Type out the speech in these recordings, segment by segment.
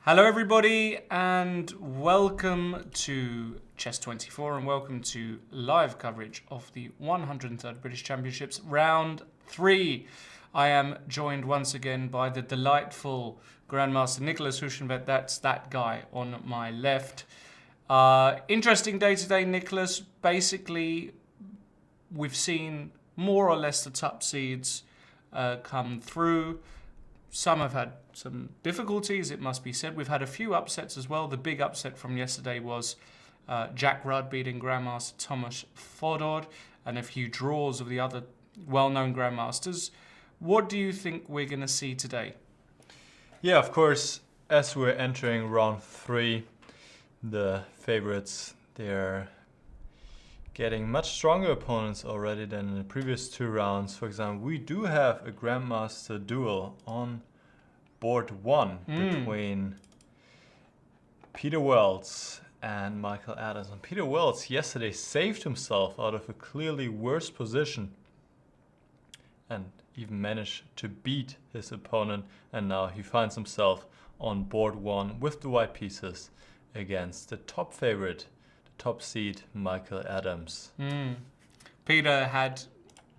Hello everybody and welcome to Chess24 and welcome to live coverage of the 103rd British Championships Round 3. I am joined once again by the delightful Grandmaster Niclas Huschenbeth. That's that guy on my left. Interesting day today, Niclas. Basically, we've seen more or less the top seeds come through. Some have had some difficulties, it must be said. We've had a few upsets as well. The big upset from yesterday was Jack Rudd beating Grandmaster Thomas Fodor and a few draws of the other well-known Grandmasters. What do you think we're going to see today? Yeah, of course, as we're entering round 3, the favorites, they're getting much stronger opponents already than in the previous 2 rounds. For example, we do have a Grandmaster duel on board 1 between Peter Wells and Michael Adams. And Peter Wells yesterday saved himself out of a clearly worse position and even managed to beat his opponent. And now he finds himself on board 1 with the white pieces against the top favorite, top seed Michael Adams. Peter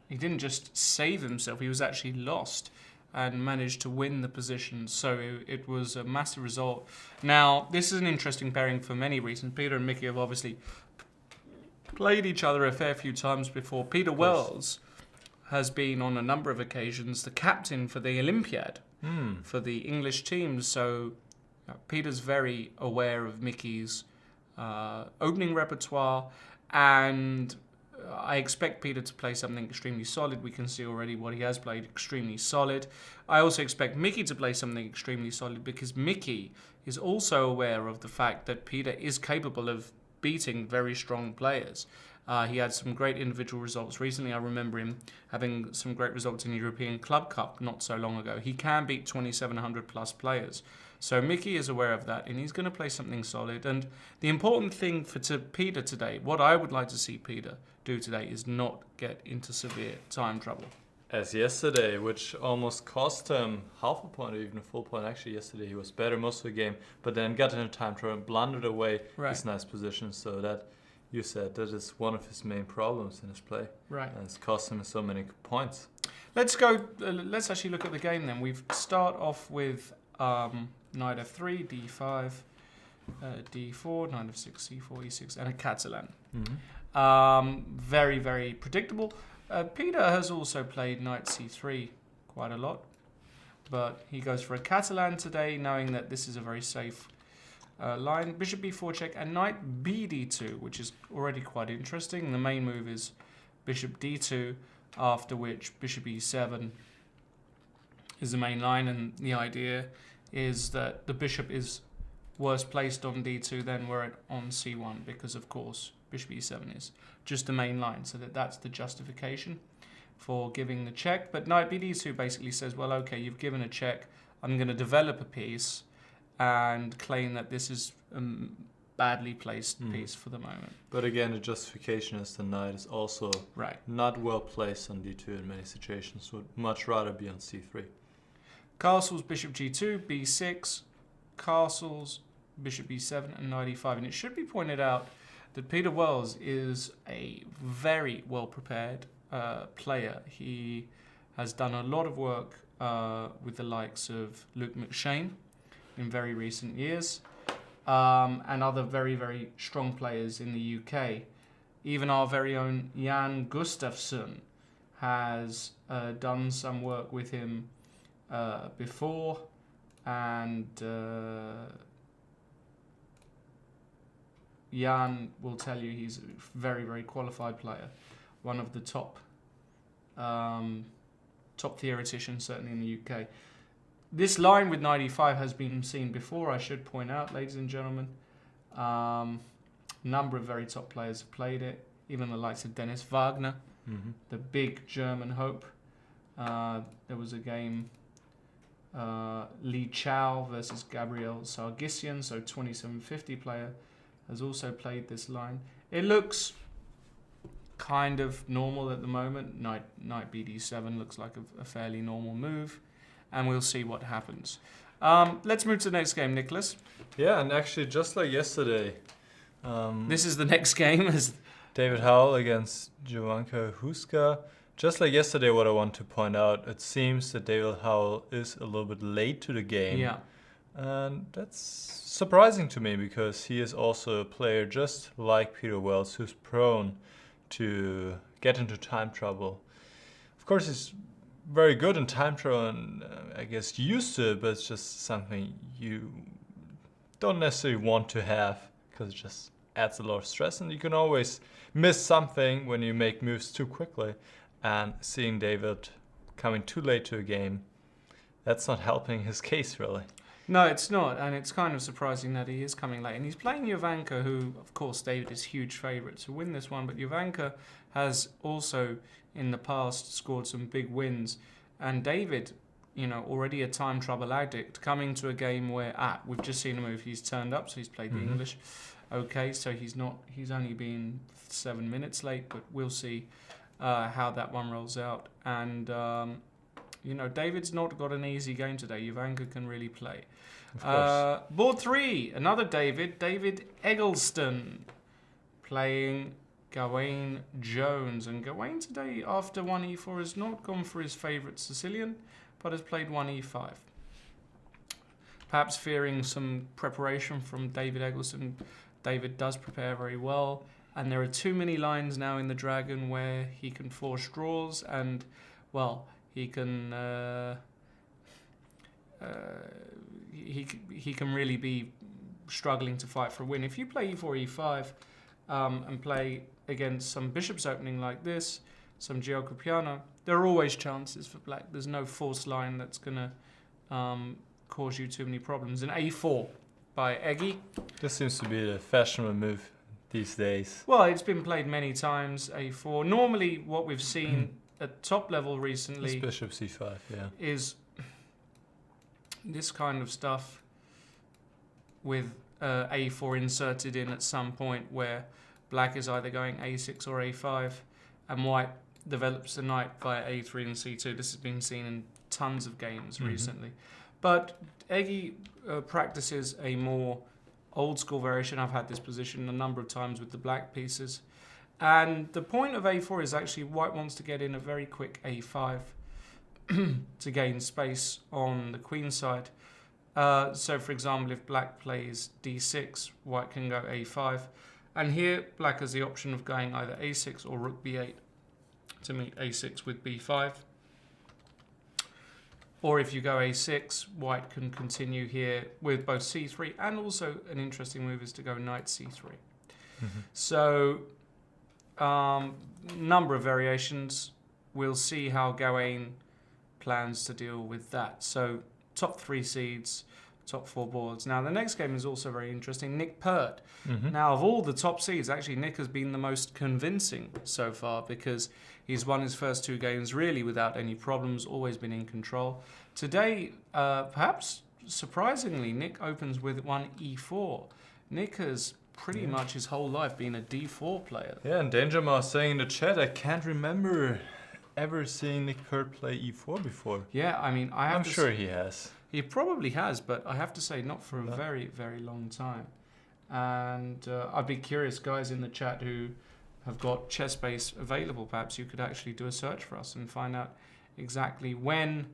he didn't just save himself, he was actually lost and managed to win the position. So it was a massive result. Now, this is an interesting pairing for many reasons. Peter and Mickey have obviously played each other a fair few times before. Peter Wells has been on a number of occasions the captain for the Olympiad for the English teams. So Peter's very aware of Mickey's opening repertoire, and I expect Peter to play something extremely solid. We can see already what he has played, extremely solid. I also expect Mickey to play something extremely solid because Mickey is also aware of the fact that Peter is capable of beating very strong players. He had some great individual results recently. I remember him having some great results in the European Club Cup not so long ago. He can beat 2,700 plus players. So Mickey is aware of that, and he's going to play something solid. And the important thing for Peter today, what I would like to see Peter do today, is not get into severe time trouble. As yesterday, which almost cost him half a point or even a full point. Actually, yesterday he was better most of the game, but then got into time trouble and blundered away his nice position. So that, you said, that is one of his main problems in his play. Right. And it's cost him so many points. Let's actually look at the game then. We start off with knight f3, d5, d4, knight f6, c4, e6, and a Catalan. Very, very predictable. Peter has also played knight c3 quite a lot, but he goes for a Catalan today, knowing that this is a very safe line. Bishop b4 check and knight bd2, which is already quite interesting. The main move is bishop d2, after which bishop e7 is the main line, and the idea is that the bishop is worse placed on d2 than were it on c1, because of course bishop e7 is just the main line, so that's the justification for giving the check. But knight bd2 basically says, well, okay, you've given a check, I'm going to develop a piece and claim that this is a badly placed piece for the moment. But again, the justification is the knight is also not well placed on d2 in many situations, would much rather be on c3. Castles, bishop g2, b6, castles, bishop b7, and knight e5. And it should be pointed out that Peter Wells is a very well-prepared player. He has done a lot of work with the likes of Luke McShane in very recent years, and other very, very strong players in the UK. Even our very own Jan Gustafsson has done some work with him before, and Jan will tell you he's a very, very qualified player, one of the top theoreticians certainly in the UK. This line with knight e5 has been seen before, I should point out, ladies and gentlemen. Number of very top players have played it, even the likes of Dennis Wagner, the big German hope. There was a game, Li Chao versus Gabriel Sargsyan, so 2750 player, has also played this line. It looks kind of normal at the moment. Knight bd7 looks like a fairly normal move, and we'll see what happens. Let's move to the next game, Niclas. Yeah, and actually, just like yesterday, This is the next game. David Howell against Jovanka Husker. Just like yesterday, what I want to point out, it seems that David Howell is a little bit late to the game. Yeah. And that's surprising to me because he is also a player just like Peter Wells who's prone to get into time trouble. Of course, he's very good in time trouble and I guess used to it, but it's just something you don't necessarily want to have because it just adds a lot of stress and you can always miss something when you make moves too quickly. And seeing David coming too late to a game, that's not helping his case really. No, it's not, and it's kind of surprising that he is coming late. And he's playing Jovanka, who, of course, David is huge favourite to win this one, but Jovanka has also, in the past, scored some big wins. And David, already a time trouble addict, coming to a game where, we've just seen a move, he's turned up, so he's played the English. Okay, so he's only been 7 minutes late, but we'll see how that one rolls out. And, David's not got an easy game today. Jovanka can really play. Board 3, another David Eggleston, playing Gawain Jones. And Gawain today, after 1e4, has not gone for his favourite Sicilian, but has played 1e5. Perhaps fearing some preparation from David Eggleston. David does prepare very well. And there are too many lines now in the Dragon where he can force draws and, well, he can he can really be struggling to fight for a win. If you play e4, e5 and play against some bishops opening like this, some Gioco Piano, there are always chances for black. There's no forced line that's going to cause you too many problems. And a4 by Eggy. This seems to be the fashionable move these days. Well, it's been played many times, a4. Normally what we've seen at top level recently it's bishop c5, yeah, is this kind of stuff with a4 inserted in at some point where black is either going a6 or a5 and white develops the knight via a3 and c2. This has been seen in tons of games recently. But Eggy practices a more old school variation. I've had this position a number of times with the black pieces. And the point of a4 is actually white wants to get in a very quick a5 to gain space on the queen side. So, for example, if black plays d6, white can go a5. And here, black has the option of going either a6 or rook b8 to meet a6 with b5. Or if you go a6, white can continue here with both c3, and also an interesting move is to go knight c3. So, number of variations. We'll see how Gawain plans to deal with that. So, top 3 seeds, top 4 boards. Now, the next game is also very interesting. Nick Pert. Now, of all the top seeds, actually, Nick has been the most convincing so far because he's won his first 2 games really without any problems, always been in control. Today, perhaps surprisingly, Nick opens with 1e4. Nick has pretty much his whole life been a d4 player. Yeah, and Dangerma saying in the chat, I can't remember ever seeing Nick Pert play e4 before. Yeah, I mean, I'm sure he has. He probably has, but I have to say not for a very, very long time. And I'd be curious, guys in the chat who have got chess base available, perhaps you could actually do a search for us and find out exactly when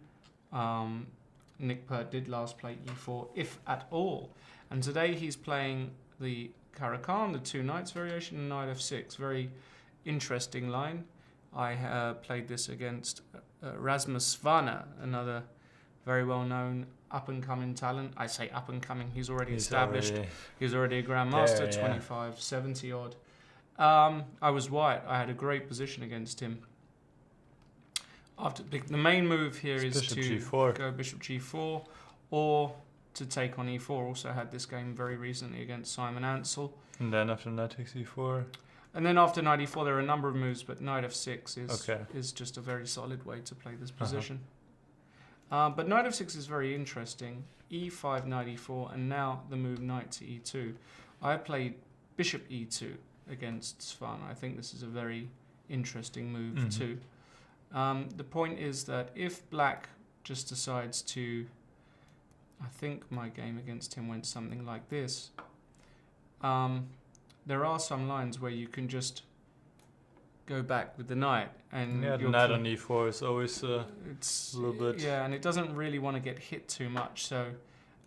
Nick Pert did last play e4, if at all. And today he's playing the Caracan, the 2 knights variation, and knight f6. Very interesting line. I played this against Rasmus Svana, another very well-known up-and-coming talent. I say up-and-coming, he's already established. He's already a grandmaster, 25, 70 odd. I was white. I had a great position against him. The main move here is to G4. go bishop g4 or to take on e4. Also had this game very recently against Simon Ansell. And then after knight takes e4. And then after knight e4, there are a number of moves, but knight f6 is just a very solid way to play this position. But knight f6 is very interesting. e5, knight e4, and now the move knight to e2. I played bishop e2 against Svana. I think this is a very interesting move too. The point is that if black just decides to I think my game against him went something like this. There are some lines where you can just go back with the knight, and Yeah, the knight on e4 is always it's a little bit. Yeah, and it doesn't really want to get hit too much. So,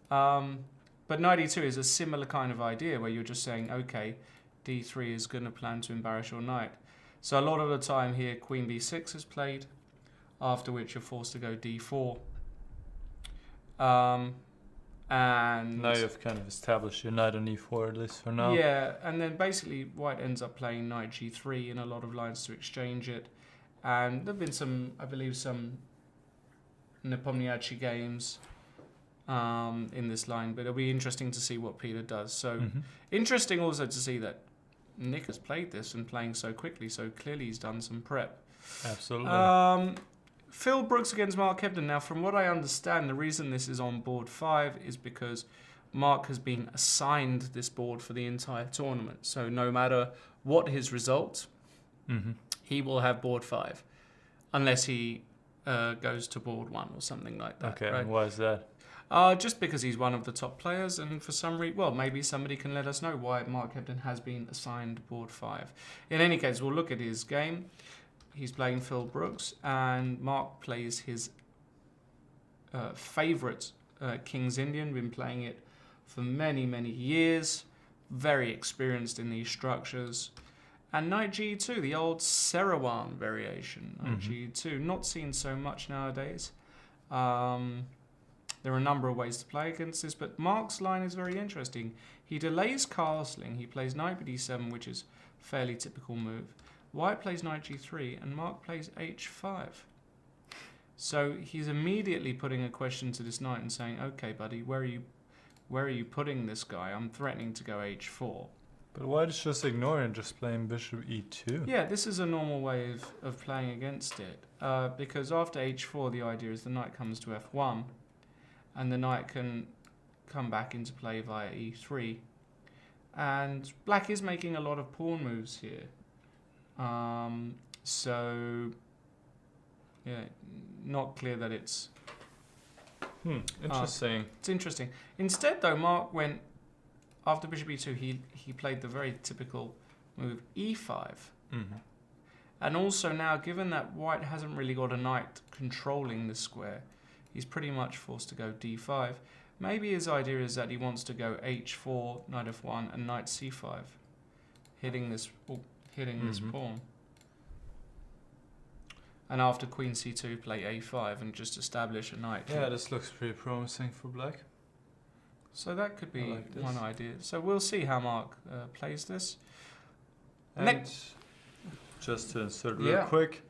but knight e2 is a similar kind of idea where you're just saying, okay, d3 is going to plan to embarrass your knight. So a lot of the time here, queen b6 is played, after which you're forced to go d4. And Now you've kind of established your knight on e4, at least for now. yeah, and then basically white ends up playing knight g3 in a lot of lines to exchange it. And there have been some, I believe, some Nepomniachtchi games in this line, but it'll be interesting to see what Peter does. So interesting also to see that Nick has played this and playing so quickly, so clearly he's done some prep. Absolutely. Phil Brooks against Mark Hebden. Now, from what I understand, the reason this is on board 5 is because Mark has been assigned this board for the entire tournament. So no matter what his result, he will have board 5, unless he goes to board 1 or something like that. Okay, right? why is that? Just because he's one of the top players, and for some reason, well, maybe somebody can let us know why Mark Hebden has been assigned board 5. In any case, we'll look at his game. He's playing Phil Brooks, and Mark plays his favourite King's Indian. Been playing it for many, many years. Very experienced in these structures. And Knight G2, the old Serawan variation. Knight G2, not seen so much nowadays. There are a number of ways to play against this, but Mark's line is very interesting. He delays castling. He plays Knight d7, which is a fairly typical move. White plays Knight G3, and Mark plays H5. So he's immediately putting a question to this knight and saying, okay, buddy, where are you putting this guy? I'm threatening to go H4. But why just ignore it and just playing bishop e2? Yeah, this is a normal way of playing against it. Because after H4, the idea is the knight comes to F1, and the knight can come back into play via E3. And black is making a lot of pawn moves here. So, yeah, not clear that it's... Interesting. It's interesting. Instead, though, Mark went, after bishop e2, he played the very typical move e5. And also now, given that white hasn't really got a knight controlling the square, he's pretty much forced to go d5. Maybe his idea is that he wants to go h4, knight f1, and knight c5, hitting this pawn. And after queen c2, play a5 and just establish a knight. Yeah, this looks pretty promising for black. So that could be like one idea. So we'll see how Mark plays this. And just to insert real quick,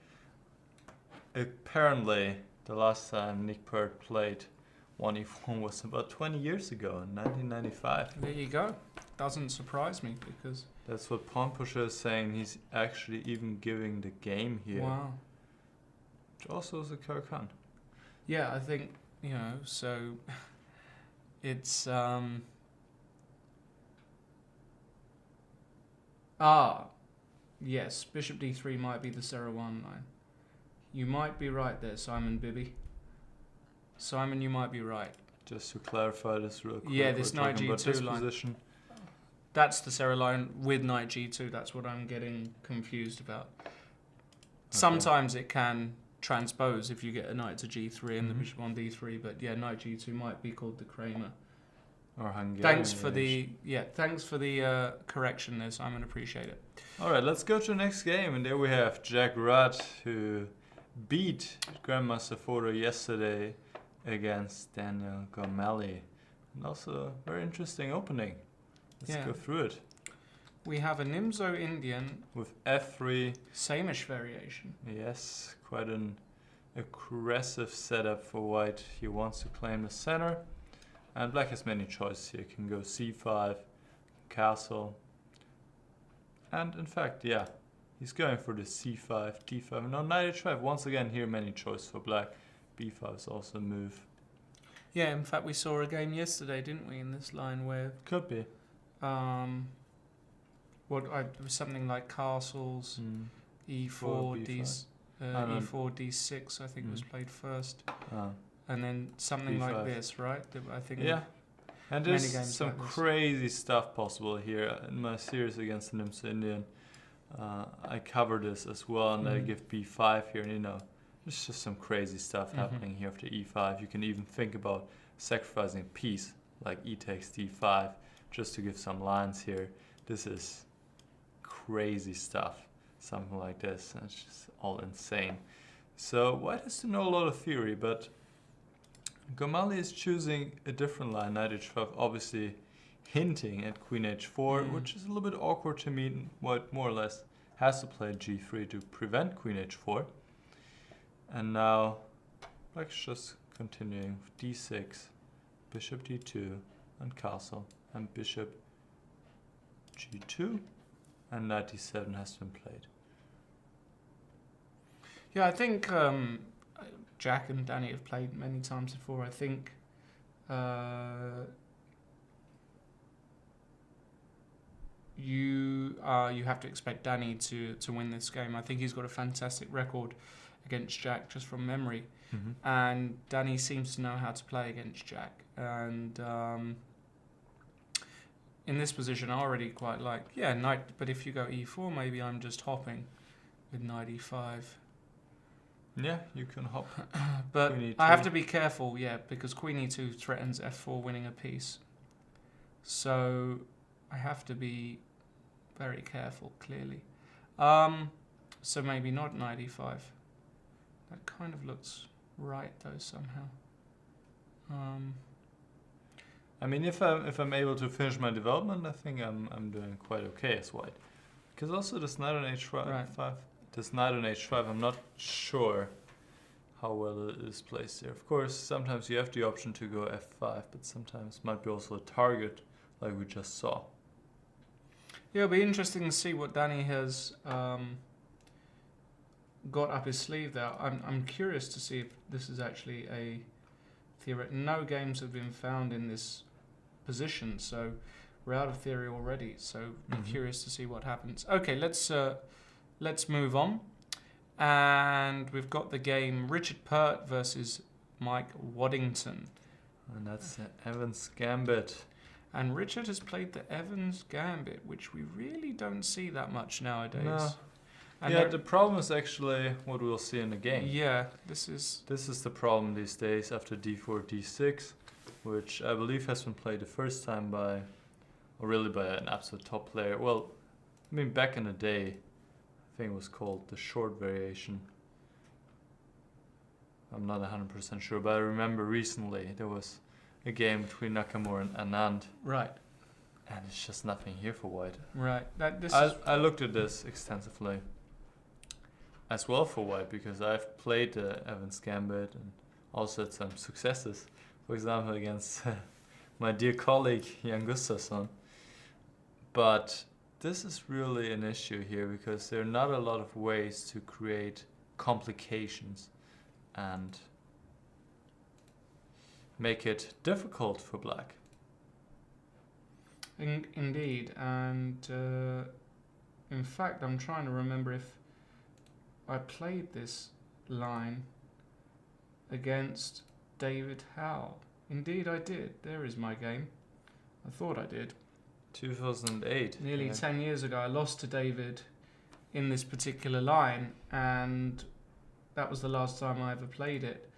apparently the last time Nick Pert played 1e4 was about 20 years ago, in 1995. There you go. Doesn't surprise me because... That's what Pawn Pusher is saying. He's actually even giving the game here. Wow. Which also is a Karakan. Yeah, I think, so it's... yes, bishop d3 might be the Serawan line. You might be right there, Simon Bibby. Simon, you might be right. Just to clarify this real quick. Yeah, this knight g2 line. Position. That's the Sarah line with knight g2. That's what I'm getting confused about. Okay. Sometimes it can transpose if you get a knight to g3 and the bishop on d3, but yeah, knight g2 might be called the Kramer. Or Hungarian. Thanks for the correction there, Simon. Appreciate it. All right, let's go to the next game, and there we have Jack Rudd, who beat Grandmaster Fodor yesterday against Daniel Gormalli, and also a very interesting opening. Let's go through it. We have a Nimzo Indian with f3. Samish variation. Yes, quite an aggressive setup for white. He wants to claim the center. And black has many choices here. Can go c5, castle. And in fact, yeah, he's going for the c5, d5. No, knight h5. Once again, here many choices for black. b5 is also a move. Yeah, in fact, we saw a game yesterday, didn't we, in this line where... Could be. Something like castles, e4, d4, d6, I think was played first. and then something like B5. this, right? I think. Yeah. And Many there's games some like this. crazy stuff possible here. In my series against the Nimsa Indian, I cover this as well, and I give b5 here, and there's just some crazy stuff happening here after e5. You can even think about sacrificing a piece, like e takes d5, just to give some lines here. This is crazy stuff, something like this, and it's just all insane. So white has to know a lot of theory, but Gormalli is choosing a different line, knight h5, obviously hinting at queen h4, which is a little bit awkward to me. White more or less has to play g3 to prevent queen h4. And now black's just continuing with d6, bishop d2, and castle, and bishop g2, and knight d7 has been played. Yeah, I think Jack and Danny have played many times before. I think you have to expect Danny to win this game. I think he's got a fantastic record against Jack just from memory, and Danny seems to know how to play against Jack. And in this position, I already quite like knight. But if you go e4, maybe I'm just hopping with knight e5. Yeah, you can hop. But Queen E2. I have to be careful, because queen e2 threatens f4 winning a piece. So I have to be very careful, clearly. So maybe not knight e5. That kind of looks right, though, somehow. I mean, if I'm able to finish my development, I think I'm doing quite okay as white. Because also this knight on h5, Right. this knight on h5, I'm not sure how well it is placed there. Of course, sometimes you have the option to go f5, but sometimes might be also a target, like we just saw. Yeah, it'll be interesting to see what Danny has got up his sleeve there. I'm curious to see if this is actually a theory. No games have been found in this position, so we're out of theory already. So I'm curious to see what happens. Okay, let's move on. And we've got the game Richard Pert versus Mike Waddington. And that's Evans Gambit. And Richard has played the Evans Gambit, which we really don't see that much nowadays. No. And Yeah, the problem is actually what we'll see in the game. Yeah, this is the problem these days after d4, d6, which I believe has been played the first time by an absolute top player. Well, I mean, back in the day, I think it was called the short variation. I'm not 100% sure, but I remember recently there was a game between Nakamura and Anand. right. And it's just nothing here for white. Right. I looked at this extensively as well for white because I've played the Evans Gambit and also had some successes. For example, against my dear colleague Jan Gustafsson. But this is really an issue here because there are not a lot of ways to create complications and make it difficult for black. Indeed, and in fact, I'm trying to remember if I played this line against David Howell. Indeed, I did. There is my game. I thought I did. 2008. Nearly 10 years ago, I lost to David in this particular line, and that was the last time I ever played it.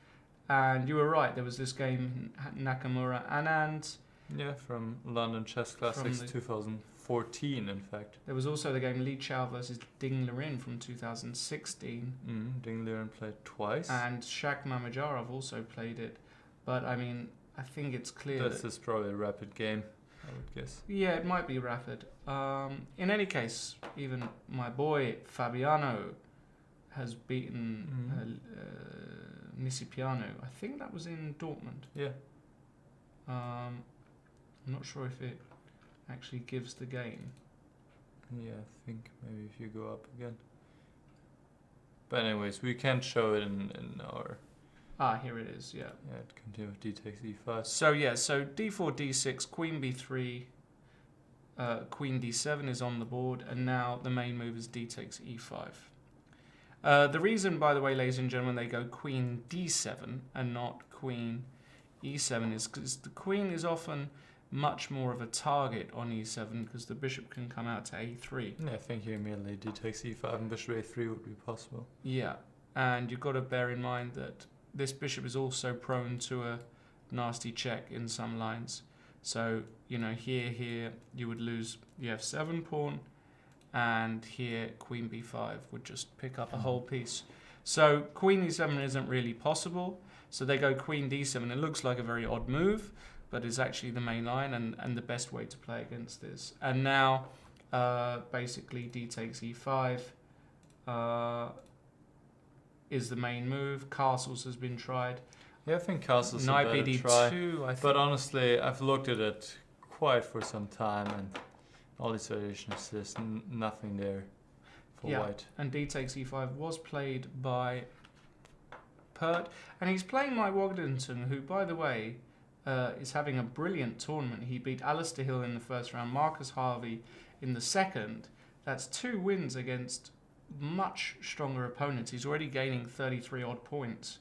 And you were right, there was this game, Nakamura Anand. Yeah, from London Chess Classics 2014, in fact. There was also the game Li Chao versus Ding Liren from 2016. Ding Liren played twice. And Shak Mamajarov also played it. But, I mean, I think it's clear This is probably a rapid game, I would guess. Yeah, it might be rapid. In any case, even my boy Fabiano has beaten Nisipiano. I think that was in Dortmund. Yeah. I'm not sure if it actually gives the game. Yeah, I think maybe if you go up again. But anyways, we can't show it in our... Here it is, yeah. Yeah, it continue with d takes e5. So d4, d6, queen b3, queen d7 is on the board, and now the main move is d takes e5. The reason, by the way, ladies and gentlemen, they go queen d7 and not queen e7 is because the queen is often much more of a target on e7 because the bishop can come out to a3. Yeah, I think here immediately d takes e5 and bishop a3 would be possible. Yeah, and you've got to bear in mind that this bishop is also prone to a nasty check in some lines. So, you know, here, you would lose the f7 pawn, and here queen b5 would just pick up a whole piece. So queen e7 isn't really possible. So they go queen d7. It looks like a very odd move, but it's actually the main line and the best way to play against this. And now, basically, d takes e5 is the main move. Castles has been tried. Yeah, I think castle's a Knight better bd2, try. I think. But honestly, I've looked at it quite for some time, and all these variations, there's nothing there for white. And d takes e5 was played by Pert, and he's playing my Waddington, who, by the way, is having a brilliant tournament. He beat Alistair Hill in the first round, Marcus Harvey in the second. That's 2 wins against much stronger opponents. He's already gaining 33 odd points.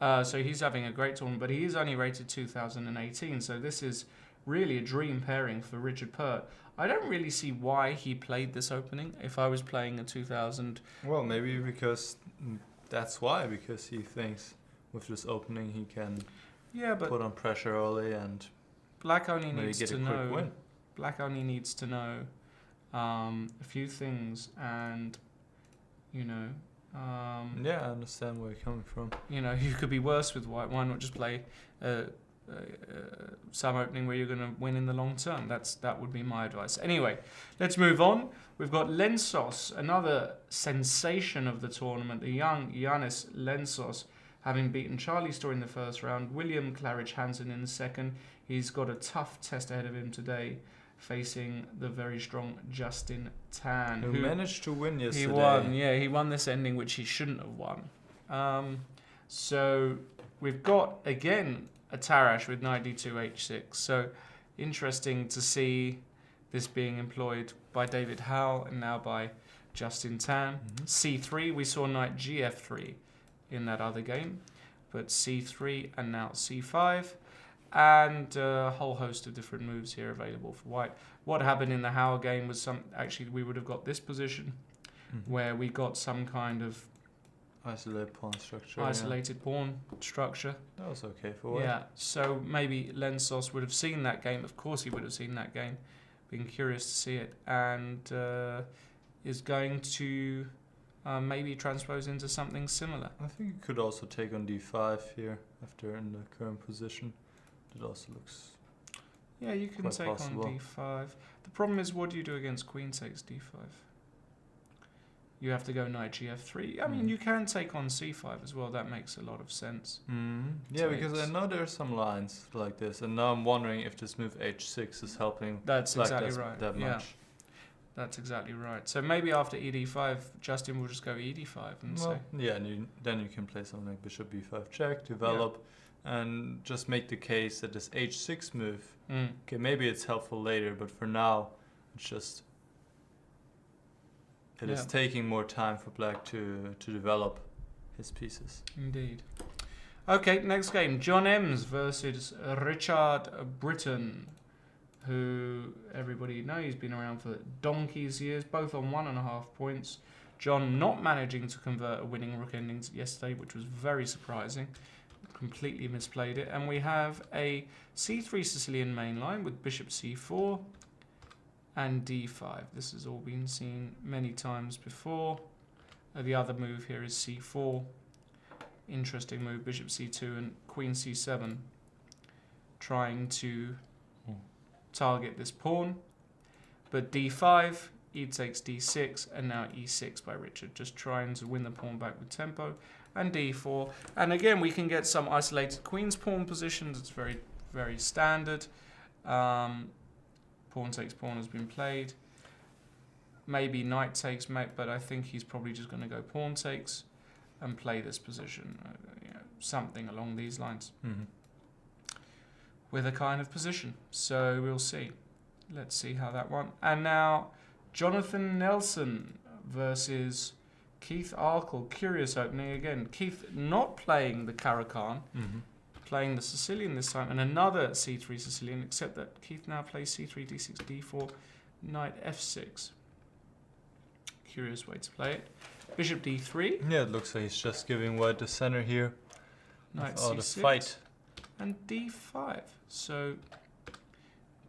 So he's having a great tournament, but he is only rated 2018, so this is really a dream pairing for Richard Pert. I don't really see why he played this opening if I was playing a 2000. Well, maybe because that's why, because he thinks with this opening he can put on pressure early and Black only maybe needs get to a quick know. win. Black only needs to know a few things, and you know. Yeah, I understand where you're coming from. You know, you could be worse with white. Why not just play some opening where you're going to win in the long term? That would be my advice. Anyway, let's move on. We've got Lensos, another sensation of the tournament, the young Giannis Lensos, having beaten Charlie Storr in the first round, William Claridge Hansen in the second. He's got a tough test ahead of him today, facing the very strong Justin Tan, who managed to win yesterday. He won, he won this ending, which he shouldn't have won. So we've got, again, a Tarash with knight d2, h6. So interesting to see this being employed by David Howell and now by Justin Tan. C3, we saw knight gf3 in that other game, but c3 and now c5. And a whole host of different moves here available for white. What happened in the Howell game was actually we would have got this position where we got some kind of isolated pawn structure. Pawn structure. That was okay for white. Yeah, so maybe Lensos would have seen that game. Of course he would have seen that game. Been curious to see it. And is going to maybe transpose into something similar. I think you could also take on d5 here after in the current position. It also looks you can take possible. on d5. The problem is, what do you do against queen takes d5? You have to go knight gf3. I mean, you can take on c5 as well. That makes a lot of sense. Yeah, because I know there are some lines like this, and now I'm wondering if this move h6 is helping. That's exactly right. That much. That's exactly right. So maybe after ed5, Justin will just go ed5 and say. Yeah, and then you can play something like bishop b5 check, develop. And just make the case that this h6 move, okay, maybe it's helpful later, but for now, it's just it is taking more time for Black to develop his pieces. Indeed. Okay, next game, John Ems versus Richard Britton, who everybody knows he's been around for donkey's years, both on 1.5 points. John not managing to convert a winning rook ending yesterday, which was very surprising. Completely misplayed it, and we have a c3 Sicilian main line with bishop c4 and d5. This has all been seen many times before. The other move here is c4. Interesting move, bishop c2 and queen c7, trying to target this pawn. But d5, e takes d6, and now e6 by Richard, just trying to win the pawn back with tempo. And d4, and again we can get some isolated queen's pawn positions. It's very, very standard. Pawn takes pawn has been played. Maybe knight takes, but I think he's probably just going to go pawn takes and play this position, something along these lines, with a kind of position. So we'll see. Let's see how that one. And now Jonathan Nelson versus Keith Arkle, curious opening again. Keith not playing the Caracan, playing the Sicilian this time, and another c3 Sicilian, except that Keith now plays c3, d6, d4, knight f6. Curious way to play it. Bishop d3. Yeah, it looks like he's just giving white the center here. Knight Without c6. a fight. And d5. So,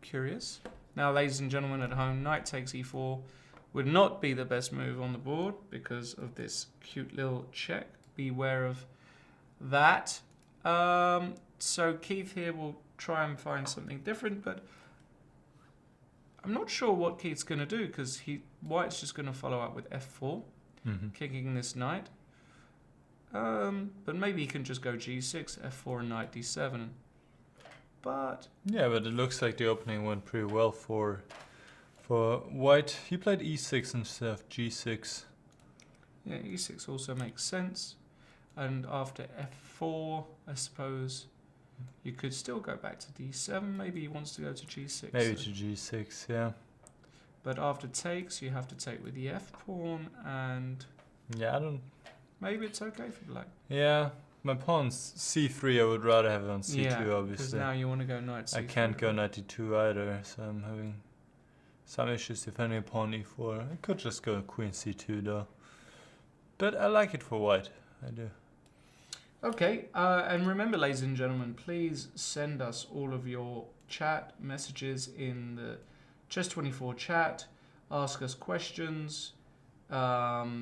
curious. Now, ladies and gentlemen at home, knight takes e4 would not be the best move on the board because of this cute little check. Beware of that. So Keith here will try and find something different, but I'm not sure what Keith's going to do because White's just going to follow up with f4, kicking this knight. But maybe he can just go g6, f4, and knight d7. But yeah, but it looks like the opening went pretty well for White. He played e6 instead of g6. Yeah, e6 also makes sense. And after f4, I suppose you could still go back to d7. Maybe he wants to go to g6. Maybe to g6, yeah. But after takes, you have to take with the f pawn, and yeah, I don't. Maybe it's okay for black. Yeah, my pawn's c3. I would rather have it on c2, yeah, because obviously. now you want to go knight c3. I can't go knight d2 either, so I'm having some issues defending pawn e4. I could just go queen c2 though. But I like it for white. I do. Okay, and remember, ladies and gentlemen, please send us all of your chat messages in the Chess24 chat. Ask us questions. Yeah.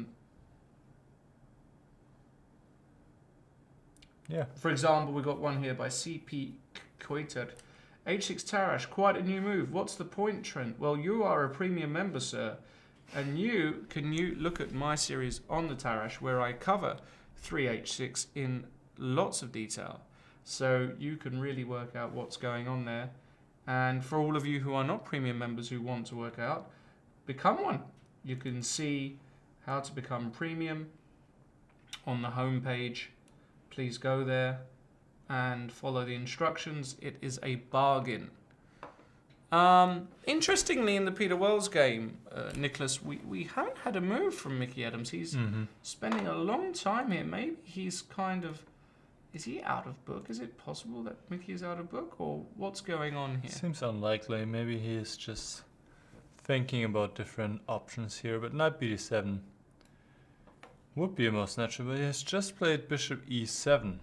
For example, we got one here by CP Koiter. H6 Tarash, quite a new move. What's the point, Trent? Well, you are a premium member, sir. And you look at my series on the Tarash where I cover 3H6 in lots of detail. So you can really work out what's going on there. And for all of you who are not premium members who want to work out, become one. You can see how to become premium on the home page. Please go there and follow the instructions. It is a bargain. Interestingly, in the Peter Wells game, Niclas, we haven't had a move from Mickey Adams. He's spending a long time here. Maybe he's kind of... Is he out of book? Is it possible that Mickey is out of book? Or what's going on here? Seems unlikely. Maybe he is just thinking about different options here. But knight bd7 would be most natural. But he has just played bishop e7.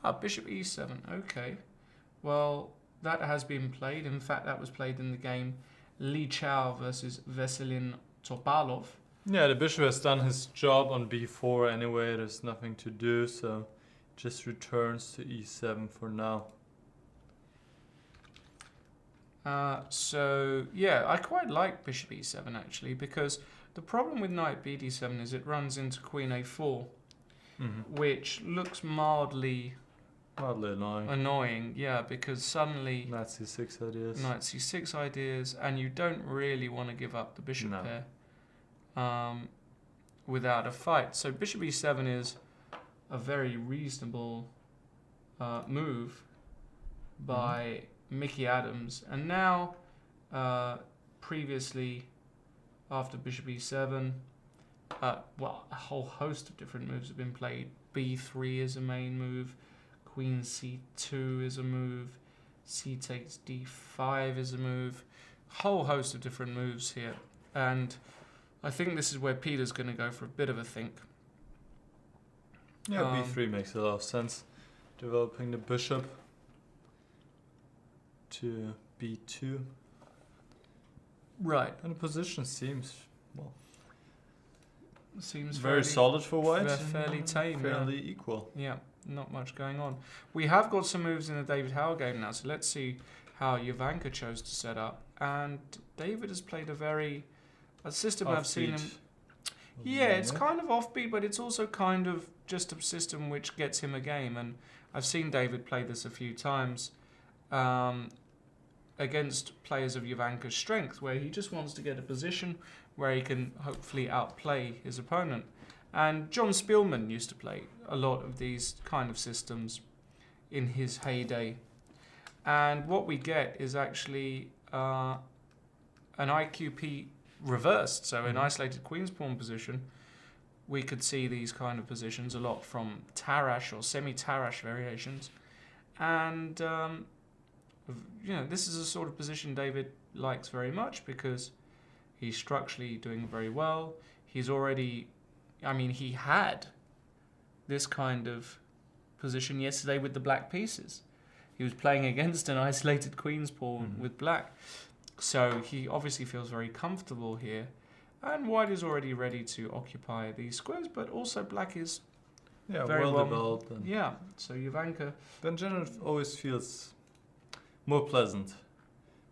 Ah, bishop e7. Okay. Well, that has been played. In fact, that was played in the game Li Chao versus Veselin Topalov. Yeah, the bishop has done his job on b4 anyway. There's nothing to do, so just returns to e7 for now. So, yeah, I quite like bishop e7 actually, because the problem with knight bd7 is it runs into queen a4, which looks mildly annoying, yeah, because suddenly knight c6 ideas. Knight c6 ideas, and you don't really want to give up the bishop pair without a fight. So bishop e7 is a very reasonable move by Mickey Adams. And now, previously, after bishop e7, well, a whole host of different moves have been played. b3 is a main move. Queen c2 is a move. C takes d5 is a move. Whole host of different moves here. And I think this is where Peter's going to go for a bit of a think. Yeah, b3 makes a lot of sense. Developing the bishop to b2. Right. And the position seems, well, seems very solid for white. Fairly tame. Fairly equal. Yeah, not much going on. We have got some moves in the David Howell game now, so let's see how Jovanka chose to set up. And David has played a system I've seen him... Yeah, it's kind of offbeat, but it's also kind of just a system which gets him a game. And I've seen David play this a few times against players of Jovanka's strength, where he just wants to get a position where he can hopefully outplay his opponent. And John Spielman used to play a lot of these kind of systems in his heyday. And what we get is actually an IQP reversed. So in isolated queen's pawn position, we could see these kind of positions a lot from Tarrasch or semi-Tarrasch variations. And, this is a sort of position David likes very much because he's structurally doing very well. He's already, he had this kind of position yesterday with the black pieces. He was playing against an isolated queen's pawn with black. So he obviously feels very comfortable here. And white is already ready to occupy these squares, but also black is very well developed. And so Jovanka... Then generally it always feels more pleasant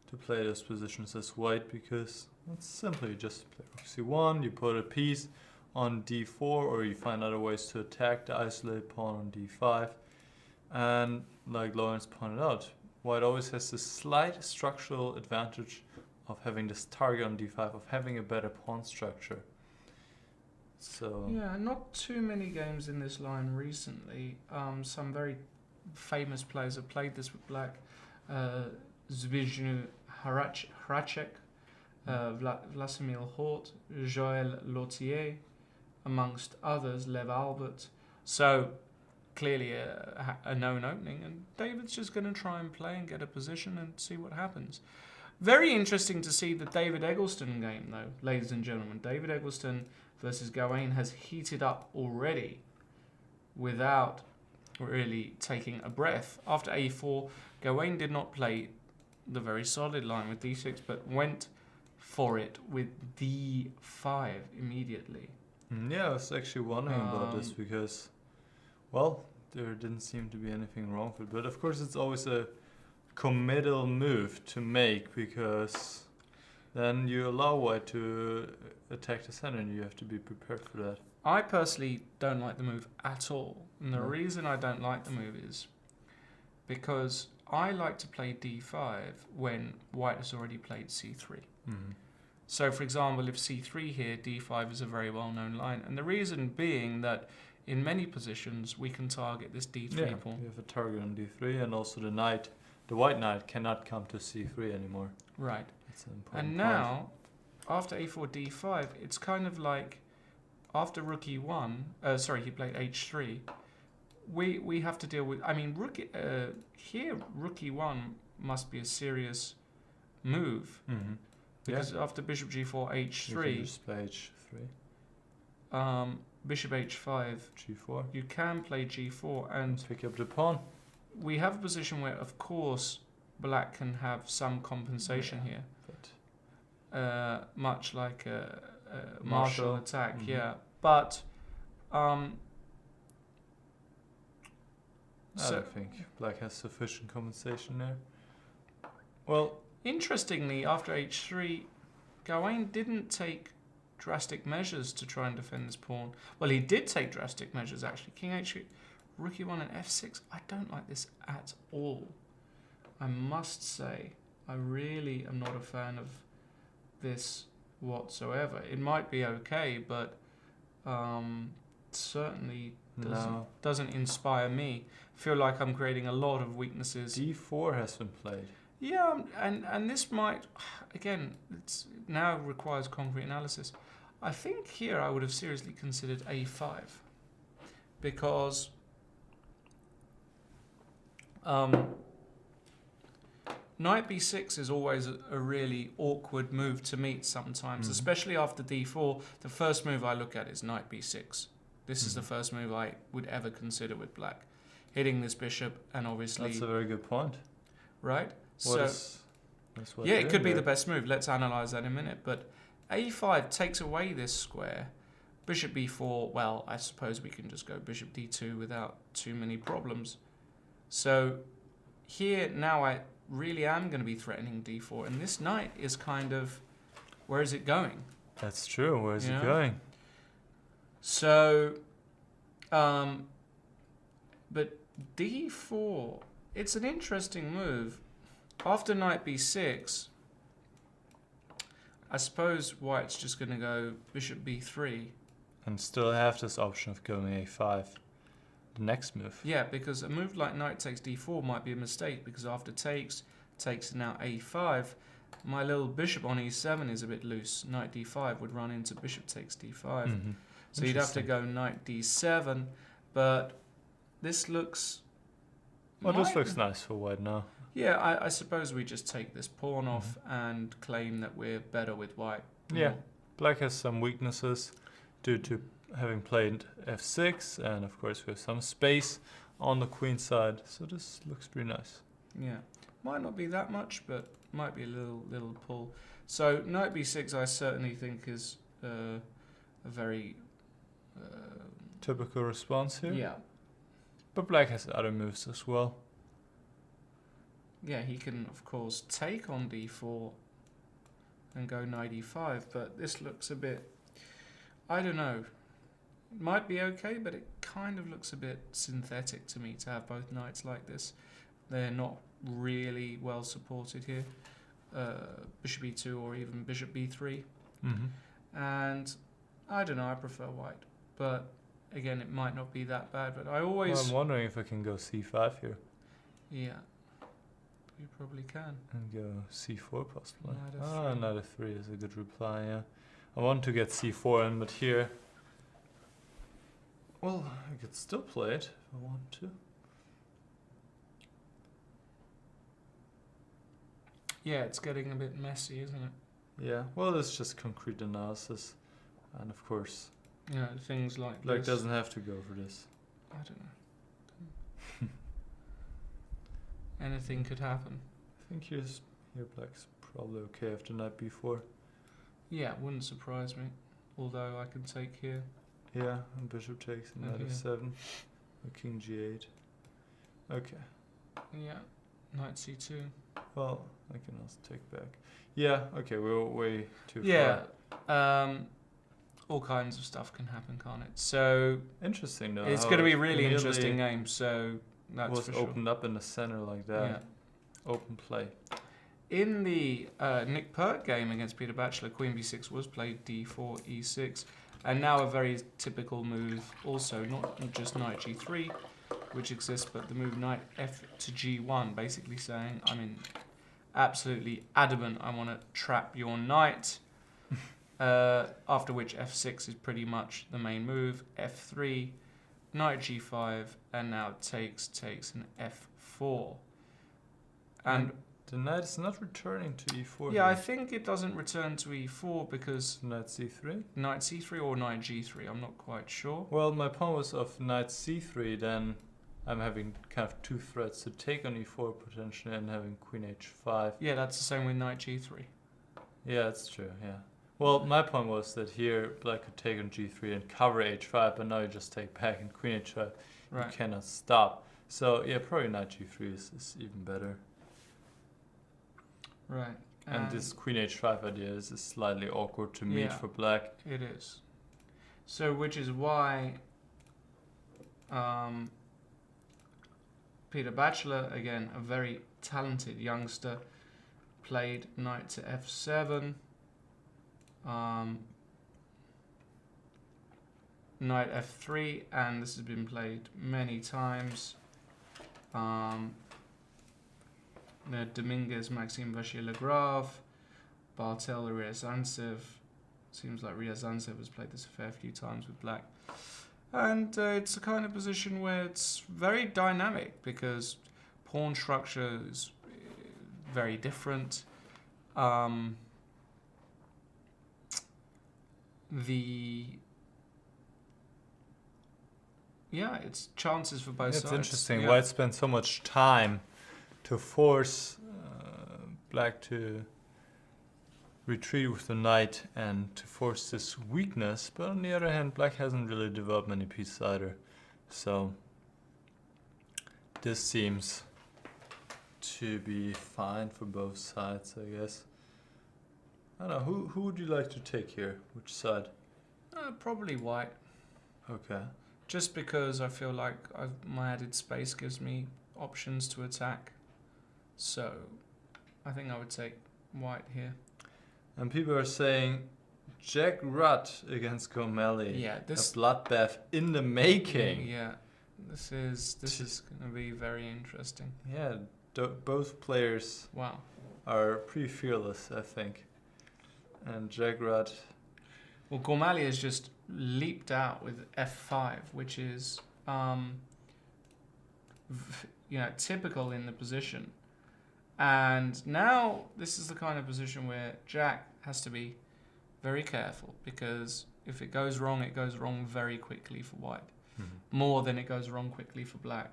to play those positions as white because it's simply you just play rook c1, you put a piece on d4, or you find other ways to attack the isolated pawn on d5. And like Lawrence pointed out, white always has this slight structural advantage of having this target on d5, of having a better pawn structure. So yeah, not too many games in this line recently. Some very famous players have played this with black. Zbigniew Hracek, Vladimir Hort, Joël Lautier, amongst others, Lev Albert. So clearly a known opening, and David's just going to try and play and get a position and see what happens. Very interesting to see the David Eggleston game, though, ladies and gentlemen. David Eggleston versus Gawain has heated up already without really taking a breath. After a4, Gawain did not play the very solid line with d6, but went for it with d5 immediately. Yeah, I was actually wondering about this because, there didn't seem to be anything wrong with it. But of course, it's always a committal move to make because then you allow white to attack the center and you have to be prepared for that. I personally don't like the move at all. And the reason I don't like the move is because I like to play d5 when white has already played c3. So, for example, if c3 here, d5 is a very well-known line. And the reason being that in many positions, we can target this d3 pawn. You have a target on d3, and also the white knight cannot come to c3 anymore. Right. That's an important And now, after a4, d5, it's kind of like after rook e1, he played h3, we have to deal with, rook e1 must be a serious move. Because after bishop g4, h3, you can just play h3. Bishop h5, g4. You can play g4 and pick up the pawn. We have a position where, of course, black can have some compensation here. But much like a martial attack, But I don't think black has sufficient compensation there. Well, interestingly, after h3, Gawain didn't take drastic measures to try and defend this pawn. Well, he did take drastic measures, actually. King h3, rook e1 and f6. I don't like this at all. I must say, I really am not a fan of this whatsoever. It might be okay, but certainly doesn't inspire me. I feel like I'm creating a lot of weaknesses. d4 has been played. Yeah, and this might, again, it now requires concrete analysis. I think here I would have seriously considered a5 because knight b6 is always a really awkward move to meet sometimes, especially after d4. The first move I look at is knight b6. This is the first move I would ever consider with black. Hitting this bishop and obviously... That's a very good point. Right? It could be the best move. Let's analyze that in a minute. But a5 takes away this square. Bishop b4, well, I suppose we can just go bishop d2 without too many problems. So here now I really am going to be threatening d4. And this knight is kind of, where is it going? That's true. Where is it going? So, but d4, it's an interesting move. After knight b6, I suppose white's just going to go bishop b3. And still have this option of going a5, the next move. Yeah, because a move like knight takes d4 might be a mistake, because after takes now a5, My little bishop on e7 is a bit loose. Knight d5 would run into bishop takes d5. Mm-hmm. So you'd have to go knight d7, but this looks... Well, this looks nice for white now. Yeah, I suppose we just take this pawn off and claim that we're better with white. Yeah, black has some weaknesses due to having played f6, and of course we have some space on the queen side, so this looks pretty nice. Yeah, might not be that much, but might be a little pull. So knight b6 I certainly think is a very... typical response here. Yeah. But black has other moves as well. Yeah, he can, of course, take on d4 and go knight e5, but this looks a bit... I don't know. It might be okay, but it kind of looks a bit synthetic to me to have both knights like this. They're not really well supported here. Bishop e2 or even bishop b3. Mm-hmm. And I don't know, I prefer white. But again, it might not be that bad, but I always... Well, I'm wondering if I can go c5 here. Yeah. You probably can. And go c4 possibly. Knight f3. Knight f3 is a good reply, yeah. I want to get c4 in, but here... Well, I could still play it if I want to. Yeah, it's getting a bit messy, isn't it? Yeah, well, it's just concrete analysis. And of course, Yeah, things like black this. doesn't have to go for this. I don't know. Anything could happen. I think here black's probably okay after knight b4. Yeah, it wouldn't surprise me. Although I can take here. Yeah, and bishop takes, and knight Okay. f7, and king g8. Okay, Yeah, knight c2. well, I can also take back. Yeah, okay, we're way too Yeah, far. all kinds of stuff can happen, can't it? So Interesting though. it's how going to be it a really immediately interesting game. So that's was for sure. opened up in the center like that. Yeah. Open play. In the Nick Pert game against Peter Bachelor, Queen b6 was played d4, e6, and now a very typical move, also not just knight g3, which exists, but the move knight f to g1, basically saying, absolutely adamant, I want to trap your knight, after which f6 is pretty much the main move, f3, knight g5, and now takes, and f4. And the knight is not returning to e4. yeah, I here. think it doesn't return to e4 because Knight c3? knight c3 or knight g3, I'm not quite sure. Well, my pawn was of knight c3, then I'm having kind of two threats to take on e4 potentially and having queen h5. Yeah, that's the same with knight g3. Yeah, that's true, yeah. Well, my point was that here black could take on g3 and cover h5, but now you just take back and queen h5. Right. You cannot stop. So, yeah, probably knight g3 is even better. Right. And this queen h5 idea is slightly awkward to meet Yeah. for black. It is. So, which is why Peter Bachelor, again, a very talented youngster, played knight to f7, knight f3, and this has been played many times. Dominguez, Maxime Vachier-Lagrave, Bartel, Ryazantsev. Seems like Ryazantsev has played this a fair few times with black. And it's a kind of position where it's very dynamic because pawn structure is very different. It's chances for both sides. It's interesting. Yeah. White spent so much time to force black to retreat with the knight and to force this weakness, but on the other hand, black hasn't really developed many pieces either. So this seems to be fine for both sides, I guess. I don't know, who would you like to take here? Which side? Probably white. Okay. Just because I feel like my added space gives me options to attack. So I think I would take white here. And people are saying Jack Rutt against Gormalli. Yeah, this a bloodbath in the making. Yeah, this is going to be very interesting. Yeah, both players Wow. are pretty fearless, I think. And Jagrad, Well, Gormalli has just leaped out with f5, which is, typical in the position. And now this is the kind of position where Jack has to be very careful, because if it goes wrong very quickly for white. More than it goes wrong quickly for black.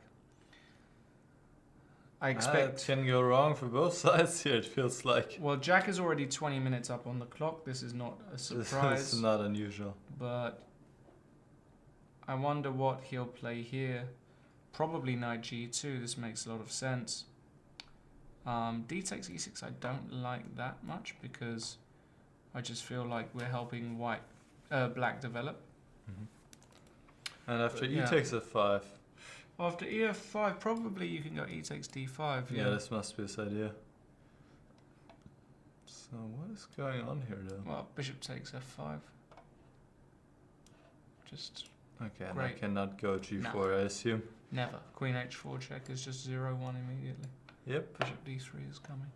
I expect... it can go wrong for both sides here, it feels like. Well, Jack is already 20 minutes up on the clock. This is not a surprise. This is not unusual. But I wonder what he'll play here. Probably knight g2. This makes a lot of sense. D takes e6 I don't like that much, because I just feel like we're helping black develop. And after e takes f5. After ef5, probably you can go e takes d5. Yeah, this must be his idea. So what is going on here, though? Well, bishop takes f5. Just Okay, and I great. cannot go g4, No. I assume. Never. Queen h4 check is just 0-1 immediately. Yep. Bishop d3 is coming.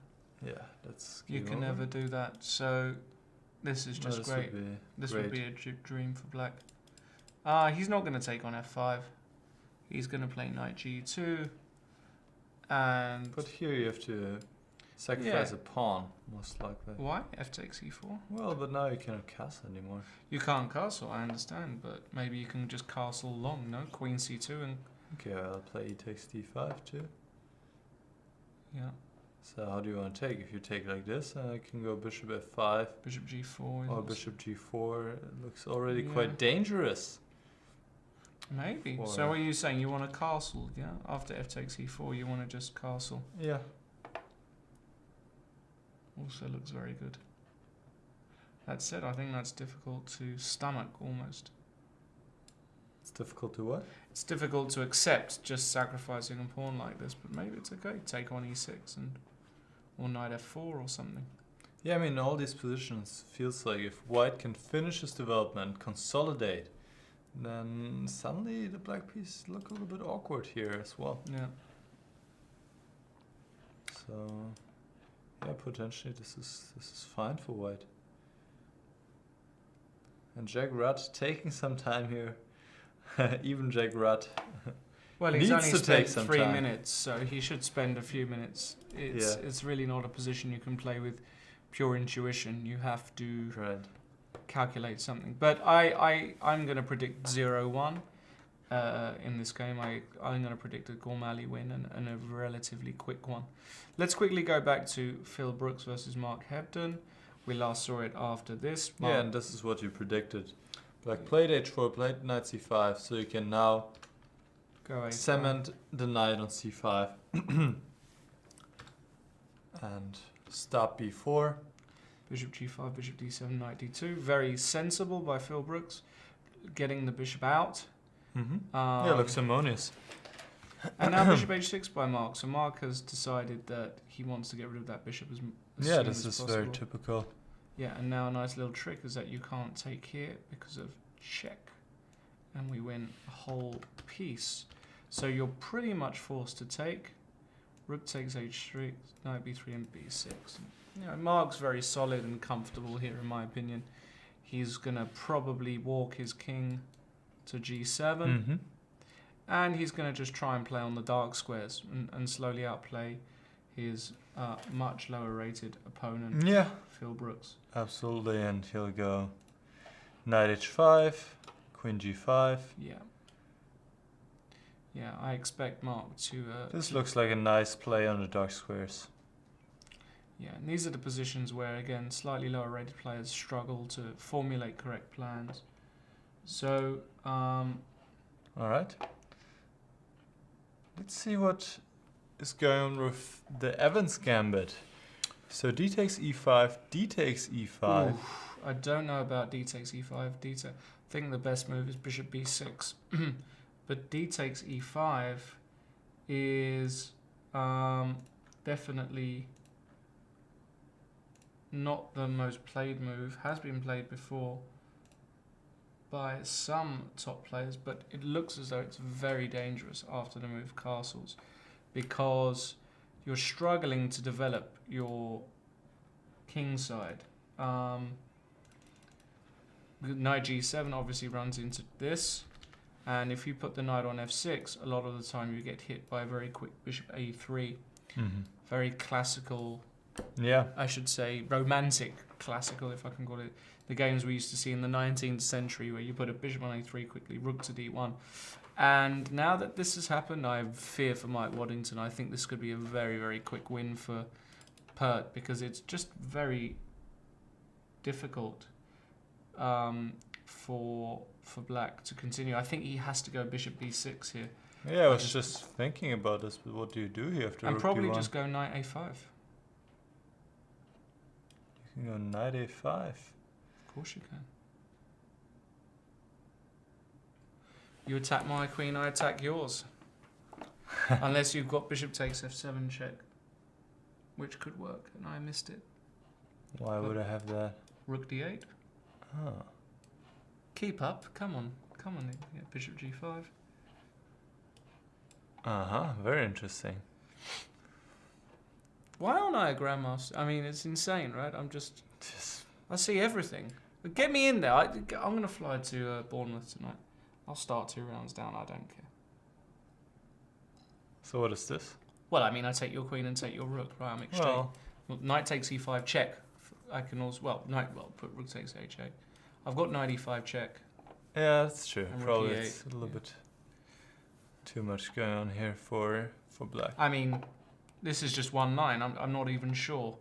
Yeah, that's. You game can over. never do that. So this is just great. This would be great. a dream for black. He's not going to take on f5. He's going to play knight g2. And But here you have to sacrifice a pawn, most likely. why? F takes e4. Well, but now you cannot castle anymore. You can't castle, I understand, but maybe you can just castle long, no? Queen c2 and... Okay, I'll play e takes d5 too. Yeah. So how do you want to take? If you take like this, I can go bishop f5 Bishop g4. or bishop g4. It looks already quite dangerous. Maybe. Or- So what are you saying? You want to castle, yeah? After f takes e4, you want to just castle. Yeah. Also looks very good. That said, I think that's difficult to stomach almost. It's difficult to what? It's difficult to accept just sacrificing a pawn like this, but maybe it's okay. Take on e6 or knight f4 or something. Yeah, I mean, all these positions feels like if white can finish his development, consolidate, then suddenly the black pieces look a little bit awkward here as well. Yeah. So, yeah, potentially this is fine for white. And Jack Rudd taking some time here. Even Jack Rudd. Well, he's Needs only to take spent some 3 time. minutes, so he should spend a few minutes. It's really not a position you can play with pure intuition. You have to Right. calculate something. But I'm going to predict 0-1 in this game. I'm going to predict a Gormalli win and a relatively quick one. Let's quickly go back to Phil Brooks versus Mark Hebden. We last saw it after this. Yeah, and this is what you predicted. Black played h4, played knight c5, so you can now Go A5. cement the knight on c5 and stop b4. Bishop g5, bishop d7, knight d2. Very sensible by Phil Brooks, getting the bishop out. Yeah, looks harmonious. And now bishop h6 by Mark. So Mark has decided that he wants to get rid of that bishop as Yeah, soon this as is very possible. typical. Yeah, and now a nice little trick is that you can't take here because of check. And we win a whole piece. So you're pretty much forced to take. Rook takes h3, knight b3 and b6. You know, Mark's very solid and comfortable here in my opinion. He's going to probably walk his king to g7. And he's going to just try and play on the dark squares and slowly outplay his much lower rated opponent, Yeah, Phil Brooks. absolutely. And he'll go knight h5, queen g5. Yeah. Yeah, I expect Mark to... This looks like a nice play on the dark squares. Yeah, and these are the positions where, again, slightly lower rated players struggle to formulate correct plans. So, All right. Let's see what is going on with the Evans gambit. So d takes e5, d takes e5. oof, I don't know about d takes e5. I think the best move is bishop b6. But d takes e5 is definitely not the most played move. Has been played before by some top players, but it looks as though it's very dangerous after the move castles, because you're struggling to develop your king side. Knight g7 obviously runs into this, and if you put the knight on f6, a lot of the time you get hit by a very quick bishop a3. Very classical, I should say romantic classical, if I can call it, the games we used to see in the 19th century where you put a bishop on a3 quickly, rook to d1. And now that this has happened, I fear for Mike Waddington. I think this could be a very, very quick win for Pert, because it's just very difficult for black to continue. I think he has to go bishop b6 here. Yeah, I was just thinking about this, but what do you do here after and rook probably d1? just go knight a5. You can go knight a5. Of course you can. You attack my queen, I attack yours. Unless you've got bishop takes f7 check, which could work, and I missed it. Why would I have that? Rook d8. Oh. Keep up. Come on. Yeah, bishop g5. Very interesting. Why aren't I a grandmaster? I mean, it's insane, right? I see everything. But get me in there. I'm going to fly to Bournemouth tonight. I'll start 2 rounds down. I don't care. So what is this? Well, I mean, I take your queen and take your rook, right? I'm exchange. Well, knight takes e5 check. I can also put rook takes h8. I've got knight e5 check. Yeah, that's true. And Probably rook e8, it's a little bit too much going on here for black. I mean, this is just one line. I'm not even sure.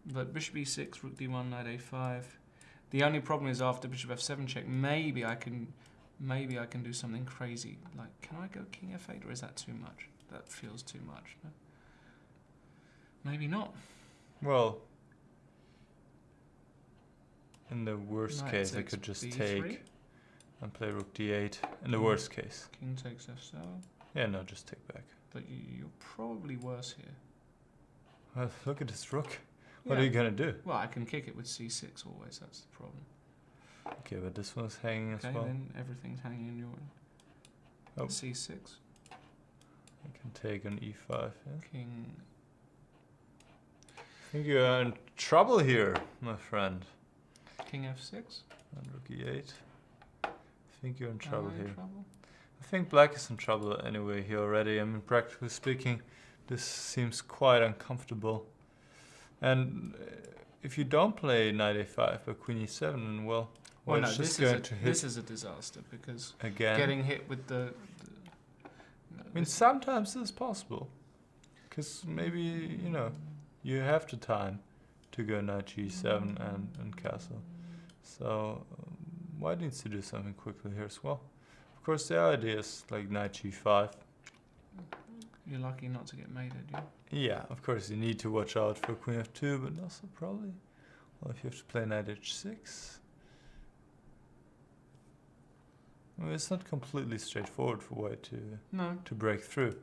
But bishop e6, rook d1, knight a5. The only problem is after bishop f7 check, maybe I can do something crazy. Like, can I go king f8, or is that too much? That feels too much. No? Maybe not. Well, in the worst Knight case, I takes could just b3. take and play rook d8. In the worst case. King takes f7. Yeah, no, just take back. But you're probably worse here. Well, look at this rook. What are you going to do? Well, I can kick it with c6 always. That's the problem. Okay, but this one's hanging as well. Okay, then everything's hanging in your Oh. c6. I can take on e5. Yeah. King. I think you're in trouble here, my friend. King f6. And rook e8. I think you're in trouble Am I in here. trouble? I think black is in trouble anyway here already. I mean, practically speaking, this seems quite uncomfortable. And if you don't play knight a5 but queen e7, then well Well, no, it's this just going to hit this is a disaster because again. getting hit with the I mean, sometimes it's possible. Because maybe, you know, you have the time to go knight g7 and castle. So white needs to do something quickly here as well. Of course, the idea is like knight g5. You're lucky not to get mated, yeah? Yeah, of course, you need to watch out for queen f2, but also probably, well, if you have to play knight h6. Well, it's not completely straightforward for white to break through.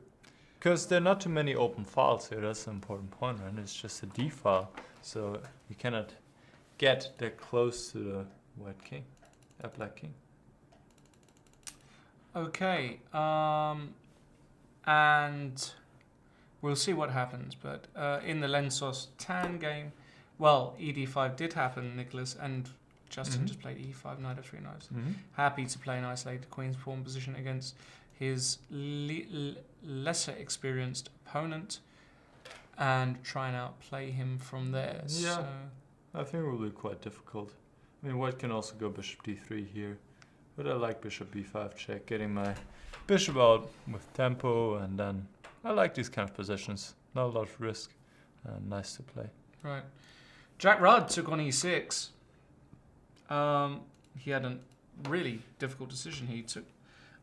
Because there are not too many open files here, that's an important point, right? It's just a d file, so you cannot get that close to the white king, black king. Okay, and we'll see what happens. But in the Lensos Tan game, well, ed5 did happen, Niclas, and Justin just played e5, knight f3 knights. Happy to play an isolated queen's pawn position against his lesser experienced opponent and try and outplay him from there. Yeah, so I think it will be quite difficult. I mean, white can also go bishop d3 here, but I like bishop b5 check, getting my bishop out with tempo, and then I like these kind of positions. Not a lot of risk, and nice to play. right. Jack Rudd took on e6. He had a really difficult decision. He took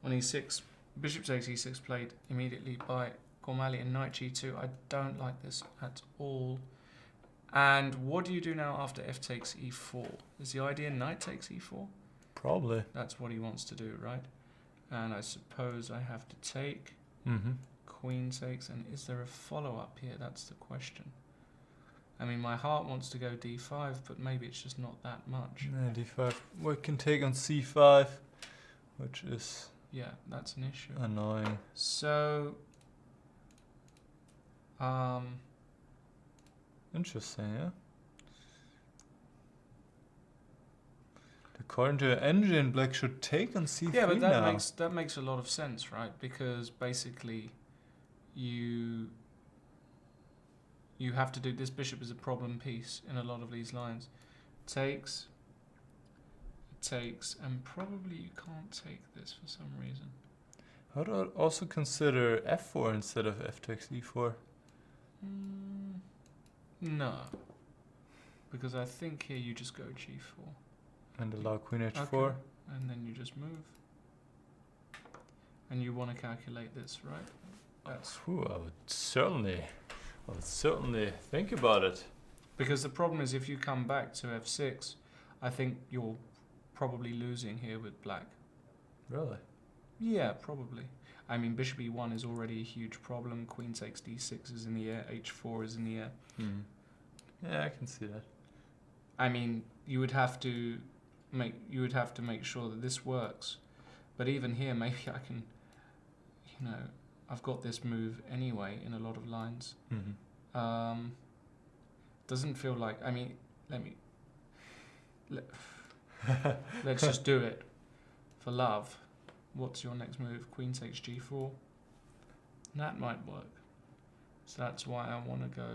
on e6. Bishop takes e6 played immediately by Gormalli, and knight g2. I don't like this at all. And what do you do now after f takes e4? Is the idea knight takes e4? Probably. That's what he wants to do, right? And I suppose I have to take. Queen takes, and is there a follow-up here? That's the question. I mean, my heart wants to go d5, but maybe it's just not that much. Yeah, d5. White can take on c5, which is Yeah, that's an issue. annoying. So, Interesting, yeah. According to the engine, black should take on c3 Yeah, but now. that makes a lot of sense, right? Because basically, you have to do this. Bishop is a problem piece in a lot of these lines. Takes, and probably you can't take this for some reason. I would also consider f4 instead of f takes e4. No, because I think here you just go g4. And allow queen h4. Okay. And then you just move. And you want to calculate this, right? That's Ooh, I would certainly think about it. because the problem is if you come back to f6, I think you're probably losing here with black. Really? Yeah, probably. I mean, bishop e1 is already a huge problem. Queen takes d6 is in the air. h4 is in the air. Yeah, I can see that. I mean, you would have to make sure that this works. But even here, maybe I can, I've got this move anyway in a lot of lines. Doesn't feel like. I mean, let's just do it for love. What's your next move? Queen takes g4. That might work. So that's why I want to go.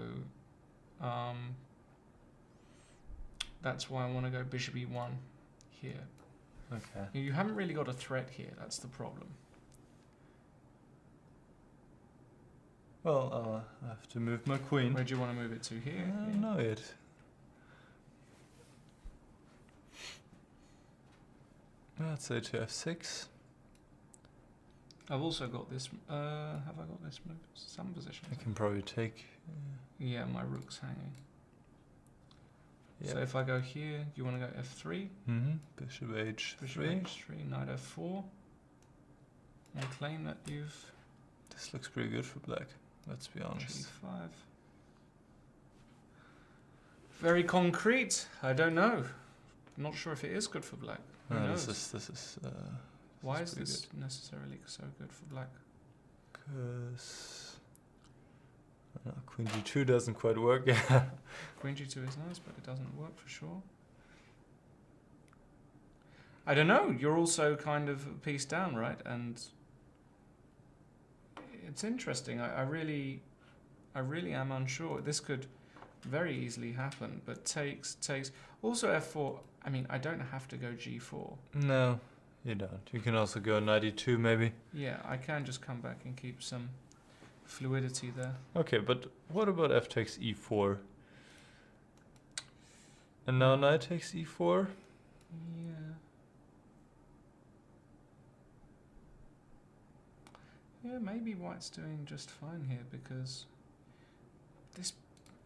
That's why I want to go bishop e1 here. Okay. You haven't really got a threat here. That's the problem. Well, I have to move my queen. Where do you want to move it to? Here? I don't know yet. Let's say to f6. I've also got this. Have I got this move? Some position. I can probably take. Yeah, my rook's hanging. Yeah. So if I go here, you want to go f3? Bishop h3. Bishop h3, knight f4. And claim that you've This looks pretty good for black. Let's be honest. g5. Very concrete. I don't know. Not sure if it is good for black. Who knows? This is. Why is pretty this necessarily so good for black? Because queen g2 doesn't quite work. Yeah. Queen g2 is nice, but it doesn't work for sure. I don't know. You're also kind of a piece down, right? And it's interesting. I really am unsure. This could very easily happen, but takes. Also f4. I mean, I don't have to go g4. No, you don't. You can also go knight e2 maybe. Yeah, I can just come back and keep some fluidity there. Okay, but what about f takes e4? And now knight takes e4? Yeah. Yeah, maybe white's doing just fine here because this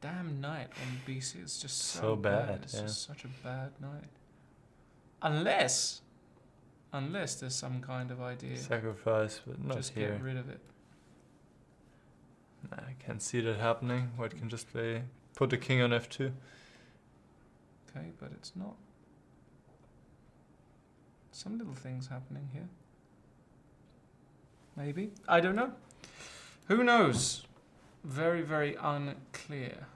damn knight on BC is just so bad. It's just such a bad knight. Unless there's some kind of idea. Sacrifice, but not just here. Get rid of it. Nah, I can't see that happening. White can just put the king on f2. Okay, but it's not. Some little things happening here. Maybe. I don't know. Who knows? Very, very unclear.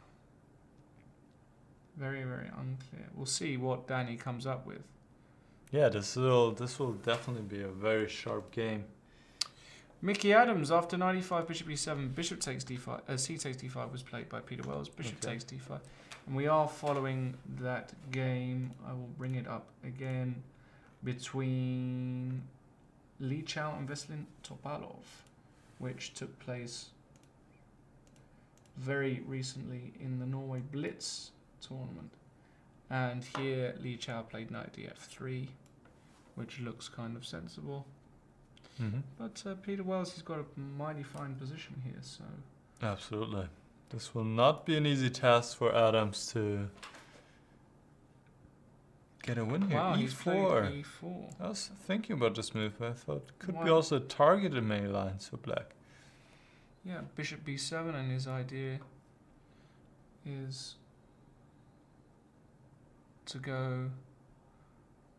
Very, very unclear. We'll see what Danny comes up with. Yeah, this will definitely be a very sharp game. Mickey Adams, after 95, bishop e7, bishop takes d5, c takes d5 was played by Peter Wells, bishop takes d5. And we are following that game. I will bring it up again between Li Chao and Veselin Topalov, which took place very recently in the Norway Blitz tournament. And here Li Chao played knight df3, which looks kind of sensible. But Peter Wells, he's got a mighty fine position here, so... Absolutely. This will not be an easy task for Adams to get a win here. Wow, he's played e4. e4. I was thinking about this move. I thought it could be Wow. also targeted many lines for black. Yeah, bishop b7, and his idea is to go...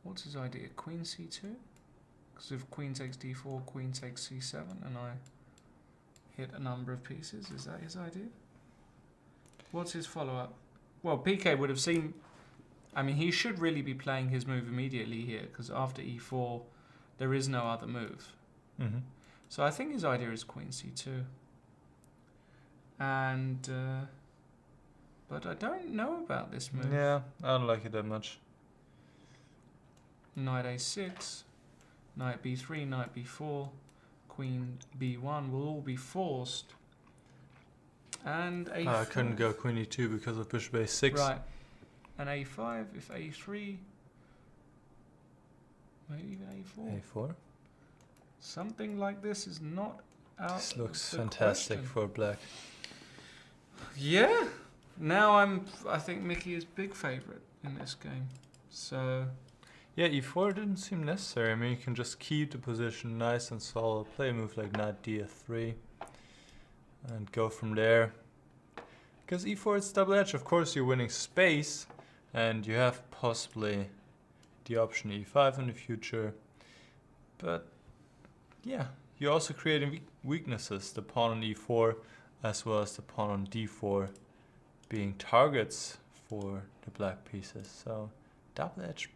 What's his idea? Queen c2? Because if queen takes d4, queen takes c7, and I hit a number of pieces. Is that his idea? What's his follow-up? Well, PK would have seen... I mean, he should really be playing his move immediately here, because after e4, there is no other move. Mm-hmm. So I think his idea is queen c2. And... but I don't know about this move. Yeah, I don't like it that much. Knight a6, knight b3, knight b4, queen b1 will all be forced. And a5. I couldn't go queen e2 because of bishop a6. Right. And a5, if a3, maybe even a4. a4. Something like this is not out. This looks of the fantastic question. for black. Yeah. Now I think Mickey is big favourite in this game. So Yeah, e4 didn't seem necessary. I mean, you can just keep the position nice and solid, play a move like knight d3, and go from there. Because e4 is double edge. Of course, you're winning space, and you have possibly the option e5 in the future. But yeah, you're also creating weaknesses. The pawn on e4, as well as the pawn on d4, being targets for the black pieces. So double edge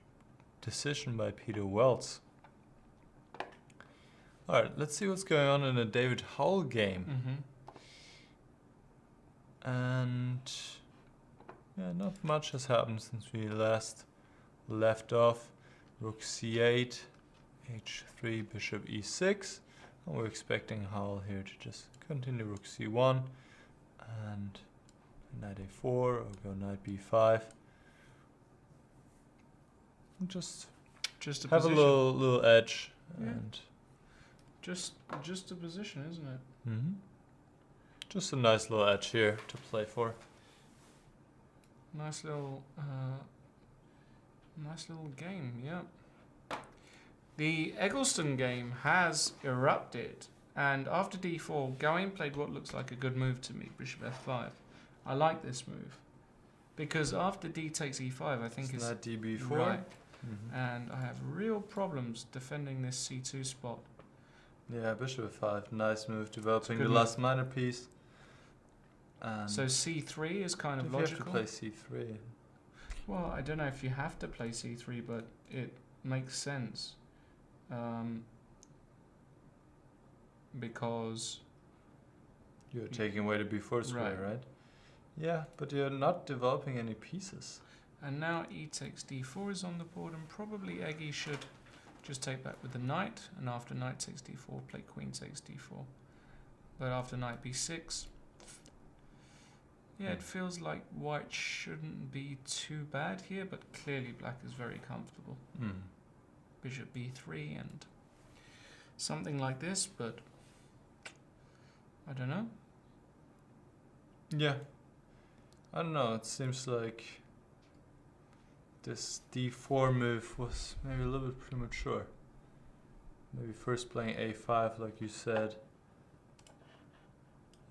decision by Peter Wells. Alright, let's see what's going on in the David Howell game. And yeah, not much has happened since we last left off. Rook c8, h3, bishop e6. And we're expecting Howell here to just continue rook c1 and knight a4 or go knight b5. Just a have position. a little edge. Yeah. And Just a position, isn't it? mm-hmm. Just a nice little edge here to play for. Nice little game, yeah. The Eggleston game has erupted, and after d4, Gawain played what looks like a good move to me, bishop f5. I like this move, because after d takes e5, I think it's knight db4. right, Mm-hmm. and I have real problems defending this c2 spot. Yeah, bishop f5, nice move, developing the Good last minor piece. And So c3 is kind of if you have to logical. play c3. Well, I don't know if you have to play c3, but it makes sense. Because You're taking away the b4 square, right? Yeah, but you're not developing any pieces. and now e takes d4 is on the board, and probably Eggy should just take back with the knight, and after knight takes d4, play queen takes d4. But after knight b6, yeah, it feels like white shouldn't be too bad here, but clearly black is very comfortable. Mm. Bishop b3 and something like this, but I don't know. Yeah. I don't know, it seems like this d4 move was maybe a little bit premature. Maybe first playing a5 like you said.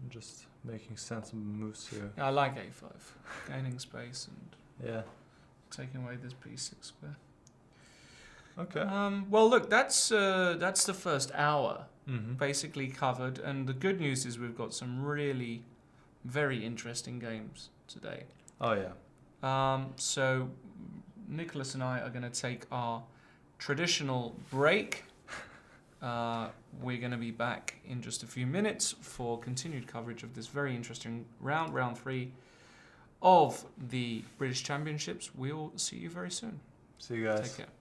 And just making sensible moves here. Yeah, I like a5, gaining space and Yeah. taking away this b6 square. Okay. Well, look, that's the first hour Mm-hmm. basically covered, and the good news is we've got some really very interesting games today. Oh yeah. So Niclas and I are going to take our traditional break. We're going to be back in just a few minutes for continued coverage of this very interesting round 3 of the British Championships. We'll see you very soon. See you guys. Take care.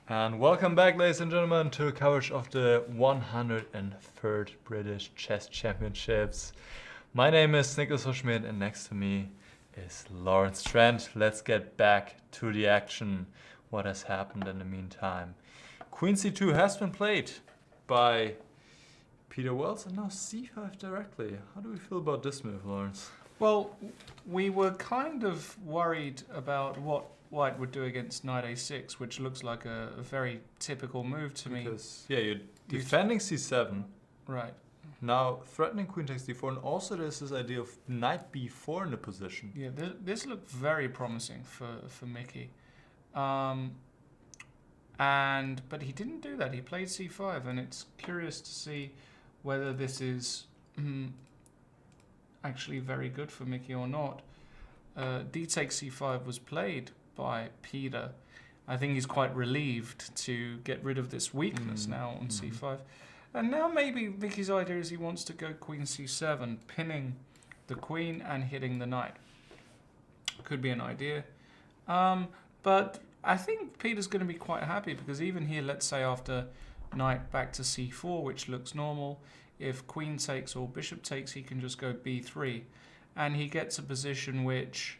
And welcome back, ladies and gentlemen, to coverage of the 103rd British Chess Championships. My name is Niclas Huschenbeth, and next to me is Lawrence Trent. Let's get back to the action. What has happened in the meantime? Queen c2 has been played by Peter Wells, and now c5 directly. How do we feel about this move, Lawrence? Well, we were kind of worried about what White would do against knight a6, which looks like a very typical move to me. Because, yeah, you're defending c7. Right. Now threatening queen takes d4, and also there's this idea of knight b4 in the position. Yeah, this looked very promising for Mickey. But he didn't do that. He played c5, and it's curious to see whether this is actually very good for Mickey or not. D takes c5 was played by Peter. I think he's quite relieved to get rid of this weakness now on c5. And now maybe Mickey's idea is he wants to go queen c7, pinning the queen and hitting the knight. Could be an idea. But I think Peter's going to be quite happy, because even here, let's say after knight back to c4, which looks normal, if queen takes or bishop takes, he can just go b3. And he gets a position which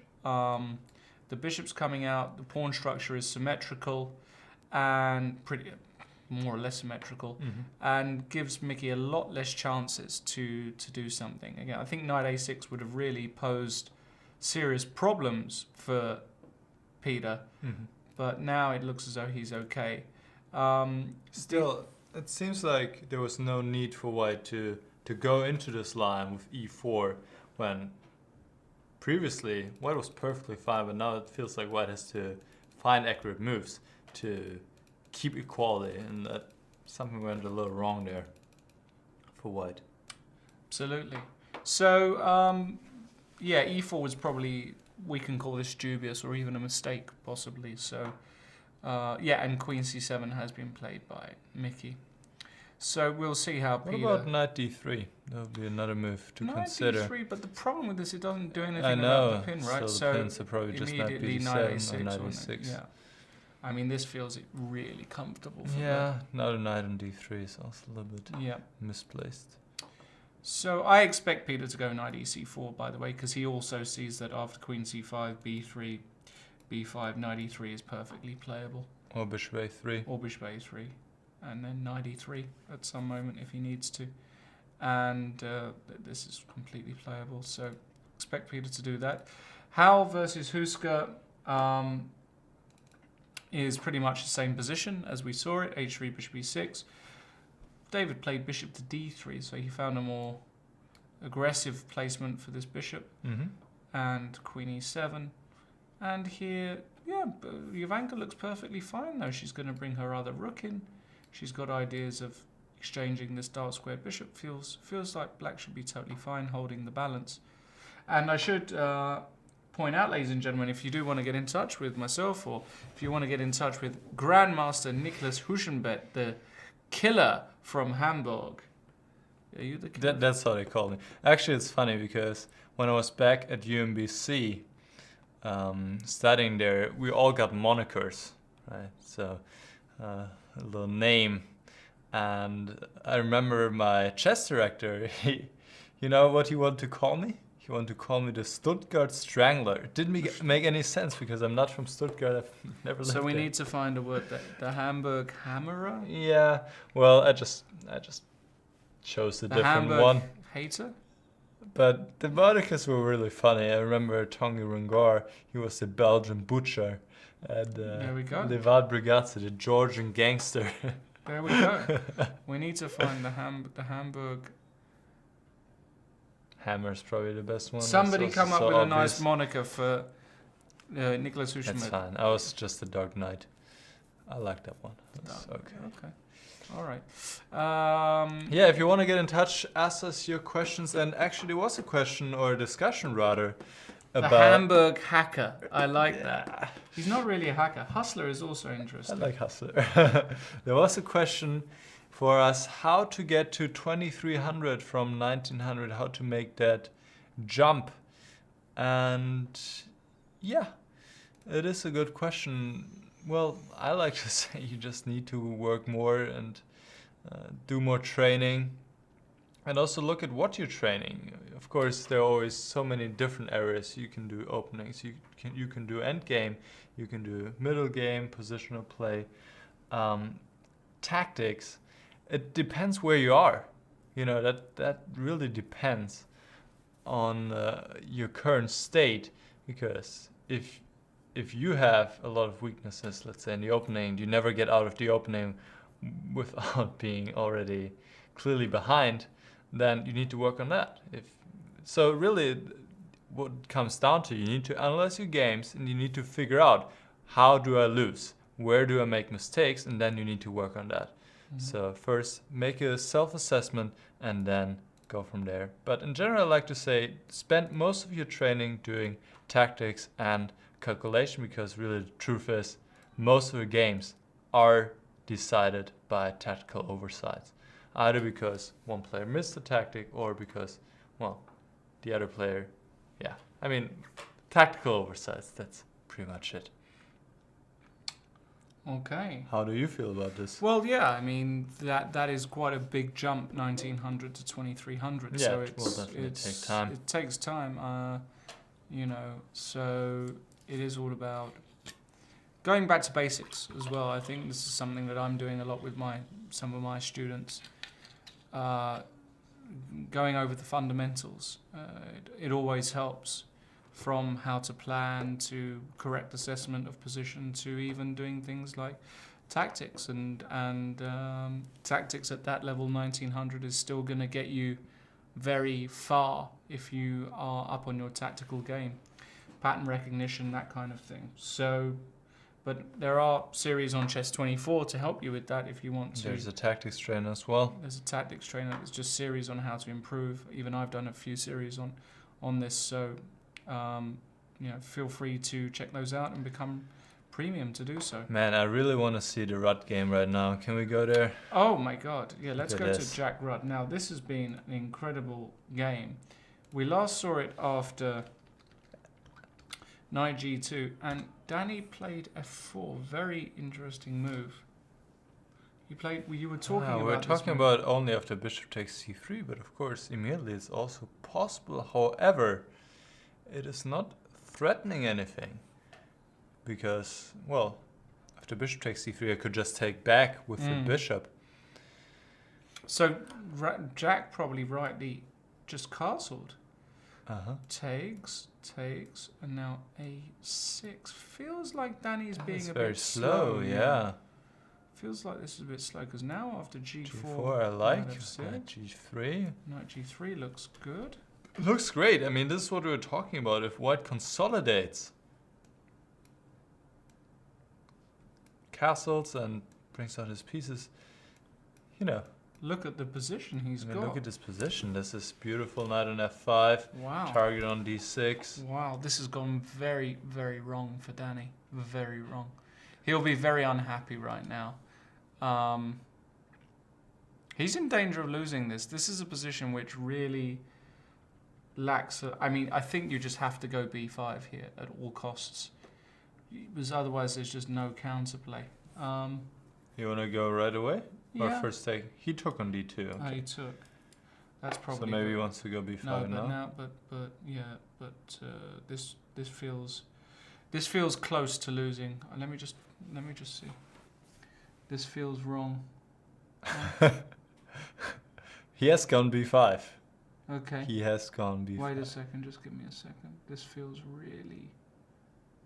the bishop's coming out, the pawn structure is symmetrical and pretty more or less symmetrical, and gives Mickey a lot less chances to do something. Again, I think knight a6 would have really posed serious problems for Peter, but now it looks as though he's okay. Still, it seems like there was no need for White to go into this line with e4 when previously White was perfectly fine, but now it feels like White has to find accurate moves to keep equality, and that something went a little wrong there for White. Absolutely. So, yeah, e4 was probably, we can call this dubious or even a mistake, possibly. So, yeah, and queen c7 has been played by Mickey. So we'll see how Peter... What about knight d3? That would be another move to consider. Knight d3, but the problem with this, it doesn't do anything I know. about the pin, right? So the pins are probably just knight immediately b7 or knight knight a6. e6. Yeah. I mean, this feels really comfortable for Yeah, now the knight on d3 is also a little bit misplaced. So I expect Peter to go knight ec4, by the way, because he also sees that after queen c5, b3, b5, knight e3 is perfectly playable. Or bishop a3. Or bishop a3. And then knight e3 at some moment if he needs to. And this is completely playable, so expect Peter to do that. Howell versus Husker is pretty much the same position as we saw it, h3, bishop e6. David played bishop to d3, so he found a more aggressive placement for this bishop. And queen e7. And here, yeah, Jovanka looks perfectly fine, though. She's going to bring her other rook in. She's got ideas of exchanging this dark squared bishop. Feels like black should be totally fine holding the balance. And I should point out, ladies and gentlemen, if you do want to get in touch with myself, or if you want to get in touch with Grandmaster Niclas Huschenbeth, the killer from Hamburg. Are you the killer? That's how they call me. Actually, it's funny because when I was back at UMBC studying there, we all got monikers, right? So a little name. And I remember my chess director, you know what he wanted to call me? He wanted to call me the Stuttgart Strangler. It didn't make any sense because I'm not from Stuttgart. I've never lived there. So we need to find a word, the Hamburg Hammerer? Yeah, well, I just chose a different Hamburg one. Hater? But the monikers were really funny. I remember Tanguy Rengar, he was the Belgian butcher. And there we go. Levad Brigazzi, the Georgian gangster. There we go. We need to find the Hamburg. Hammer's probably the best one. Somebody come up so with obvious. a nice moniker for Niclas Huschenbeth. That's fine. I was just the Dark Knight. I like that one. That's okay. Okay. All right. Yeah, if you want to get in touch, ask us your questions. And actually, there was a question or a discussion rather about the Hamburg hacker. I like that. He's not really a hacker. Hustler is also interesting. I like Hustler. There was a question for us how to get to 2300 from 1900, how to make that jump. And yeah, it is a good question Well, I like to say you just need to work more and do more training. And also look at what you're training. Of course, there are always so many different areas. You can do openings, you can do end game, you can do middle game, positional play, tactics. It depends where you are. You know, that really depends on your current state, because if you have a lot of weaknesses, let's say in the opening, you never get out of the opening without being already clearly behind, then you need to work on that. So really, what it comes down to, you need to analyze your games and you need to figure out, how do I lose? Where do I make mistakes? And then you need to work on that. Mm-hmm. So first, make a self-assessment and then go from there. But in general, I like to say, spend most of your training doing tactics and calculation, because really the truth is, most of your games are decided by tactical oversights. Either because one player missed a tactic or because, well, the other player, tactical oversights, that's pretty much it. Okay. How do you feel about this? Well, yeah, I mean, that is quite a big jump, 1900 to 2300. Yeah, so it will definitely take time. It takes time, so it is all about going back to basics as well. I think this is something that I'm doing a lot with some of my students. Going over the fundamentals. It always helps, from how to plan to correct assessment of position to even doing things like tactics. And tactics at that level, 1900, is still going to get you very far if you are up on your tactical game. Pattern recognition, that kind of thing. So, but there are series on Chess 24 to help you with that if you want to. There's a tactics trainer as well. There's a tactics trainer. It's just series on how to improve. Even I've done a few series on this. So, feel free to check those out and become premium to do so. Man, I really want to see the Rudd game right now. Can we go there? Oh my God. Yeah, let's go to Jack Rudd. Now, this has been an incredible game. We last saw it after Knight G2, and Danny played F4. Very interesting move. You were talking about. We're talking about only after bishop takes c3, but of course immediately it's also possible. However, it is not threatening anything, because, well, after bishop takes c3, I could just take back with the bishop. So Jack probably rightly just castled. Takes, and now a6. Feels like Danny's being a very bit slow. Yeah. Feels like this is a bit slow, because now after g4, g4 I like. Knight g3. Knight g3 looks good. Looks great. I mean, this is what we were talking about. If white consolidates, castles, and brings out his pieces, Look at the position he's got. Look at this position. This is beautiful. Knight on f5. Wow. Target on d6. Wow, this has gone very, very wrong for Danny. Very wrong. He'll be very unhappy right now. He's in danger of losing this. This is a position which really lacks... I think you just have to go b5 here at all costs. Because otherwise there's just no counterplay. You want to go right away? Yeah. Or first take? He took on d2. Okay. Oh, he took. That's probably... So maybe he wants to go b5 now? This feels close to losing. Let me just see. This feels wrong. He has gone b5. Okay. He has gone b5. Wait a second. Just give me a second. This feels really,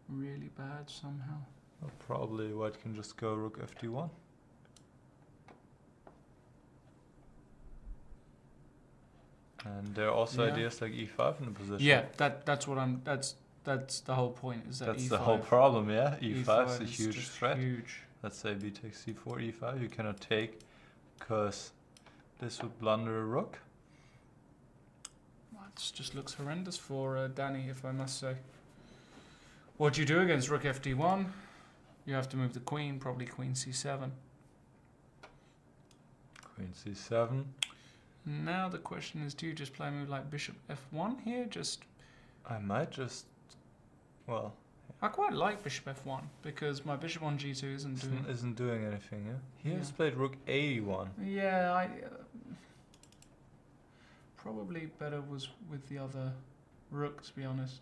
really bad somehow. Well, probably white can just go rook fd1. And there are also ideas like e5 in the position. Yeah, that's what I'm. That's the whole point. Is that that's E5. the whole problem? Yeah, e5 is a is huge threat. Huge. Let's say b takes c4, e5. You cannot take, because this would blunder a rook. Well, this just looks horrendous for Danny, if I must say. What do you do against rook fd1? You have to move the queen, probably queen c7. Queen c7. Now the question is, do you just play a move like bishop f1 here? I might just... Well, I quite like bishop f1 because my bishop on g2 Isn't doing anything, yeah? He has Yeah. played rook a1. Yeah, I probably better was with the other rook, to be honest.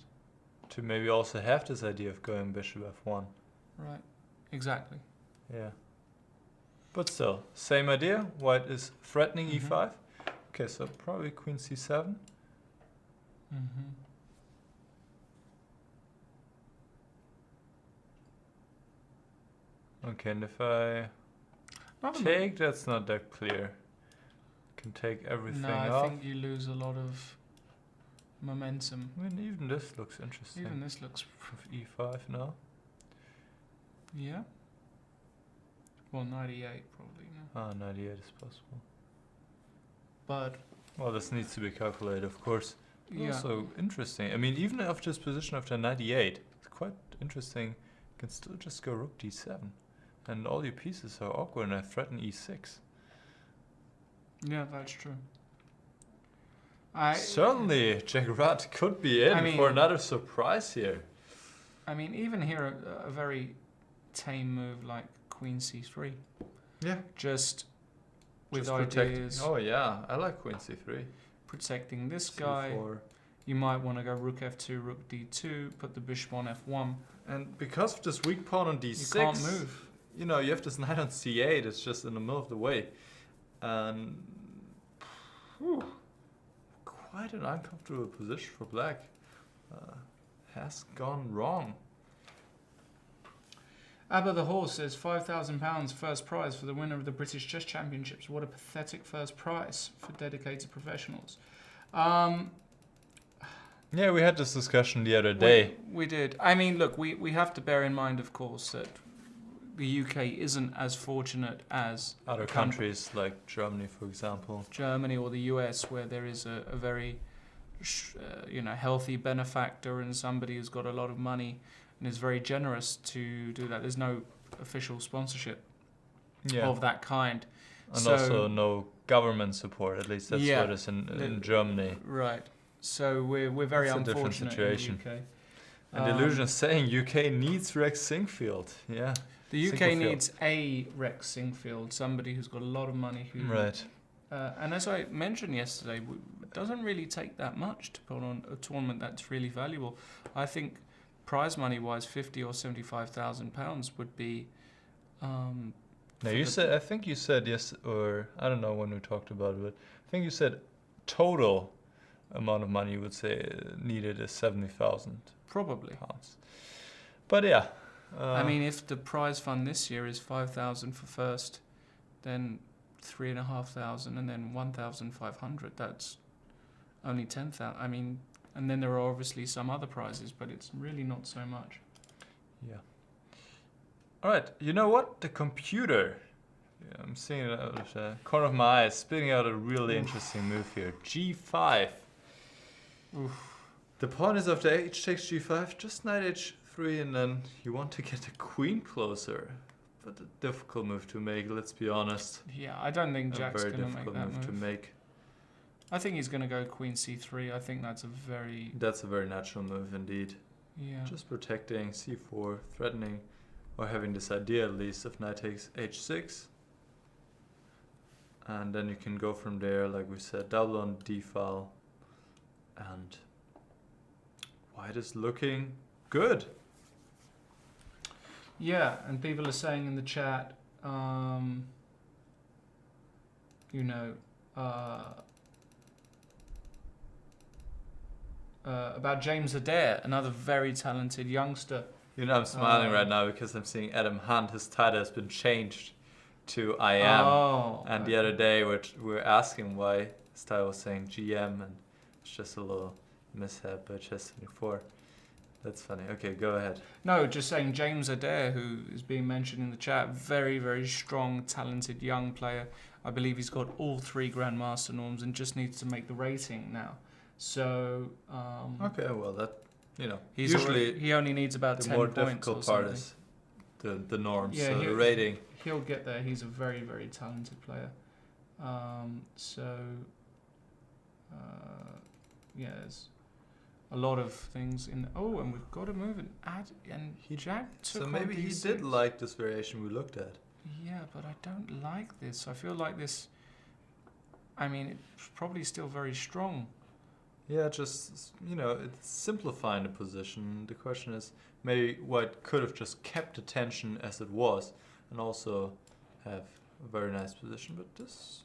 To maybe also have this idea of going bishop f1. Right, exactly. Yeah. But still, same idea. White is threatening Mhm. e5. Okay, so probably queen c7. Mm-hmm. Okay, and if I take, that's not that clear. Can take everything No, I off. think you lose a lot of momentum. I mean, even this looks interesting. Even this looks, With e5 now. yeah. Well, 98 probably, no. Ah, 98 is possible. But Well, this needs to be calculated, of course. But yeah, also interesting. I mean, even after this position after 98, it's quite interesting. You can still just go rook d7. And all your pieces are awkward and I threaten e6. yeah, that's true. Certainly, Jack Rat could be in I mean- for another surprise here. I mean, even here, a very tame move like Queen C3, Yeah. just with Just protecting- ideas Oh yeah, I like queen c3. protecting this guy. c4. You might want to go rook f2, rook d2, put the bishop on f1. And because of this weak pawn on d6, You can't move. You know, you have this knight on c8. It's just in the middle of the way, and quite an uncomfortable position for black. Has gone wrong. Abba the Horse says £5,000 first prize for the winner of the British Chess Championships. What a pathetic first prize for dedicated professionals. Yeah, we had this discussion the other day. We did. I mean, look, we have to bear in mind, of course, that the UK isn't as fortunate as Other a country- countries like Germany, for example. Germany or the US, where there is a very healthy benefactor and somebody who's got a lot of money and is very generous to do that. There's no official sponsorship Yeah, of that kind. and so- also no government support. At least that's Yeah. what is in Germany. Right. So we're very It's a different unfortunate situation. in the UK. And the illusion is saying UK needs Rex Singfield. Yeah. The UK Singlefield. needs a Rex Singfield, somebody who's got a lot of money. Who, Right. and as I mentioned yesterday, it doesn't really take that much to put on a tournament that's really valuable. I think prize money wise, £50,000 or £75,000 would be. Now for you the- said, I think you said yes, or I don't know when we talked about it, but I think you said total amount of money you would say needed is £70,000. Probably. But yeah. I mean, if the prize fund this year is 5,000 for first, then 3,500, and then 1,500. That's only 10,000. I mean, and then there are obviously some other prizes, but it's really not so much. Yeah. All right. You know what? The computer. Yeah, I'm seeing it out of the corner of my eye, spitting out a really interesting move here. G5. Oof. The pawn is after h takes g5, just knight h3, and then you want to get the queen closer. But a difficult move to make, let's be honest. Yeah, I don't think Jack's a very going to make difficult that move to move. make. I think he's going to go Queen C3. I think that's a very... That's a very natural move indeed. Yeah. Just protecting c4, threatening, or having this idea at least of knight takes h6. And then you can go from there, like we said, double on d file. And white is looking good. Yeah, and people are saying in the chat, about James Adair, another very talented youngster. You know, I'm smiling right now because I'm seeing Adam Hunt. His title has been changed to I am. Oh, And the other day we were asking why his title was saying GM, and it's just a little mishap by Chess24. That's funny. Okay, go ahead. No, just saying James Adair, who is being mentioned in the chat, very, very strong, talented young player. I believe he's got all 3 Grandmaster norms and just needs to make the rating now. So, Okay, well that, he's usually he only needs about the 10 more points or difficult part something. is the norms, Yeah, so the rating. He'll get there. He's a very, very talented player. a lot of things in. Oh, and we've got to move and Jack took So on maybe he D6. did like this variation we looked at. Yeah, but I don't like this. I feel like this. I mean, it's probably still very strong. Yeah, just, it's simplifying the position. The question is maybe White could have just kept the tension as it was and also have a very nice position. But this...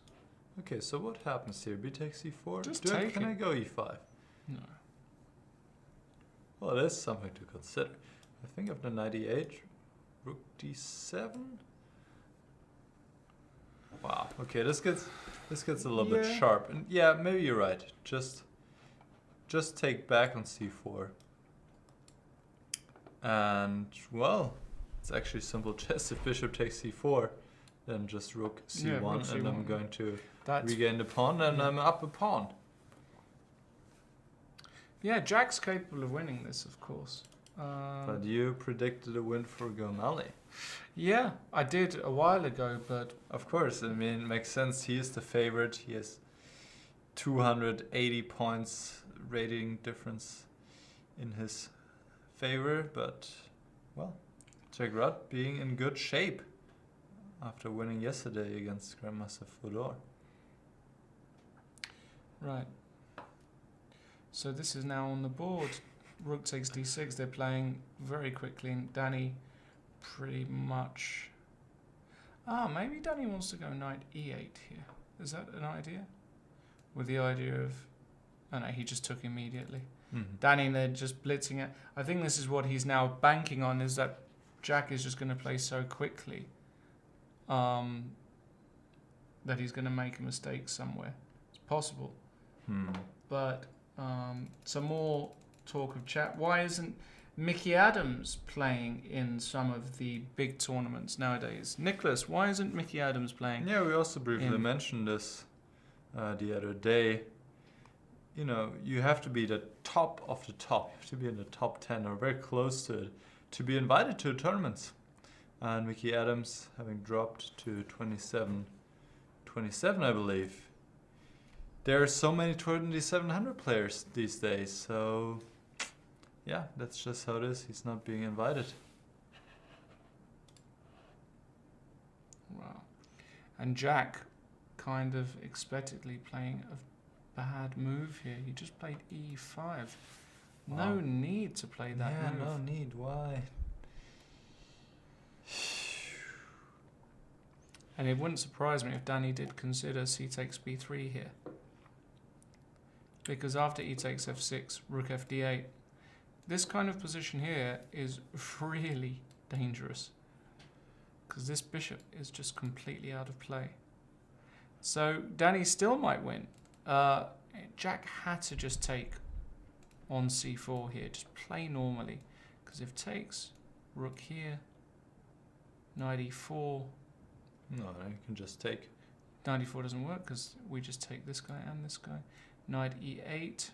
Okay, so what happens here? B takes C4? Just take Can it. I go E5? No. Well, there's something to consider. I think of the knight E8, rook D7. Wow. Okay, this gets a little bit sharp. And yeah, maybe you're right. Just take back on C4. And well, it's actually simple chess. If bishop takes C4, then just rook C1, rook and C1. I'm going to That's regain the pawn, and I'm up a pawn. yeah. Jack's capable of winning this, of course. But you predicted a win for Gormalli. Yeah, I did a while ago, but Of course, I mean, it makes sense. He is the favorite. He has 280 points rating difference in his favor. But, well, Jack Rudd being in good shape after winning yesterday against Grandmaster Fodor. right. So this is now on the board. Rook takes D6. They're playing very quickly, and Danny pretty much. Maybe Danny wants to go knight E8 here. Is that an idea? With the idea of, oh no, he just took immediately. Danny, they're just blitzing it. I think this is what he's now banking on, is that Jack is just going to play so quickly that he's going to make a mistake somewhere. It's possible. But some more talk of chat. Why isn't Mickey Adams playing in some of the big tournaments nowadays? Niclas, why isn't Mickey Adams playing? Yeah, we also briefly mentioned this the other day. You have to be the top of the top. You have to be in the top 10 or very close to it to be invited to tournaments. And Mickey Adams, having dropped to 27, I believe. There are so many 2700 players these days, so yeah, that's just how it is. He's not being invited. Wow. And Jack kind of expectedly playing a bad move here. He just played E5. Wow. No need to play that move. No need. Why? And it wouldn't surprise me if Danny did consider C takes B3 here. Because after E takes F6, Rook FD8, this kind of position here is really dangerous. Because this bishop is just completely out of play. So Danny still might win. Jack had to just take on C4 here, just play normally. Because if takes, Rook here, Knight E4. No, you can just take. Knight E4 doesn't work because we just take this guy and this guy. Knight E8.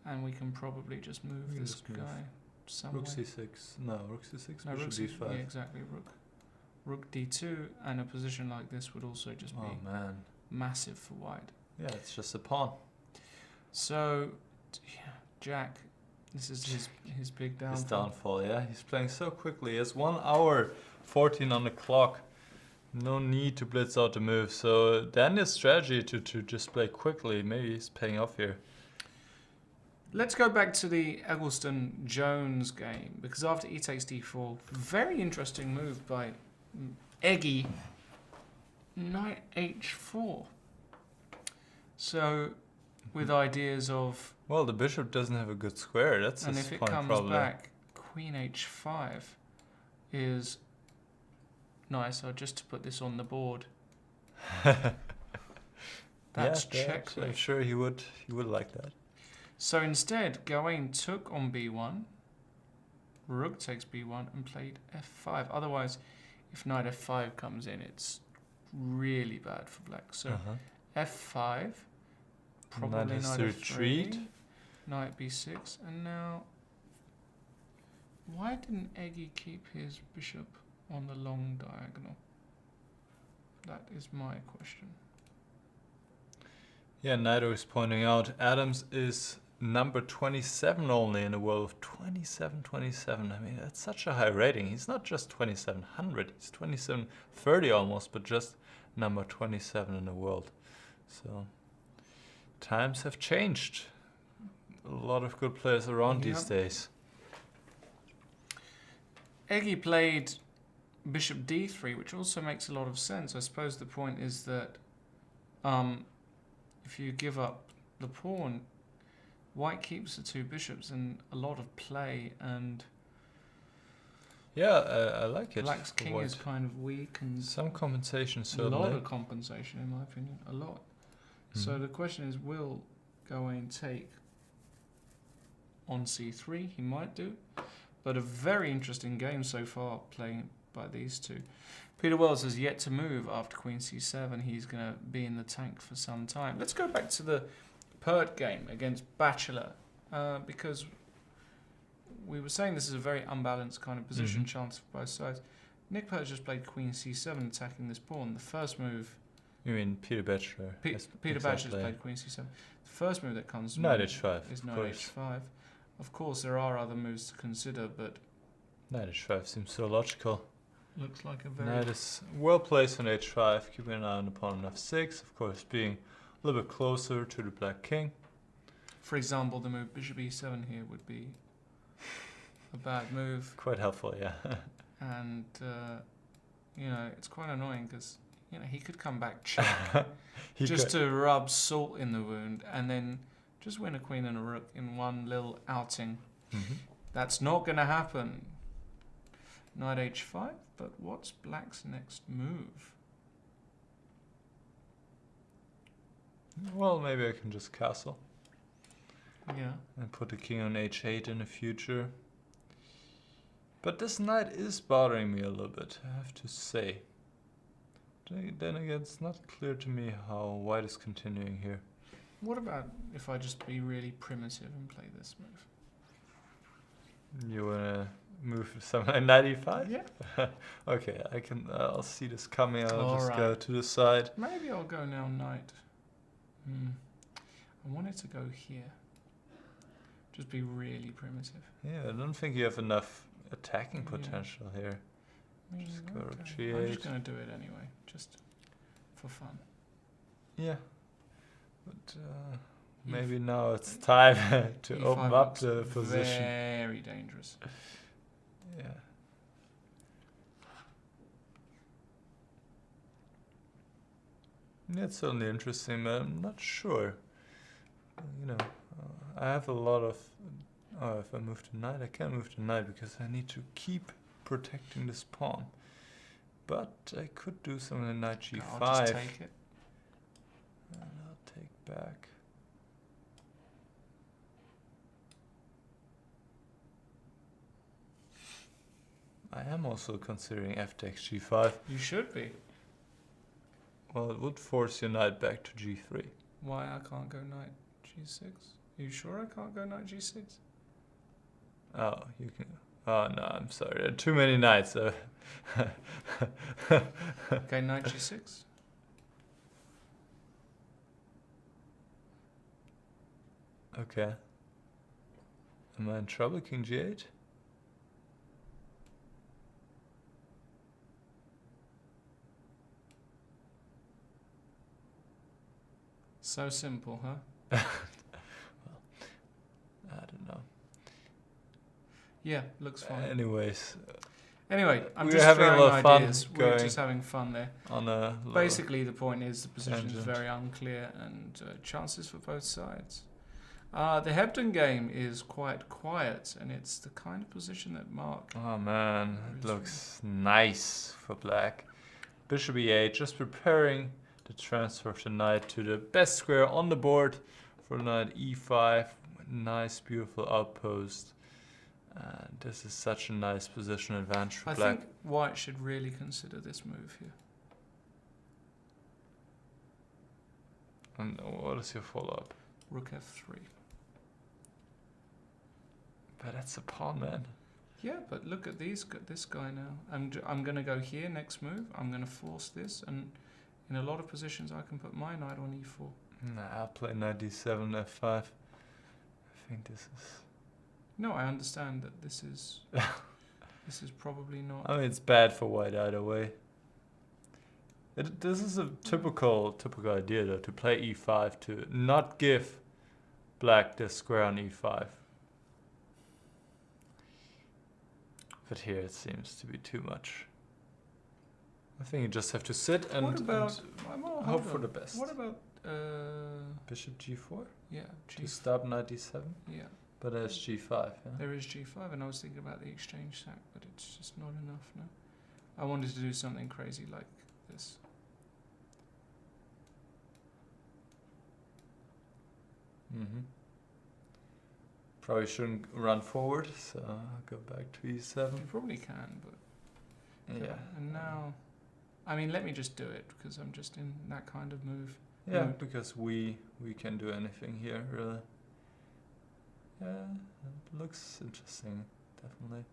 And we can probably just move this guy somewhere. Rook C6. No, Rook C6, no, Bishop Rook D5. Yeah, exactly. Rook D2, and a position like this would also just be massive for white. Yeah, it's just a pawn. So, yeah, Jack, this is his big downfall. His downfall, yeah. He's playing so quickly. It's 1 hour 14 on the clock. No need to blitz out the move. So Daniel's strategy to just play quickly, maybe he's paying off here. Let's go back to the Eggleston-Jones game, because after E takes D4, very interesting move by Eggy, Knight H4. So, with ideas of... Well, the bishop doesn't have a good square, that's his point probably. And if it comes back, Queen H5 is nice. So just to put this on the board. That's checkmate. I'm sure he would like that. So instead, Gawain took on B1, Rook takes B1 and played F5. Otherwise, if Knight F5 comes in, it's really bad for black. So F5, probably Knight F3, Knight B6, and now... Why didn't Eggy keep his bishop on the long diagonal? That is my question. Yeah, Nido is pointing out Adams is number 27 only in the world of 27. I mean, that's such a high rating. He's not just 2700, he's 2730 almost, but just number 27 in the world. So times have changed. A lot of good players around these days. Eggy played bishop d3, which also makes a lot of sense. I suppose the point is that if you give up the pawn, white keeps the two bishops in a lot of play, and yeah, I like it. Black's king is kind of weak, and some compensation, certainly. A lot of compensation, in my opinion, a lot. So the question is, will Gawain take on c3? He might do, but a very interesting game so far playing by these two. Peter Wells has yet to move after queen c7. He's going to be in the tank for some time. Let's go back to the Pert game against Bachelor, because we were saying this is a very unbalanced kind of position, chance for both sides. Nick Pert just played queen c7, attacking this pawn. The first move... You mean Peter Bachelor? Peter Bachelor's played queen c7. The first move that comes knight h5 is knight h5. Of course, there are other moves to consider, but... Knight h5 seems so logical. Looks like a very... Knight is well placed on h5, keeping an eye on the pawn on f6, of course being a little bit closer to the black king. For example, the move bishop e7 here would be a bad move. Quite helpful, yeah. And, you know, it's quite annoying because, you know, he could come back check just to rub salt in the wound and then just win a queen and a rook in one little outing. That's not going to happen. Knight h5, but what's Black's next move? Well, maybe I can just castle. Yeah. And put the king on h8 in the future. But this knight is bothering me a little bit, I have to say. Then again, it's not clear to me how white is continuing here. What about if I just be really primitive and play this move? You wanna move something like knight e5? Yeah. Okay, I'll see this coming. I'll All just right. go to the side. Maybe I'll go now knight. I wanted to go here. Just be really primitive. Yeah, I don't think you have enough attacking potential here. Just go rook g8. I'm just going to do it anyway, just for fun. Yeah, but maybe now it's time to E5 open up looks the position. Very dangerous. Yeah. Yeah, it's certainly interesting, but I'm not sure. You know, I have a lot of... Oh, if I move to knight, I can't move to knight because I need to keep protecting this pawn. But I could do something like knight g5. I'll just take it. And I'll take back. I am also considering f takes g5. You should be. Well, it would force your knight back to g3. Why I can't go knight g6? Are you sure I can't go knight g6? Oh, you can... Oh, no, I'm sorry. There are too many knights. Okay, knight g6. Okay. Am I in trouble? King g8? So simple, huh? Well, I don't know. Yeah, looks fine. Anyways, Anyway, I'm we're just having a throwing lot of fun ideas. We're going just having fun there. on a Basically, the point is the position is tangent. very unclear and chances for both sides. The Hebden game is quite quiet, and it's the kind of position that Mark... Oh man, it looks nice for black. Bishop e8, just preparing the transfer of the knight to the best square on the board for knight e5. Nice, beautiful outpost. And this is such a nice position advantage for I black. think white should really consider this move here. And what is your follow-up? Rook f3. But that's a pawn, man. Yeah, but look at this guy now. I'm going to go here next move. I'm going to force this, and in a lot of positions I can put my knight on e4. Nah, I'll play knight d7, f5. I think this is... No, I understand that this is this is probably not. I mean, it's bad for white either way. This is a typical idea though, to play e5 to not give black the square on e5. But here it seems to be too much. I think you just have to sit and, What about hope for the best. What about Bishop g4 yeah, to stop knight d7? yeah. But there's g5, yeah? There is g5, and I was thinking about the exchange sack, but it's just not enough. No, I wanted to do something crazy like this. Mm-hmm. Probably shouldn't run forward, so I'll go back to e7. You probably can, but Yeah. And now, I mean, let me just do it because I'm just in that kind of move. Yeah, because we can do anything here, really. Yeah, it looks interesting, definitely.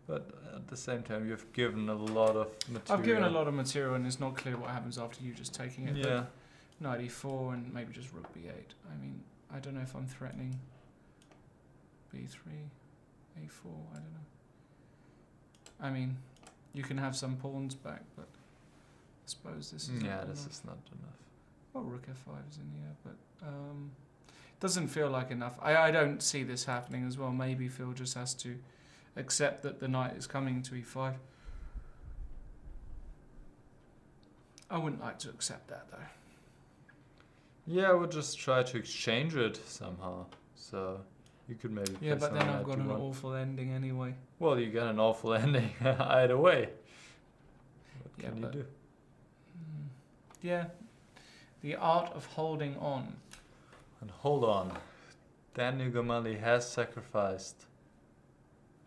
But at the same time, you've given a lot of material. I've given a lot of material, and it's not clear what happens after you just taking it. Yeah. But knight e4 and maybe just rook b8. I mean, I don't know if I'm threatening b3, a4. I don't know. I mean, you can have some pawns back, but I suppose this is Yeah, not this enough. is not enough. Well, rook f5 is in here, but doesn't feel like enough. I don't see this happening as well. Maybe Phil just has to accept that the knight is coming to e5. I wouldn't like to accept that, though. Yeah, I would just try to exchange it somehow. So you could maybe Yeah, play but then something I've like got an d1. awful ending anyway. Well, you got an awful ending either way. What Yeah, can you but- do? Yeah. The art of holding on. And hold on. Daniel Gormalli has sacrificed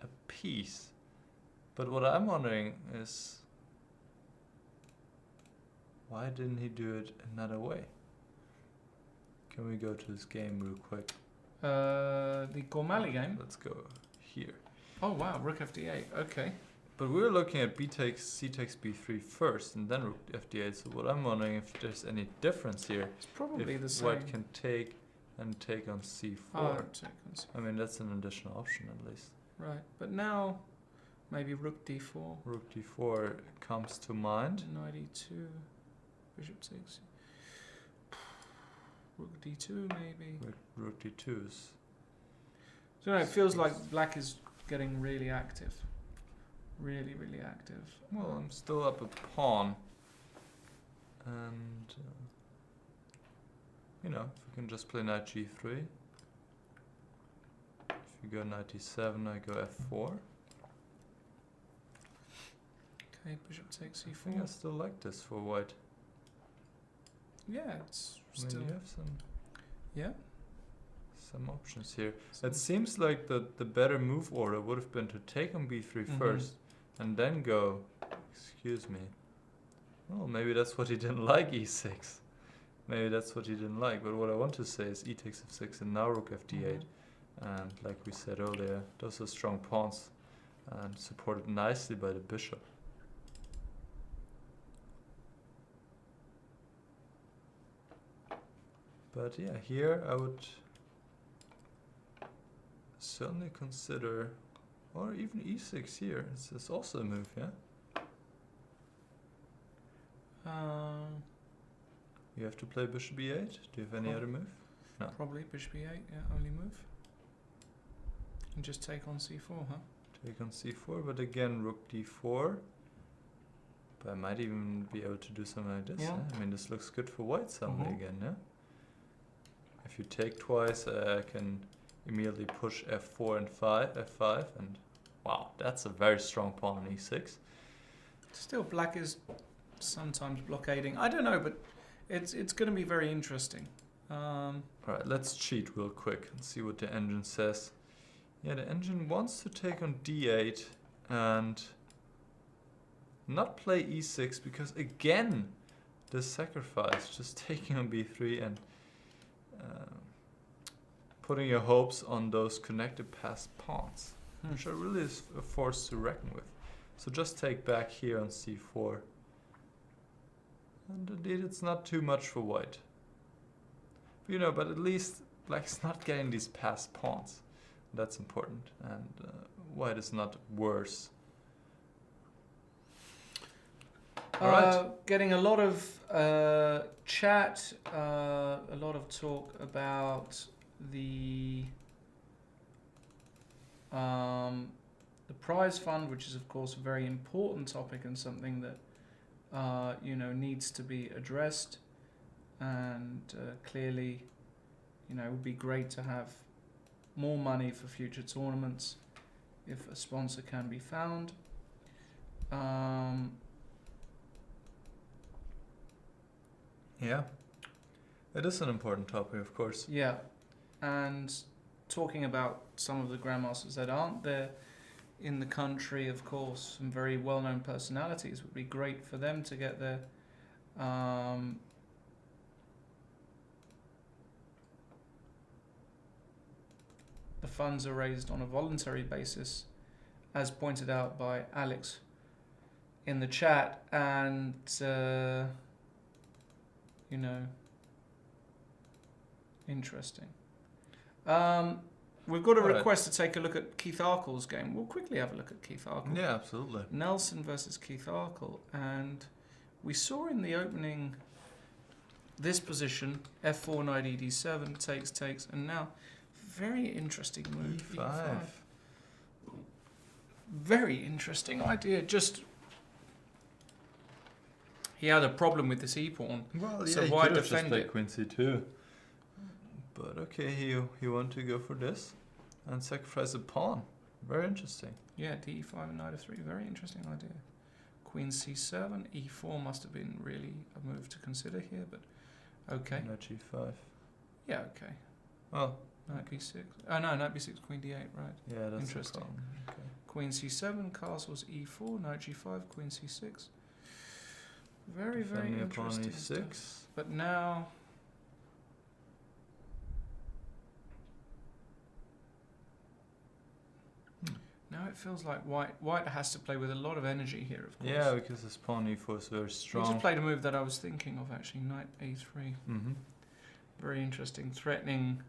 a piece. But what I'm wondering is, why didn't he do it another way? Can we go to this game real quick? The Gormalli game. Let's go here. Oh wow, rook fd8. Okay. But we're looking at b takes, c takes b3 first, and then rook fd8. So what I'm wondering if there's any difference here. It's probably If the same. white can take and take on c4. Oh, seconds. I mean, that's an additional option at least. Right, but now maybe rook d4, Rook d4 comes to mind. knight e2, bishop 6. Rook d2 maybe. Rook d2 is... So no, it feels like black is getting really active. Really, really active. Well, I'm still up a pawn. And... you know, if we can just play knight g3. If you go knight d7, I go f4. Okay, bishop takes I think I e4. still like this for white. Yeah, it's I mean, still. you have Yeah. some options here. It seems like the better move order would have been to take on b3 first, and then go, excuse me. Well, maybe that's what he didn't like, e6. Maybe that's what he didn't like. But what I want to say is e takes f6 and now rook fd8. And like we said earlier, those are strong pawns and supported nicely by the bishop. But yeah, here I would certainly consider, or even e6 here. It's also a move, yeah? You have to play bishop e8. Do you have any other move? No. Probably bishop e8, yeah, only move. And just take on c4, huh? Take on c4, but again rook d4. But I might even be able to do something like this. Yeah. I mean, this looks good for white suddenly again, yeah? If you take twice, I can immediately push f4 and f5, and wow, that's a very strong pawn on e6. Still, black is sometimes blockading. I don't know, but it's going to be very interesting. Alright, let's cheat real quick and see what the engine says. Yeah, the engine wants to take on d8 and not play e6 because again, the sacrifice, just taking on b3 and putting your hopes on those connected passed pawns, which are really a force to reckon with. So just take back here on c4. And indeed, it's not too much for white. You know, but at least black's not getting these passed pawns. That's important, and white is not worse. Getting a lot of chat, a lot of talk about the prize fund, which is of course a very important topic and something that needs to be addressed. And clearly, it would be great to have more money for future tournaments if a sponsor can be found. Yeah, it is an important topic, of course. Yeah, and talking about some of the grandmasters that aren't there in the country, of course, some very well-known personalities would be great for them to get there. The funds are raised on a voluntary basis, as pointed out by Alex in the chat, and interesting. We've got a request to take a look at Keith Arkle's game. We'll quickly have a look at Keith Arkle. Yeah, absolutely. Nelson versus Keith Arkle, and we saw in the opening this position, f4, knight ed7, takes, and now very interesting move, e5. Very interesting idea. Just he had a problem with this e-pawn. Well, so yeah, why he could have just defend played it? queen c2. But okay, he wanted to go for this and sacrifice a pawn. Very interesting. Yeah, d5 and knight f3. Very interesting idea. Queen c7, e4 must have been really a move to consider here, but okay. Knight g5. Yeah, okay. Well, Knight b6. Oh no, knight b6, queen d8, right. yeah, that's Interesting. the problem. Okay. Queen c7, castles e4, knight g5, queen c6. Very, very Defending upon interesting e6. stuff. But now now it feels like white has to play with a lot of energy here, of course. Yeah, because his pawn e4 is very He strong. just played a move that I was thinking of, actually, knight a3. Mm-hmm. Very interesting, threatening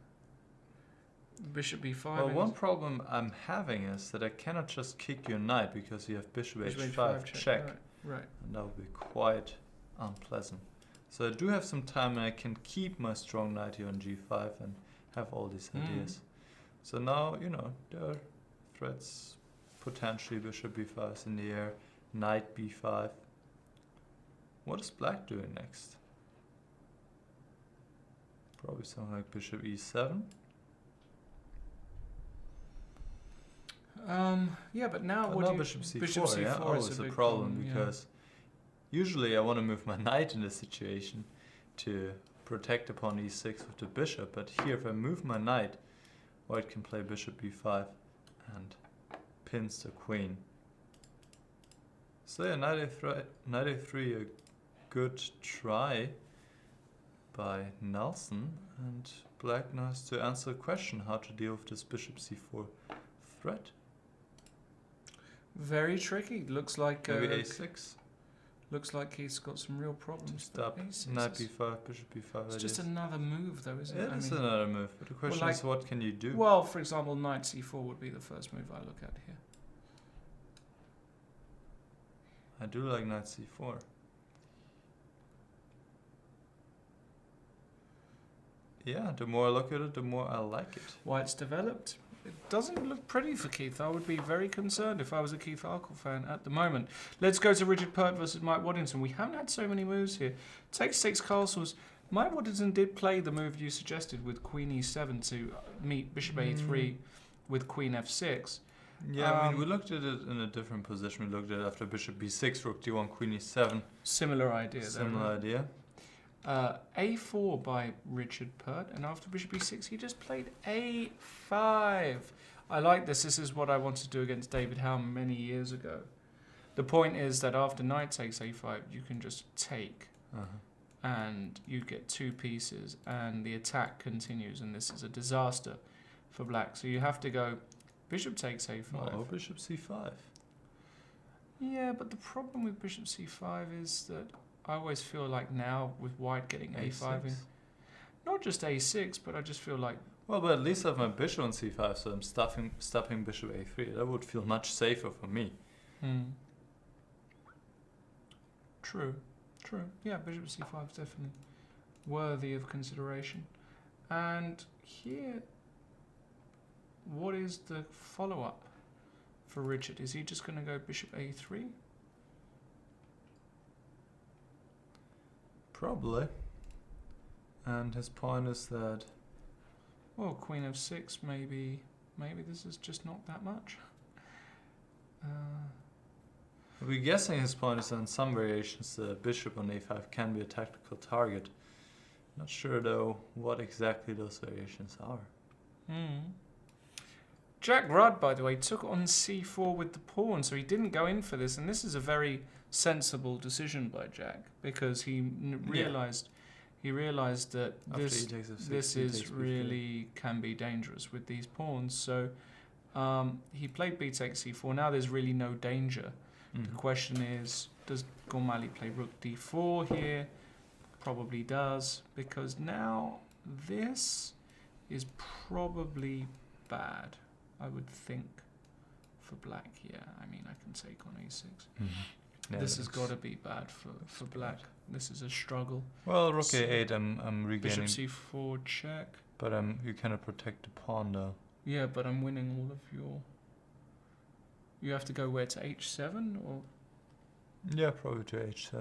bishop b5. Well, one problem I'm having is that I cannot just kick your knight because you have bishop h5 check. Right. And that would be quite unpleasant. So I do have some time and I can keep my strong knight here on g5 and have all these ideas. So now, there are threats, potentially bishop b5 is in the air, knight b5. What is black doing next? Probably something like bishop e7. Yeah, but now Oh, what no, do you... bishop c4, Bishop c4 yeah? Oh, is it's a a big problem yeah. because usually I want to move my knight in this situation to protect upon e6 with the bishop, but here if I move my knight, white can play bishop b5 and pins the queen. So yeah, knight a3, a good try by Nelson, and black now has to answer the question how to deal with this bishop c4 threat. Very tricky. Looks like Maybe a6. Looks like he's got some real problems. Stop. A6 Knight is- b5, bishop b5. It's just another move, though, isn't it? It is another move, but the question is what can you do? Well, for example, knight c4 would be the first move I look at here. I do like knight c4. Yeah, the more I look at it, the more I like it. White's developed. It doesn't look pretty for Keith. I would be very concerned if I was a Keith Arkle fan at the moment. Let's go to Richard Pert versus Mike Waddington. We haven't had so many moves here. Takes 6 castles. Mike Waddington did play the move you suggested with queen e7 to meet bishop a3 with queen f6. Yeah, I mean, we looked at it in a different position. We looked at it after bishop b6, rook d1, queen e7. Similar idea. Similar idea. A4 by Richard Pert, and after bishop e6 he just played a5. I like this. This is what I wanted to do against David Howell many years ago. The point is that after knight takes a5 you can just take and you get 2 pieces and the attack continues, and this is a disaster for black. So you have to go bishop takes a5. Oh, bishop c5. Yeah, but the problem with bishop c5 is that I always feel like now with white getting a5 in. Not just a6, but I just feel like... Well, but at least I have my bishop on c5, so I'm stopping bishop a3. That would feel much safer for me. True. Yeah, bishop c5 is definitely worthy of consideration. And here, what is the follow-up for Richard? Is he just going to go bishop a3? Probably. And his point is that... Well, queen of 6, maybe this is just not that much. We're guessing his point is that in some variations the bishop on a5 can be a tactical target. Not sure though what exactly those variations are. Jack Rudd, by the way, took on c4 with the pawn, so he didn't go in for this, and this is a very sensible decision by Jack, because he realized that this is really can be dangerous with these pawns. So he played b takes c4. Now there's really no danger. The question is, does Gormalli play rook d4 here? Probably does, because now this is probably bad, I would think, for black. Yeah, I mean, I can take on a6. Yeah, this has got to be bad for black. This is a struggle. Well, rook a8, I'm regaining. Bishop c4 check. But you cannot protect the pawn though. Yeah, but I'm winning all of your... You have to go where, to h7 or? Yeah, probably to h7.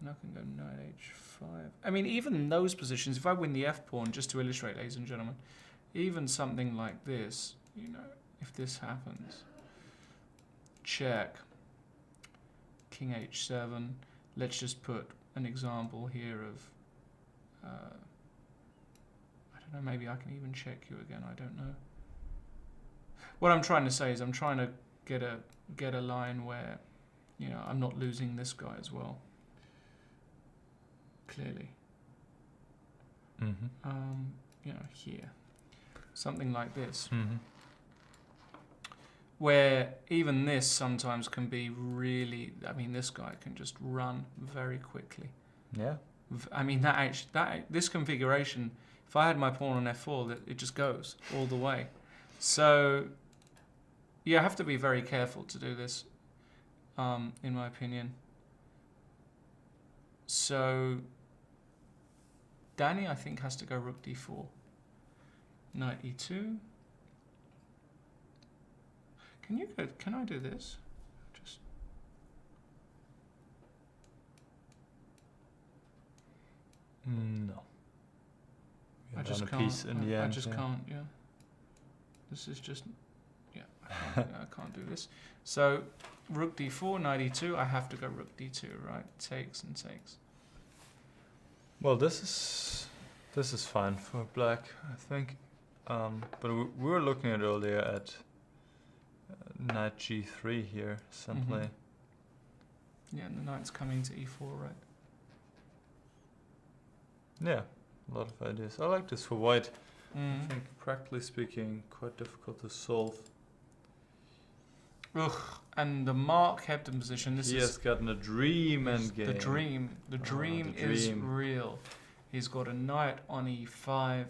And I can go knight h5. I mean, even in those positions, if I win the f pawn, just to illustrate, ladies and gentlemen, even something like this, you know, if this happens, check, king h7. Let's just put an example here of, I don't know, maybe I can even check you again, I don't know. What I'm trying to say is I'm trying to get a line where, you know, I'm not losing this guy as well. Clearly. You know, here. Something like this. Where even this sometimes can be really, I mean, this guy can just run very quickly. Yeah. I mean, this configuration, if I had my pawn on f4, it just goes all the way. So, you have to be very careful to do this, in my opinion. So, Danny, I think, has to go rook d4. Knight e2. Can I do this? Just... No. I just can't. I just can't, yeah. This is just... Yeah, I can't do this. So, rook d4, knight e2, I have to go rook d2, right? Takes and takes. Well, this is fine for black, I think. But we were looking at earlier at knight g3 here, simply. Yeah, and the knight's coming to e4, right? Yeah, a lot of ideas. I like this for white. I think, practically speaking, quite difficult to solve. Ugh, and the Mark Hebden position, He has gotten a dream endgame. The dream is real. He's got a knight on e5,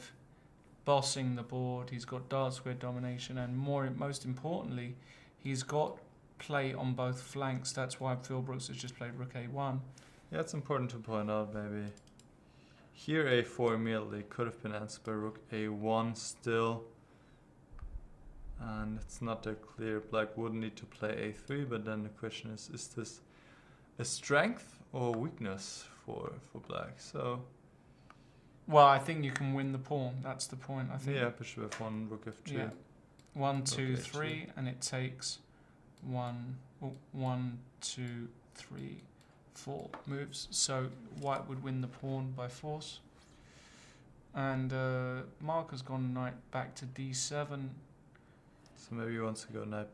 bossing the board. He's got dark square domination, and most importantly, he's got play on both flanks. That's why Phil Brooks has just played rook a1. Yeah, it's important to point out, maybe. Here a4 immediately could have been answered by rook a1 still. And it's not that clear. Black would need to play a3, but then the question is this a strength or weakness for black? So, well, I think you can win the pawn. That's the point, I think. Yeah, bishop f1, rook f2. Yeah. 1, 2, rook 3, h2. and it takes 1, 2, 3, 4 moves. So white would win the pawn by force. And Mark has gone knight back to d7. So maybe he wants to go knight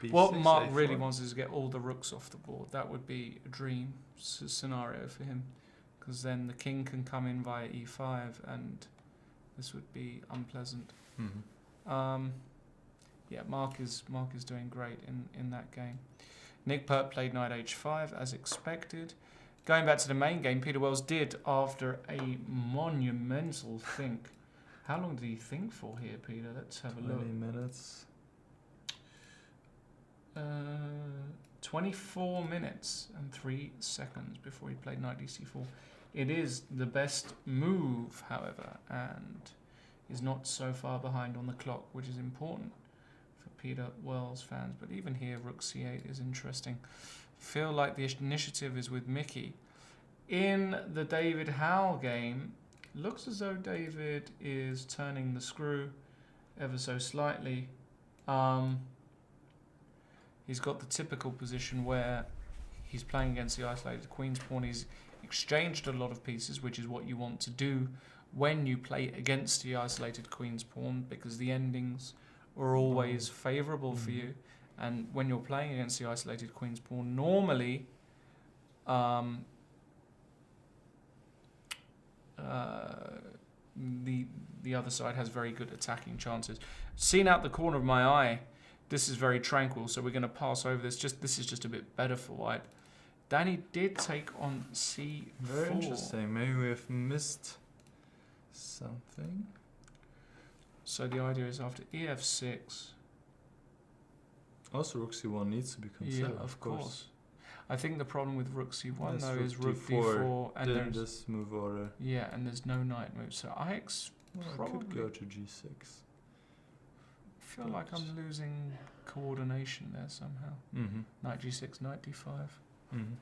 b6. What Mark a4. really wants is to get all the rooks off the board. That would be a dream scenario for him, because then the king can come in via e5, and this would be unpleasant. Yeah, Mark is doing great in that game. Nick Pert played knight h5 as expected. Going back to the main game, Peter Wells did, after a monumental think. How long did he think for here, Peter? Let's have a look. 20 minutes. 24 minutes and 3 seconds before he played knight dc4. It is the best move, however, and is not so far behind on the clock, which is important for Peter Wells fans. But even here, rook c8 is interesting. Feel like the initiative is with Mickey. In the David Howell game, looks as though David is turning the screw ever so slightly. He's got the typical position where he's playing against the isolated queen's pawn. He's exchanged a lot of pieces, which is what you want to do when you play against the isolated queen's pawn, because the endings are always favourable for you. And when you're playing against the isolated queen's pawn, normally the other side has very good attacking chances. Seen out the corner of my eye, this is very tranquil, so we're going to pass over this. This is just a bit better for white. Danny did take on c4. Very interesting. Maybe we have missed something. So the idea is after ef6. Also, rook c1 needs to be considered. Yeah, of course. I think the problem with rook c1 Yes, though is rook d4 d4, and in there's this move order. yeah, and there's no knight move. So I Well, could go to g6. feel like I'm losing coordination there somehow. Mm-hmm. Knight g6, knight d5. Mm-hmm.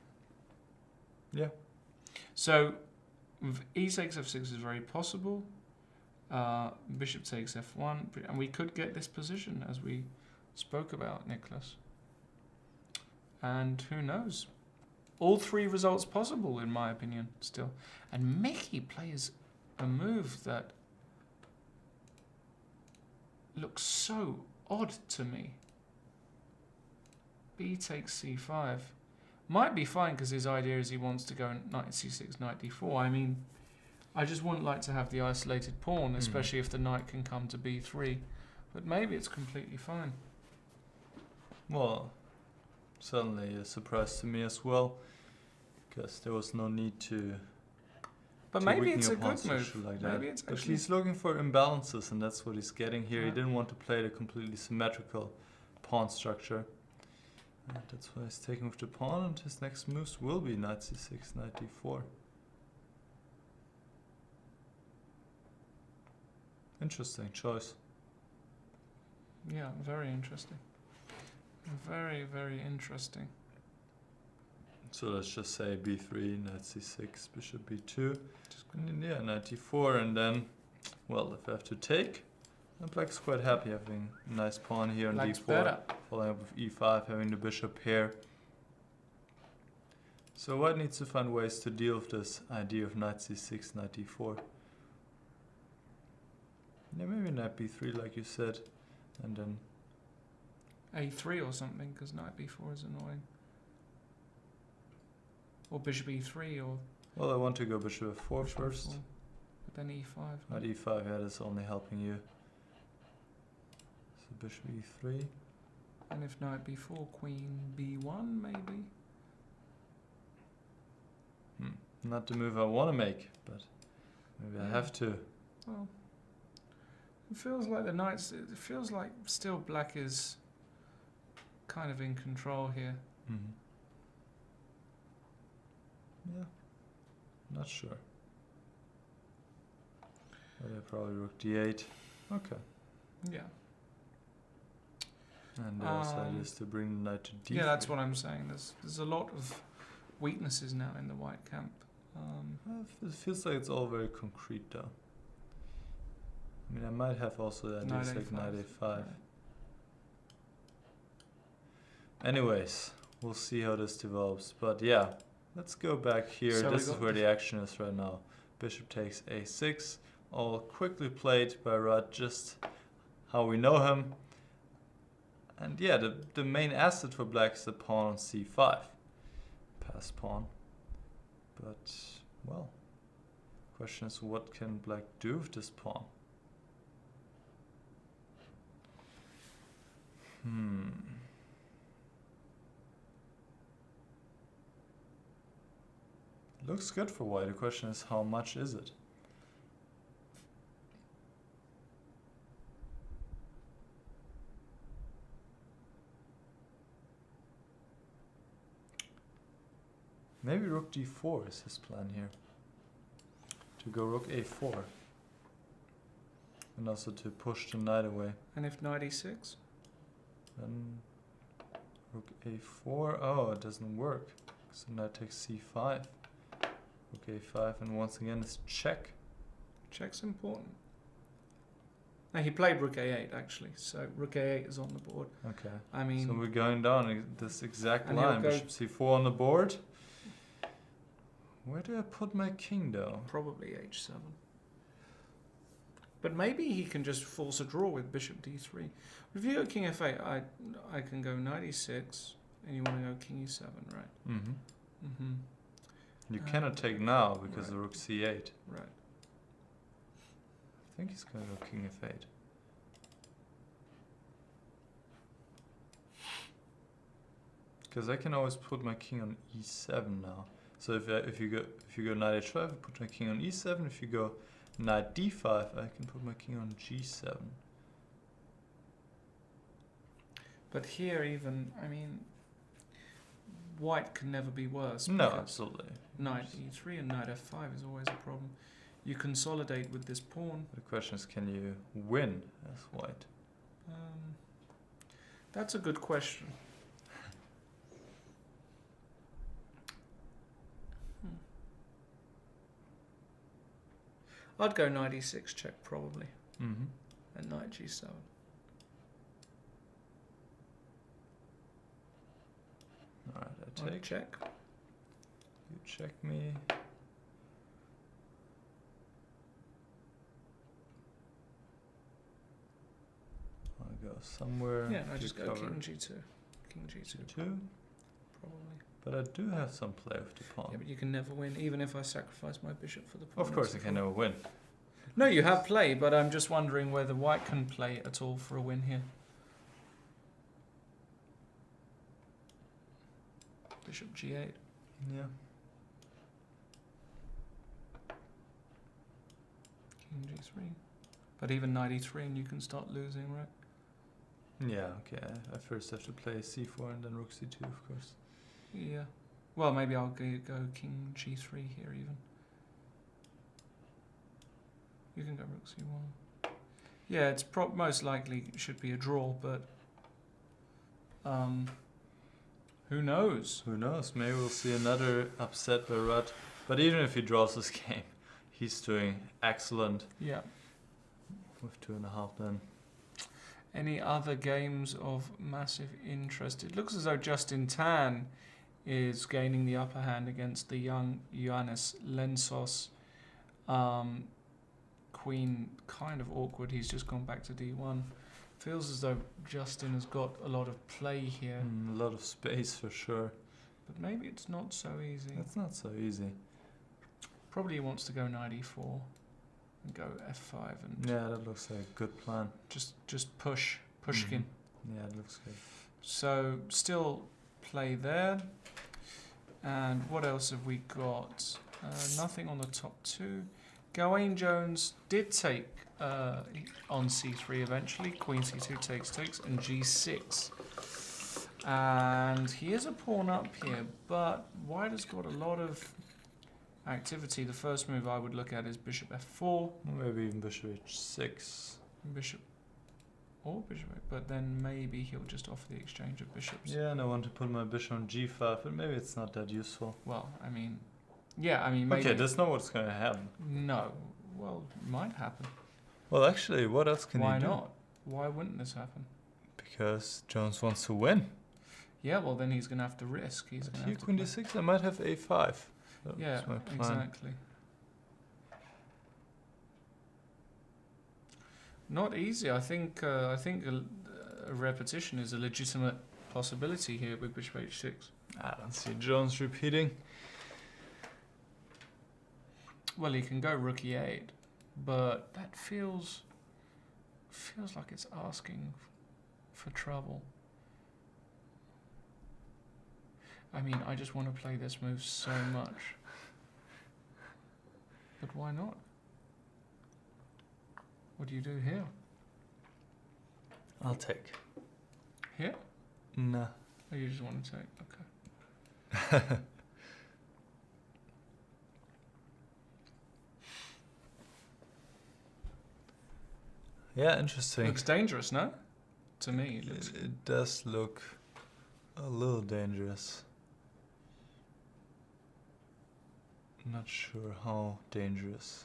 Yeah. So e6 f6 is very possible. Bishop takes f1, and we could get this position as we spoke about, Niclas. And who knows? All three results possible, in my opinion, still. And Mickey plays a move that looks so odd to me. B takes c5. Might be fine because his idea is he wants to go knight c6, knight d4. I mean, I just wouldn't like to have the isolated pawn, especially if the knight can come to b3. But maybe it's completely fine. Well, certainly a surprise to me as well, because there was no need to. But to maybe weaken it's your a pawn good move. structure like Maybe that. it's But actually. he's looking for imbalances, and that's what he's getting here. He Yeah. didn't want to play the completely symmetrical pawn structure. And that's why he's taking with the pawn, and his next moves will be knight c6, knight d4. Interesting choice. Yeah, very interesting. Very, very interesting. So let's just say b3, knight c6, bishop b2, Just and then, yeah, knight d4, and then, well, if I have to take, then black's quite happy having a nice pawn here on Black's d4, better. following up with e5, having the bishop here. So white needs to find ways to deal with this idea of knight c6, knight d4. Yeah, maybe knight b3, like you said, and then A3 or something, because knight b4 is annoying. Or bishop e3, or well, I want to go bishop f4 bishop first. f4, but then e5. Knight e5, yeah, that's only helping you. So bishop e3. And if knight b4, queen b1, maybe? Not the move I want to make, but maybe I have to. Well, it feels like the knights. It feels like still black is kind of in control here. Mm-hmm. Yeah, not sure. But yeah, probably rook d8. Okay. Yeah. And the other side is to bring the knight to d3. Yeah, that's what I'm saying. There's a lot of weaknesses now in the white camp. It feels like it's all very concrete, though. I mean, I might have also the ideas like knight a5. Right. Anyways, we'll see how this develops. But yeah, let's go back here. So this is where the action is right now. Bishop takes a6. All quickly played by Rudd, just how we know him. And yeah, the main asset for black is the pawn on c5. Pass pawn. But, well, question is, what can black do with this pawn? Looks good for white. The question is, how much is it? Maybe rook d4 is his plan here. To go rook a4. And also to push the knight away. And if knight e6? Then rook a4. Oh, it doesn't work. So knight takes c5. Rook a5, and once again it's check. Check's important. Now he played rook a8 actually, so rook a8 is on the board. Okay. I mean, so we're going down this exact and line. he'll go- Bishop c4 on the board. Where do I put my king though? probably h7. But maybe he can just force a draw with bishop d3. If you go king f8, I can go knight e6, and you want to go king e7, right? Mm-hmm. Mm-hmm. You cannot take now because right. the rook c8. Right. I think he's going to go king f8. Because I can always put my king on e7 now. So if you go knight h5, I put my king on e7. If you go knight d5, I can put my king on g7. But here even, I mean, white can never be worse. No, because absolutely. Knight e3 and knight f5 is always a problem. You consolidate with this pawn. The question is, can you win as white? That's a good question. I'd go knight e6 check probably, Mm-hmm. and knight g7. Alright, I I'd take. check. You check me. I'll go somewhere. Yeah, I to just go cover king g2. King g2 2. probably. But I do have some play with the pawn. Yeah, but you can never win, even if I sacrifice my bishop for the pawn. Of course, I can never win. No, you have play, but I'm just wondering whether white can play at all for a win here. Bishop g8. Yeah. King g3. But even knight e3 and you can start losing, right? Yeah, okay. I first have to play c4 and then rook c2, of course. Yeah. Well, maybe I'll go king g3 here even. You can go rook c1. Yeah, it's most likely should be a draw, but who knows? Who knows? Maybe we'll see another upset by Rudd. But even if he draws this game, he's doing excellent Yeah. with 2.5 then. Any other games of massive interest? It looks as though Justin Tan is gaining the upper hand against the young Ioannis Lensos. Queen kind of awkward. He's just gone back to d1. Feels as though Justin has got a lot of play here, A lot of space for sure. but maybe it's not so easy. That's not so easy. Probably he wants to go knight e4 and go f5 and Yeah, that looks like a good plan. just pushkin. Yeah, it looks good. So still play there. And what else have we got? Nothing on the top two. Gawain Jones did take on c3 eventually. Queen c2 takes, and g6. And he is a pawn up here, but white has got a lot of activity. The first move I would look at is bishop f4. Maybe even bishop h6. Bishop or bishop, but then maybe he'll just offer the exchange of bishops. Yeah, and I want to put my bishop on g5, but maybe it's not that useful. Well, I mean, yeah, I mean, maybe. Okay, that's not what's going to happen. No. Well, it might happen. Well, actually, what else can Why he do? not? Why wouldn't this happen? Because Jones wants to win. Yeah, well, then he's going to have to risk. He's going to Here, have to queen play. d6, I might have a5. That's Yeah, my plan. exactly. Not easy. I think a repetition is a legitimate possibility here with bishop h6. I don't see Jones repeating. Well, he can go rook e8, but that feels like it's asking for trouble. I mean, I just want to play this move so much. But why not? What do you do here? I'll take. Here? Nah. Oh, you just want to take? Okay. Yeah, interesting. Looks dangerous, no? To me, it looks. It does look a little dangerous. Not sure how dangerous.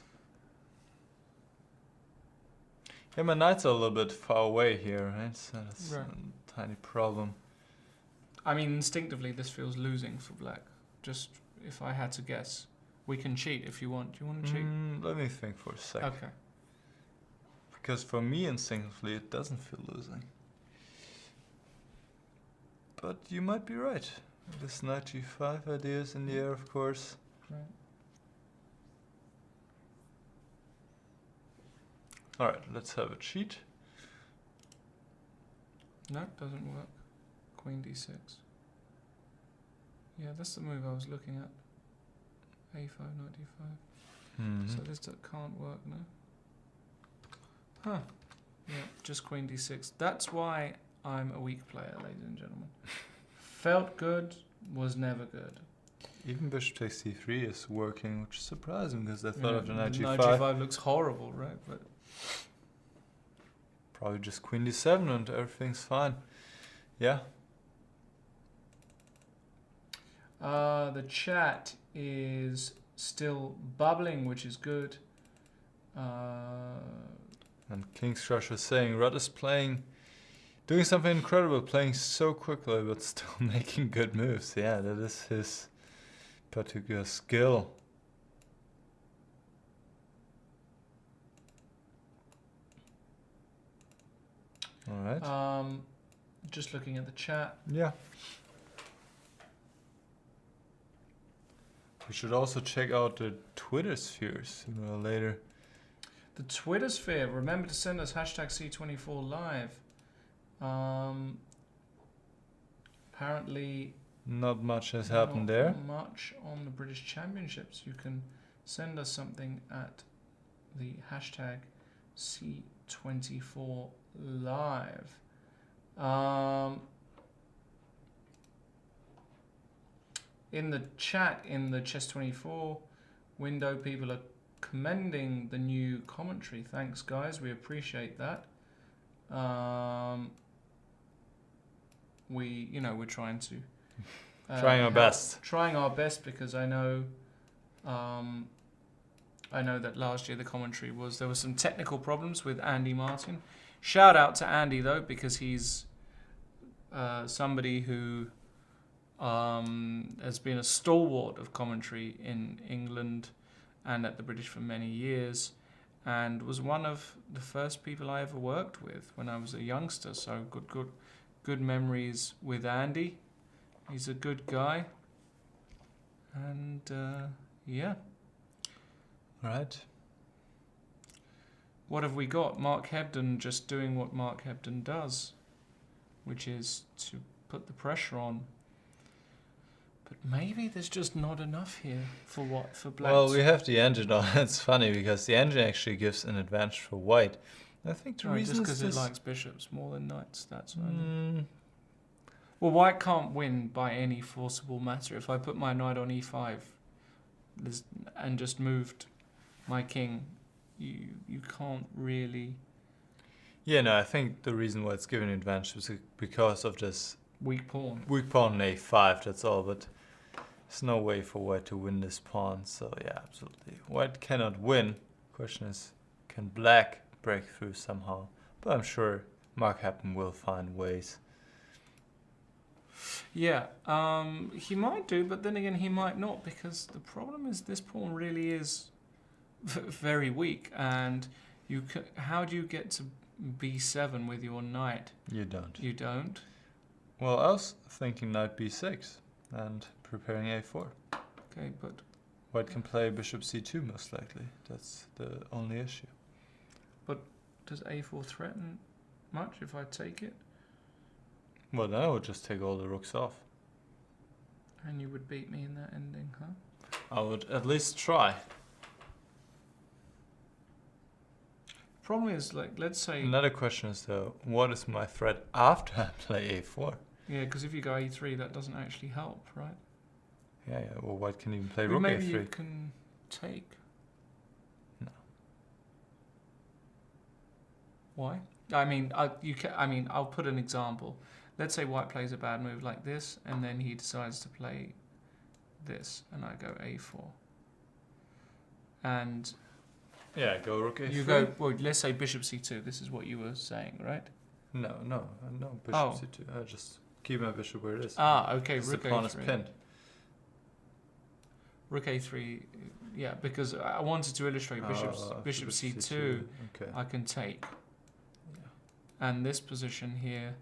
Yeah, my knights are a little bit far away here, right? So that's Right. a tiny problem. I mean, instinctively, this feels losing for black. Just if I had to guess, we can cheat if you want. Do you want to cheat? Let me think for a sec. Okay. Because for me, instinctively, it doesn't feel losing. But you might be right. This knight g5 idea is in the air, of course. Right. Alright, let's have a cheat. No, doesn't work. Queen d6. Yeah, that's the move I was looking at. a5, knight d5. Mm-hmm. So this can't work, no? Huh. Yeah, just queen d6. That's why I'm a weak player, ladies and gentlemen. Felt good, was never good. Even bishop takes c3 is working, which is surprising because I thought of the knight Knight g5. g5 looks horrible, right? But Probably just queen d7 and everything's fine. Yeah. the chat is still bubbling, which is good. And King's Crush was saying, Rudd is doing something incredible, playing so quickly, but still making good moves. Yeah, that is his particular skill. All right. Just looking at the chat. Yeah. We should also check out the Twitter sphere sooner or later. The Twitter sphere. Remember to send us #C24live. Apparently, Not much has happened there. Not much on the British Championships. You can send us something at the #C24live. In the chat, in the Chess24 window, people are commending the new commentary. Thanks, guys. We appreciate that. We're trying to Trying our best. Trying our best, because I know that last year the commentary there were some technical problems with Andy Martin. Shout out to Andy though, because he's somebody who has been a stalwart of commentary in England and at the British for many years, and was one of the first people I ever worked with when I was a youngster. So good memories with Andy. He's a good guy, and yeah. Right. What have we got? Mark Hebden just doing what Mark Hebden does, which is to put the pressure on. But maybe there's just not enough here for black. Well, we have the engine on. It's funny because the engine actually gives an advantage for white. I think the reason just is because it likes bishops more than knights. That's only. Well, white can't win by any forcible matter. If I put my knight on e5 and just moved my king, you can't really. Yeah, no, I think the reason why it's given an advantage is because of this Weak pawn. weak pawn on a5, that's all. But there's no way for white to win this pawn. So yeah, absolutely. White cannot win. Question is, can black break through somehow? But I'm sure Mark Hebden will find ways. Yeah, he might do, but then again, he might not, because the problem is this pawn really is very weak, and how do you get to b7 with your knight? You don't. You don't? Well, I was thinking knight b6 and preparing a4. Okay, but White can play bishop c2 most likely. That's the only issue. But does a4 threaten much if I take it? Well, then I would just take all the rooks off. And you would beat me in that ending, huh? I would at least try. problem is, like, let's say... Another question is, though, what is my threat after I play a4? Yeah, because if you go a3, that doesn't actually help, right? Yeah, well, white can even play Well, rook maybe a3. you can take. No. Why? I mean, I'll put an example. Let's say white plays a bad move like this, and then he decides to play this, and I go a4. And Yeah, go rook a3. you go, well, let's say bishop c2. This is what you were saying, right? No, bishop Oh. c2. I just keep my bishop where it is. Ah, okay, The rook pawn is a3. pinned. Rook a3, yeah, because I wanted to illustrate bishop c2. Okay. I can take. And this position here,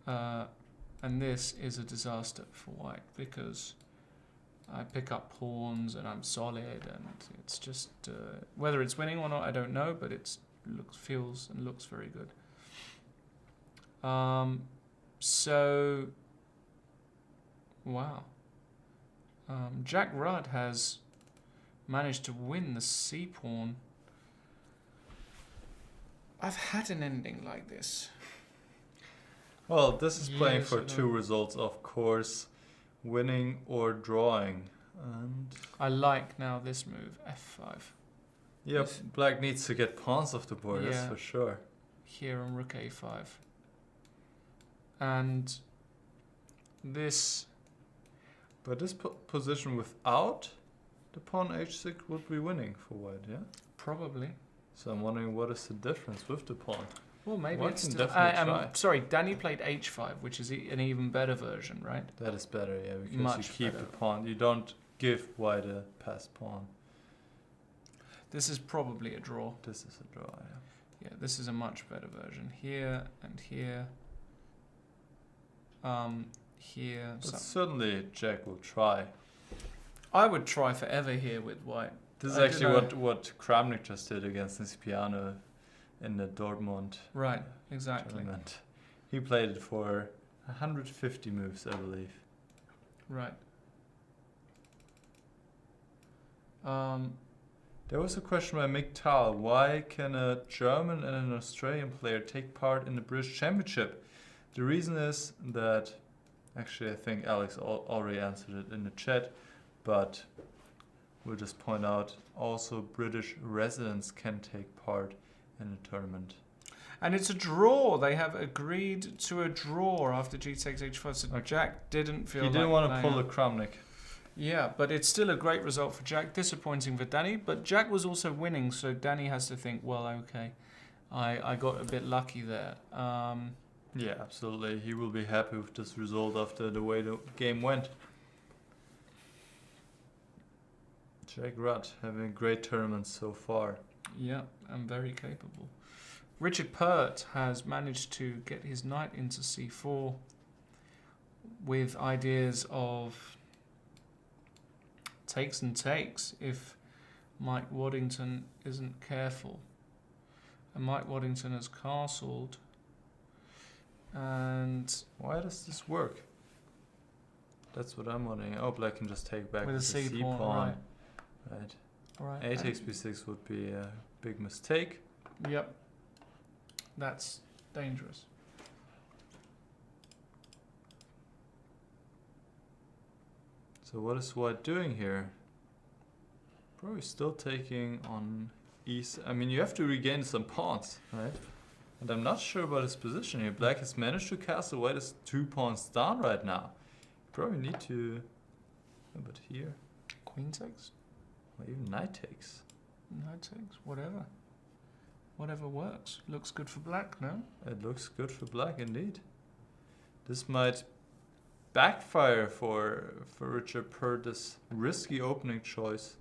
and this is a disaster for white because I pick up pawns and I'm solid, and it's just whether it's winning or not, I don't know, but it feels and looks very good. So, wow. Jack Rudd has managed to win the c pawn. I've had an ending like this. Well, this is playing Years for ago. 2 results, of course, winning or drawing. And I like now this move, f5. yep, Yes. black needs to get pawns off the board, that's Yeah. for sure. Here on rook a5. And this, But this position without the pawn h6 would be winning for white, yeah? probably. So I'm wondering what is the difference with the pawn? Well, maybe White it's can still... definitely try. Sorry, Danny played h5, which is an even better version, right? That is better, yeah, because Much you keep better. the pawn. You don't give white a passed pawn. This is probably a draw. This is a draw, yeah. Yeah, this is a much better version. Here and here. Here. But certainly Jack will try. I would try forever here with white. This is I actually dunno. what Kramnik just did against Nisipiano in the Dortmund Right, exactly. tournament. He played it for 150 moves, I believe. Right. There was a question by Mick Tal. Why can a German and an Australian player take part in the British Championship? The reason is that, actually I think Alex already answered it in the chat, but we'll just point out also British residents can take part in the tournament. And it's a draw. They have agreed to a draw after g takes h5. So Okay. Jack didn't feel He didn't like want to playing pull it. the Kramnik. Yeah, but it's still a great result for Jack. Disappointing for Danny, but Jack was also winning, so Danny has to think, well, okay, I got a bit lucky there. Yeah, absolutely. He will be happy with this result after the way the game went. Jack Rudd having a great tournament so far. Yeah, and very capable. Richard Pert has managed to get his knight into c4 with ideas of takes and takes if Mike Waddington isn't careful. And Mike Waddington has castled. And Why does this work? That's what I'm wondering. Oh, black can just take back with a the c C pawn, pawn. right? Right. Right. A takes b6 would be a big mistake. Yep. That's dangerous. So what is white doing here? Probably still taking on east. I mean, you have to regain some pawns, right? And I'm not sure about his position here. Black has managed to castle. White is 2 pawns down right now. Probably need to... Oh, but here... Queen takes? Or even knight takes. Knight takes, whatever. Whatever works. Looks good for black, no? It looks good for black indeed. This might backfire for Richard Pert, this risky opening choice.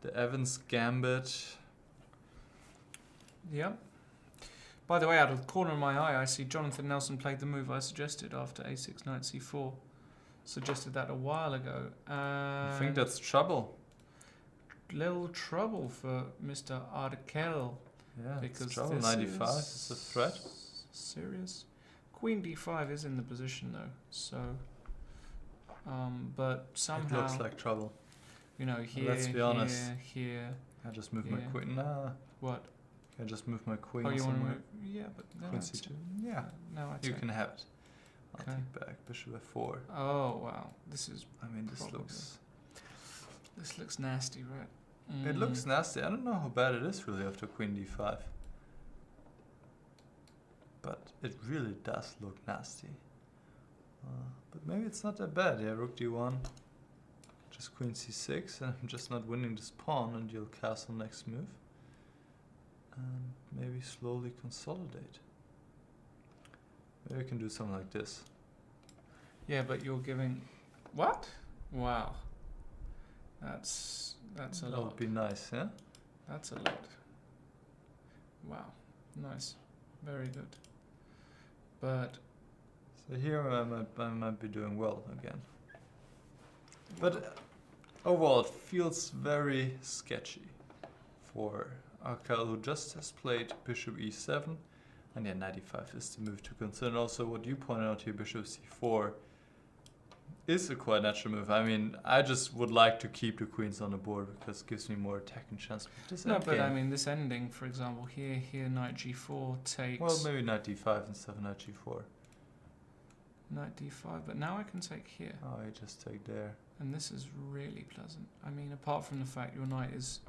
The Evans Gambit. Yep. By the way, out of the corner of my eye, I see Jonathan Nelson played the move I suggested after a6, knight c4. Suggested that a while ago. I think that's trouble. Little trouble for Mr. Arkel. Yeah, Because it's trouble. this 95 is a threat. Serious? Queen d5 is in the position though, so... but somehow... It looks like trouble. You know, here, Let's be honest. here... I just moved my Yeah. queen. Nah, What? Can I just move my queen Oh, you want to somewhere? move? Yeah, but no. Queen I c2. take- Yeah, No, I you take. can have it. I'll Okay. take back. Bishop f4. Oh wow, this is. I mean, this Probably. looks... nasty, right? It looks nasty. I don't know how bad it is really after queen d5. But it really does look nasty. But maybe it's not that bad. Yeah, rook d1. Just queen c6. And I'm just not winning this pawn. And you'll castle next move. And maybe slowly consolidate. Maybe I can do something like this. Yeah, but you're giving. What? Wow. That's a That lot. would be nice, yeah? That's a lot. Wow. Nice. Very good. But So here I might be doing well again. But overall it feels very sketchy for Arkell, who just has played bishop e7. And yeah, knight e5 is the move to consider. And also what you pointed out here, bishop c4, is a quite natural move. I mean, I just would like to keep the queens on the board because it gives me more attacking chance. no, but I mean this ending, for example, here knight g4 takes. Well, maybe knight d5 instead of knight g4. Knight d5, but now I can take here, Oh, you just take there. and this is really pleasant. I mean, apart from the fact your knight is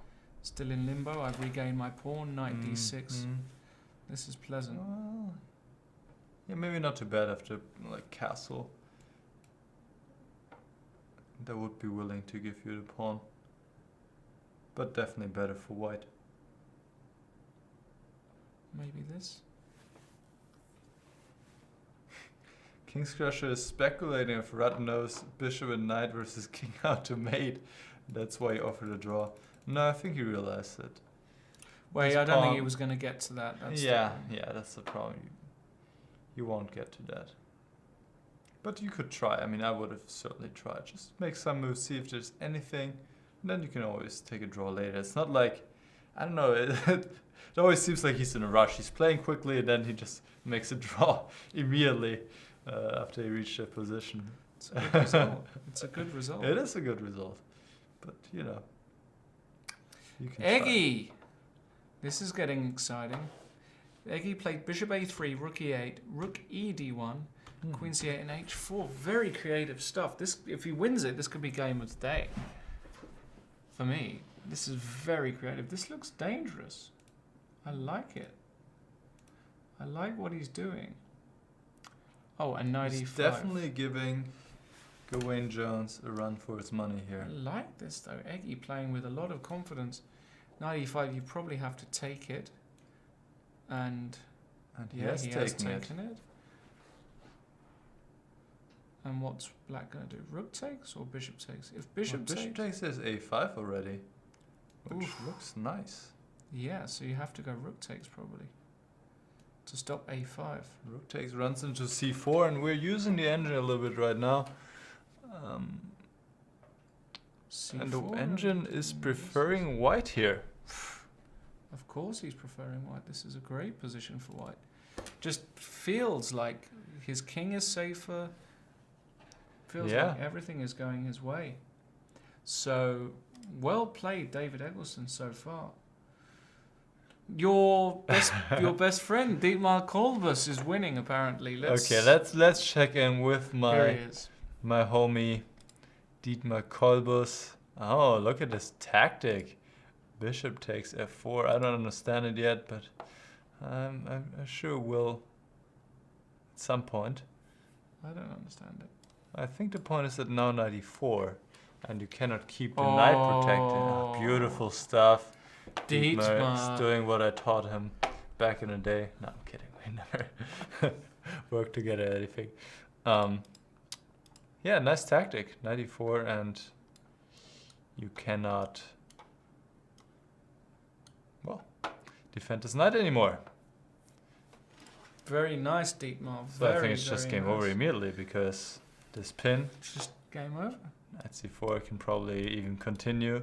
still in limbo, I've regained my pawn. Knight d6. This is pleasant. Well, yeah, maybe not too bad after like castle. That would be willing to give you the pawn. But definitely better for white. Maybe this. King's Crusher is speculating if Rudd knows bishop and knight versus king how to mate. That's why he offered a draw. No, I think he realized it. Wait, His I don't think pawn- he was going to get to that. That's Yeah, that's the problem. You won't get to that. But you could try. I mean, I would have certainly tried. Just make some moves, see if there's anything. And then you can always take a draw later. It's not like, I don't know, it always seems like he's in a rush. He's playing quickly and then he just makes a draw immediately after he reached that position. It's a good result. It's a good result. It is a good result. But, you know, you can Eggy! This is getting exciting. Eggy played bishop a3, rook e8, rook e d1, try. queen c8 and h4. Very creative stuff. This, if he wins it, this could be game of the day. For me, this is very creative. This looks dangerous. I like it. I like what he's doing. Oh, and knight He's e5. definitely giving Gawain Jones a run for his money I here. like this though. Eggy playing with a lot of confidence. Knight e5, you probably have to take it. And And he yeah, has he has taken it. taken it. And what's black going to do? Rook takes or bishop takes? If bishop Bishop takes, takes is a5 already, which Oof. looks nice. yeah, so you have to go rook takes probably to stop a5. Rook takes runs into c4, and we're using the engine a little bit right now. And the C4, engine is mm, preferring white here. Of course he's preferring white. This is a great position for white. Just feels like his king is safer. Feels Yeah. like everything is going his way. So, well played, David Eggleston, so far. Your best friend, Dietmar Kolbus, is winning, apparently. Let's check in with Here he my is. my homie Dietmar Kolbus. Oh, look at this tactic. Bishop takes f4. I don't understand it yet, but I'm sure will at some point. I don't understand it. I think the point is that now knight e4, and you cannot keep the knight protected. Oh, beautiful stuff. Dietmar is doing what I taught him back in the day. No, I'm kidding. We never worked together or anything. Yeah, nice tactic. Knight e4, and you cannot, well, defend this knight anymore. Very nice, Dietmar. So I think it's just game over immediately because this pin, It's just game over. knight c4 can probably even continue.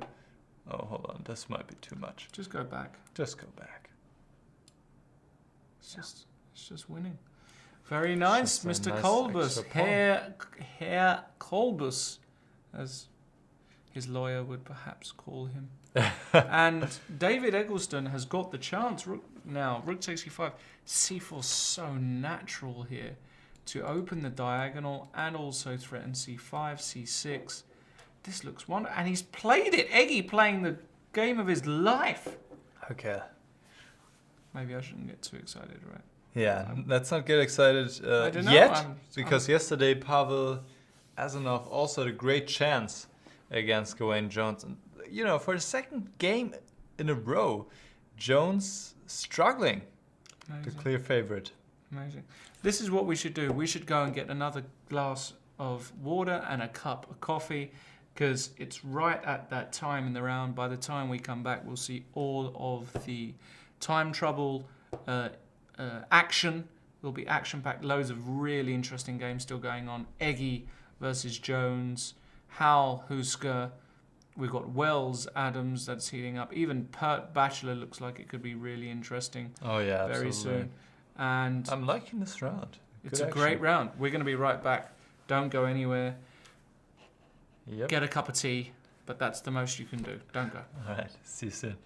Oh, hold on, this might be too much. Just go back. Just go back. It's just winning. Very nice, just a Mr. nice Kolbus. extra pawn. Herr Kolbus. As his lawyer would perhaps call him. And David Eggleston has got the chance now. Rook takes e5. c4 so natural here to open the diagonal and also threaten c5, c6. This looks wonderful. And he's played it. Eggy playing the game of his life. Okay. Maybe I shouldn't get too excited, right? Yeah, let's not get excited I don't know. yet, because yesterday Pavel Azanov also had a great chance against Gawain Jones. And, you know, for the second game in a row, Jones struggling. Amazing. The clear favorite. Amazing. This is what we should do. We should go and get another glass of water and a cup of coffee, because it's right at that time in the round. By the time we come back, we'll see all of the time trouble action. There'll be action-packed, loads of really interesting games still going on. Eggy versus Jones, Howell, Husker. We've got Wells, Adams, that's heating up. Even Pert, Bachelor looks like it could be really interesting. Oh yeah, very absolutely. soon. And I'm liking this round. it's a great round. We're going to be right back. Don't go anywhere. Yep. Get a cup of tea, but that's the most you can do. Don't go. All right. See you soon.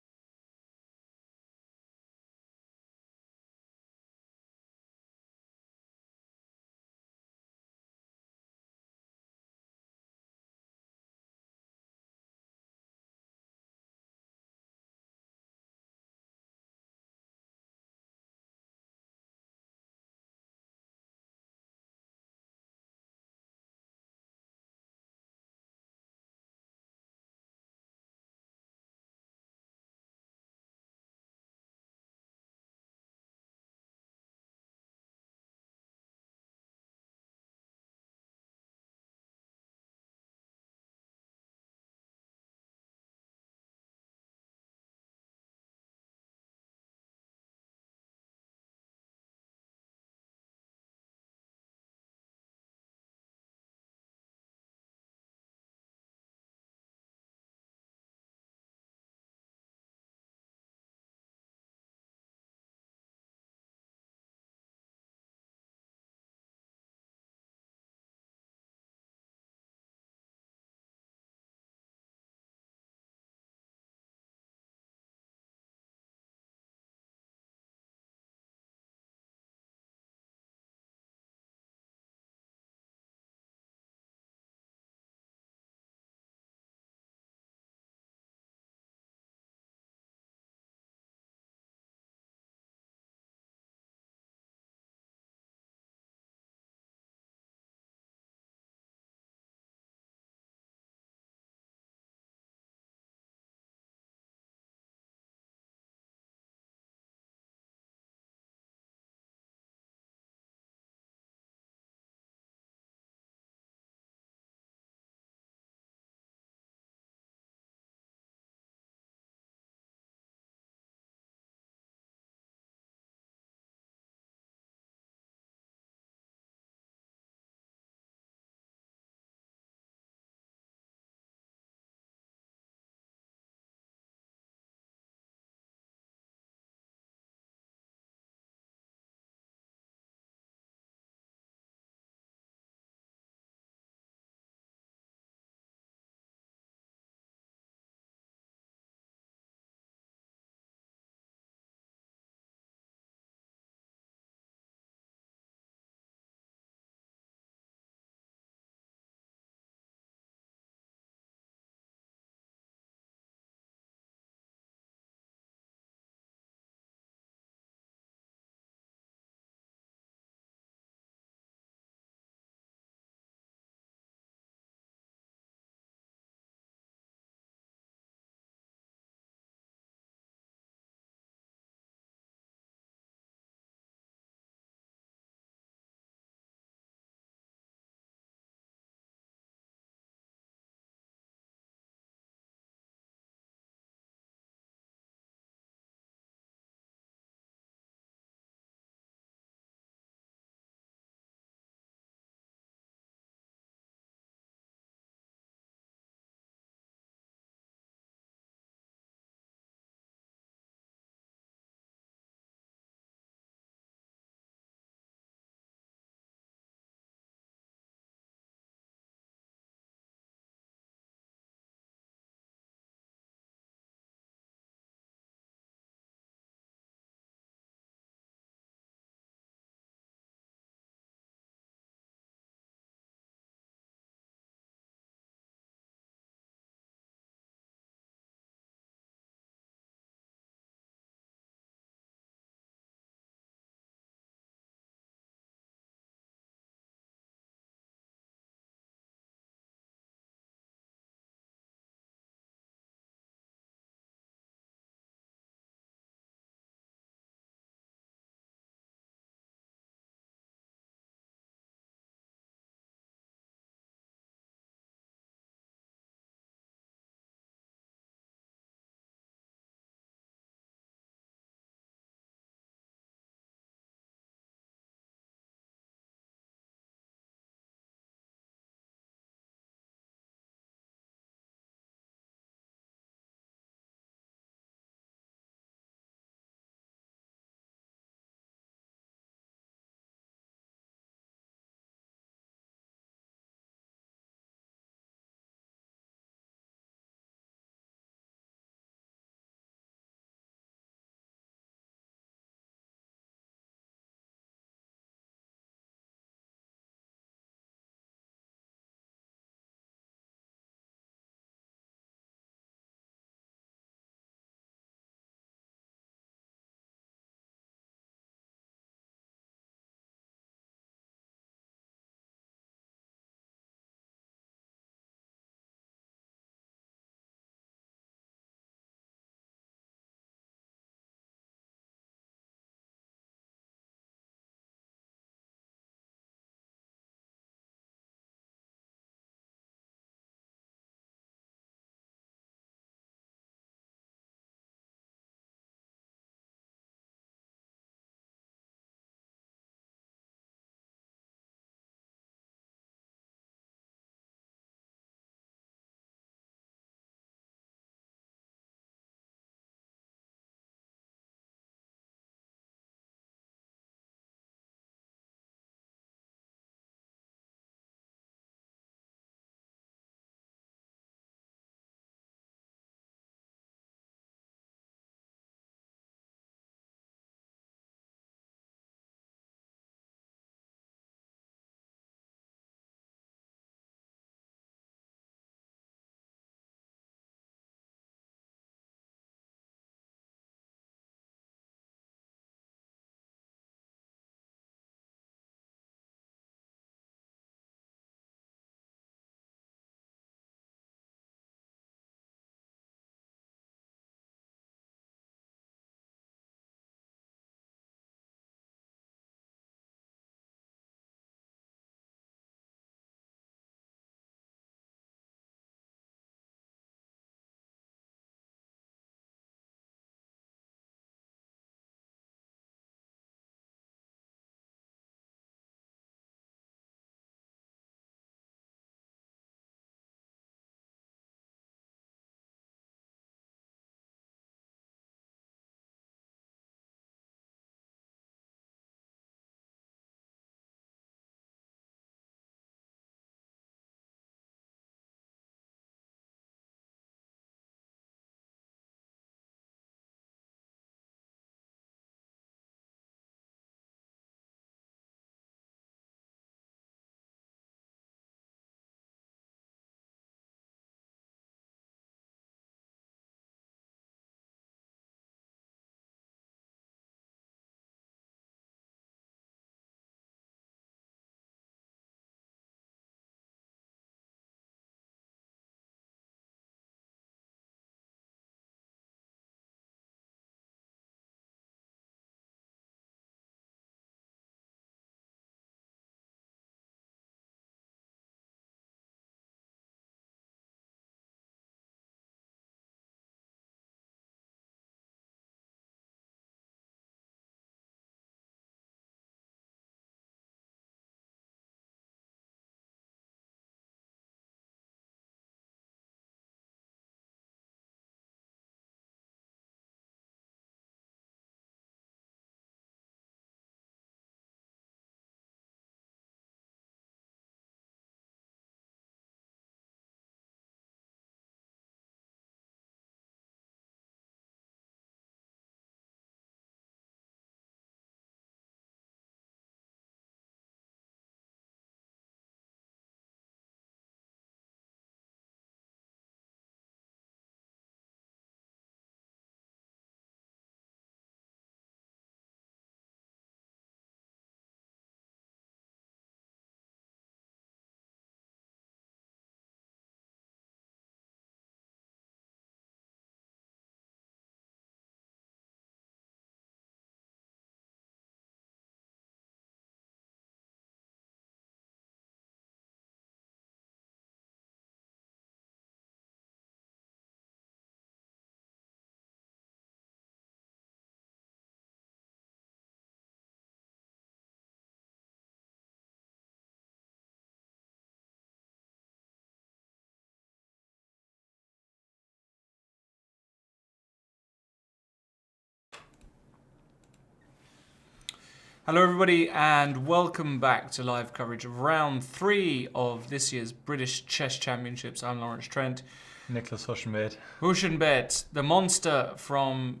Hello everybody and welcome back to live coverage of round 3 of this year's British Chess Championships. I'm Lawrence Trent. Niclas Huschenbeth. Huschenbeth, the monster from...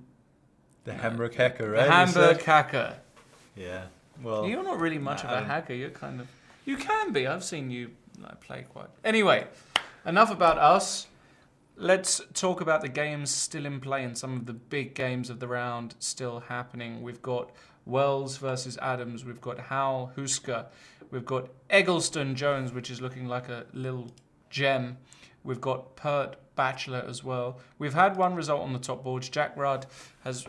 The Hamburg hacker, right? The Hamburg hacker. Yeah, well... You're not really much of a hacker, you're kind of... You can be, I've seen you play quite... Anyway, enough about us. Let's talk about the games still in play and some of the big games of the round still happening. We've got Wells versus Adams. We've got Howell, Husker. We've got Eggleston, Jones, which is looking like a little gem. We've got Pert, Bachelor as well. We've had one result on the top boards. Jack Rudd has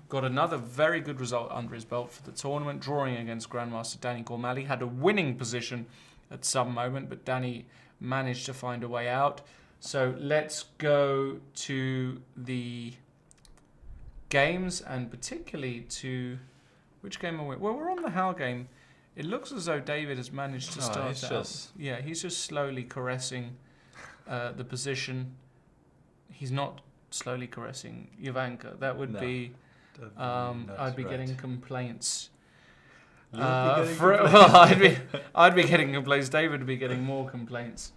got another very good result under his belt for the tournament, drawing against Grandmaster Danny Gormalli. Had a winning position at some moment, but Danny managed to find a way out. So let's go to the games and particularly to which game are we? Well, we're on the Howell game. It looks as though David has managed to start out. Yeah, he's just slowly caressing the position. He's not slowly caressing Jovanka. That would be I'd be getting complaints. I'd be getting complaints. David would be getting more complaints.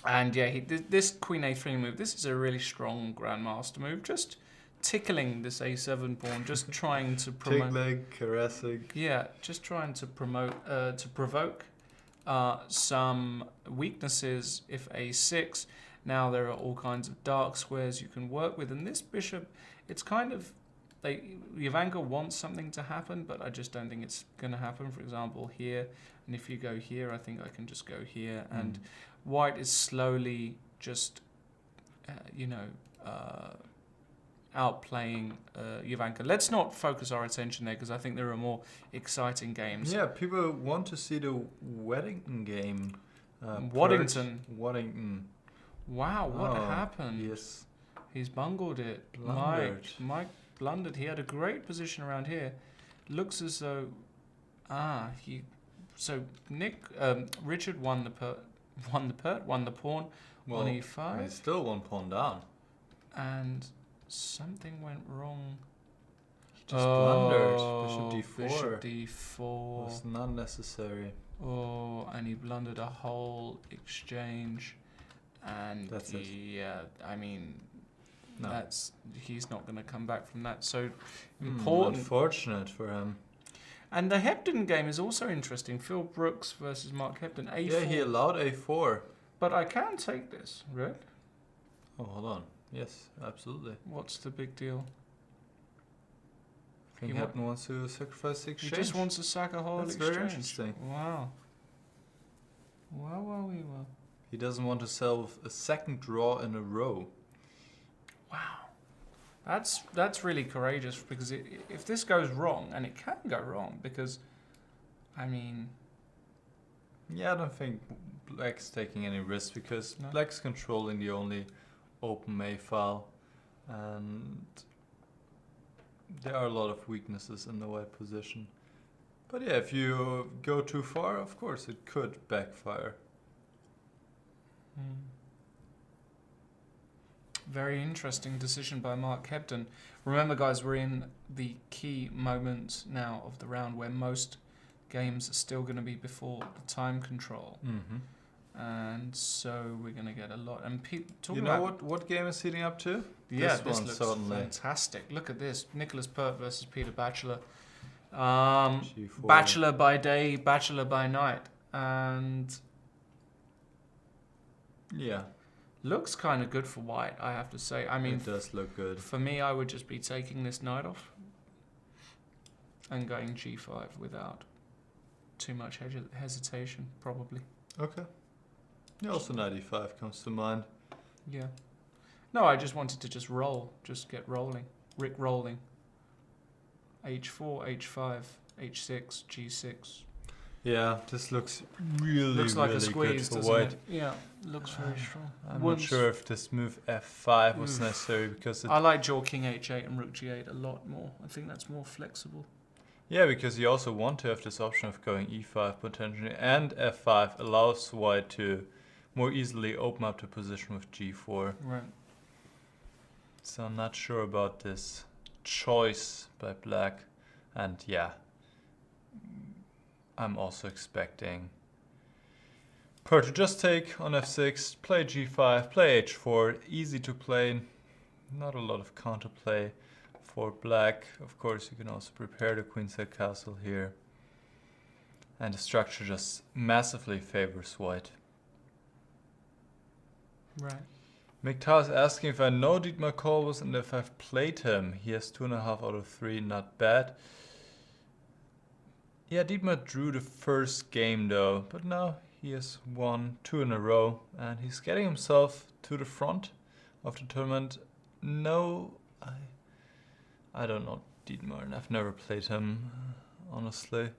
And yeah, this Queen A3 move, this is a really strong Grandmaster move. Just tickling this A7 pawn, just trying to promote... Tickling, caressing. Yeah, just trying to provoke some weaknesses if A6. Now there are all kinds of dark squares you can work with. And this bishop, it's kind of... Jovanka wants something to happen, but I just don't think it's going to happen. For example, here. And if you go here, I think I can just go here. And White is slowly just, outplaying Jovanka. Let's not focus our attention there because I think there are more exciting games. Yeah, people want to see the Waddington game. Waddington. Waddington. Wow, what happened? Yes. He's bungled it. Blundered. Mike blundered. He had a great position around here. Looks as though... Richard won the Pert, won the pawn, well, on E5. He's still one pawn down. And something went wrong. He just blundered. Bishop D4. Was not necessary. Oh, and he blundered a whole exchange. And that's it. Yeah, I mean, no. He's not going to come back from that. So important. Unfortunate for him. And the Hebden game is also interesting. Phil Brooks versus Mark Hebden. A4. Yeah, he allowed A4. But I can take this, right? Oh, hold on. Yes, absolutely. What's the big deal? I think Hebden wants to sacrifice the exchange. He just wants to sack a whole exchange. Very interesting. Wow. Wow. He doesn't want to sell a second draw in a row. Wow. That's really courageous because if this goes wrong, and it can go wrong because, I mean... Yeah, I don't think Black's taking any risks because Black's controlling the only open A file and there are a lot of weaknesses in the white position. But yeah, if you go too far, of course it could backfire. Very interesting decision by Mark Hebden. Remember, guys, we're in the key moment now of the round where most games are still going to be before the time control. And so we're going to get a lot. And you know what game is heating up to? Yeah, this looks certainly fantastic. Look at this. Niclas Pert versus Peter Bachelor. G4. Bachelor by day, Bachelor by night. And... yeah. Looks kind of good for white, I have to say. I mean, it does look good. For me, I would just be taking this knight off and going G5 without too much hesitation, probably. Okay. Yeah, also knight E5 comes to mind. Yeah. No, I just wanted to just roll, just get rolling. Rick rolling. H4, H5, H6, G6. Yeah, this looks really, looks like really a squeeze, good for white. Yeah, looks very strong. I'm not sure if this move F5 was necessary because I like jaw King H8 and Rook G8 a lot more. I think that's more flexible. Yeah, because you also want to have this option of going E5 potentially, and F5 allows white to more easily open up the position with G4. Right. So I'm not sure about this choice by black. And yeah, I'm also expecting Pert to just take on f6, play g5, play h4, easy to play, not a lot of counterplay for black. Of course, you can also prepare the queenside castle here. And the structure just massively favors white. Right. Miktar is asking if I know Dietmar Kolbus and if I've played him. He has 2.5 out of 3, not bad. Yeah, Dietmar drew the first game though, but now he has won 2 in a row and he's getting himself to the front of the tournament. No, I don't know Dietmar and I've never played him, honestly.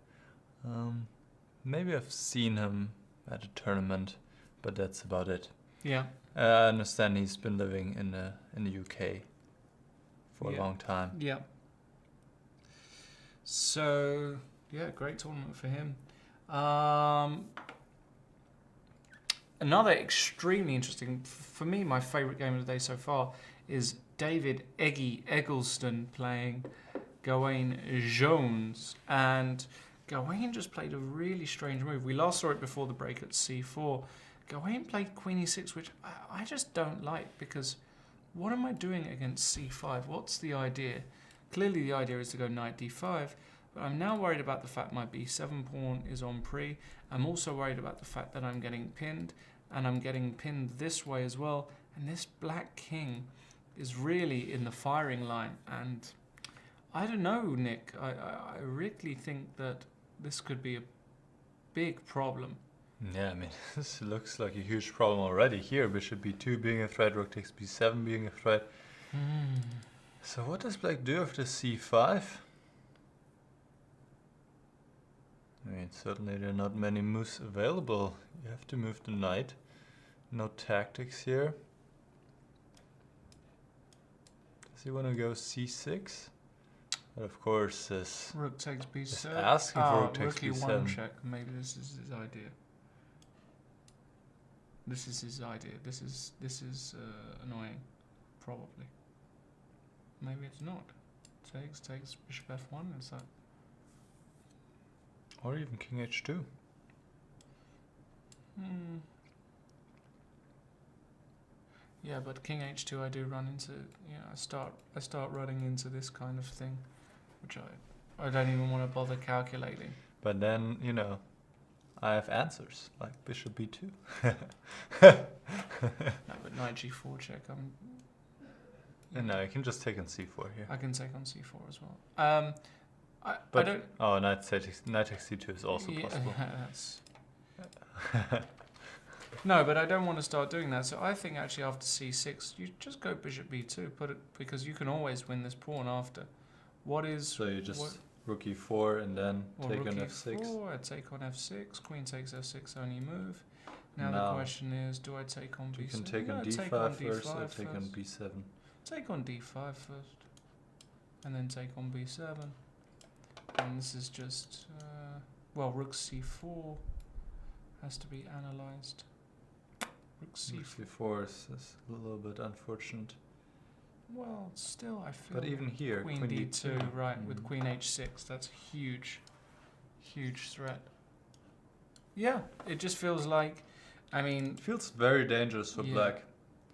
Maybe I've seen him at a tournament, but that's about it. Yeah. I understand he's been living in the UK for a long time. Yeah. So, yeah, great tournament for him. Another extremely interesting, for me, my favourite game of the day so far is David Eggleston playing Gawain Jones. And Gawain just played a really strange move. We last saw it before the break at c4. Gawain played queen e6, which I just don't like, because what am I doing against c5? What's the idea? Clearly the idea is to go knight d5, but I'm now worried about the fact my b7 pawn is on pre. I'm also worried about the fact that I'm getting pinned, and I'm getting pinned this way as well. And this black king is really in the firing line. And I don't know, Nick. I really think that this could be a big problem. Yeah, I mean, this looks like a huge problem already here. Bishop b2 being a threat, rook takes b7 being a threat. So what does black do after c5? I mean, certainly there are not many moves available. You have to move the knight. No tactics here. Does he want to go c6? But of course, this Rook takes b7. asking for rook takes rookie b7. 1 check. Maybe this is his idea. This is his idea. This is annoying, probably. Maybe it's not. Takes bishop f1. Is that? Or even king h2. Yeah, but king h2, I do run into. I start running into this kind of thing, which I don't even want to bother calculating. But then, you know, I have answers, like bishop b2. No, but knight g4 check. And now you can just take on c4 here. I can take on c4 as well. I don't. Oh, knight takes c2 is also possible. That's... No, but I don't want to start doing that. So I think actually after c6, you just go bishop b2. Put it, because you can always win this pawn after. What is? So you just rook e4 and then take on f6. I take on f6. Queen takes f6. Only move. Now the question is, do I take on b7? You can take on d5 first, or take on b7. Take on d5 first, and then take on b7. And this is just rook c4 has to be analysed. Rook c4 is a little bit unfortunate. Well, still I feel. But even here, queen d2, right? With queen h6, that's huge threat. Yeah, it just feels like, I mean, it feels very dangerous for black.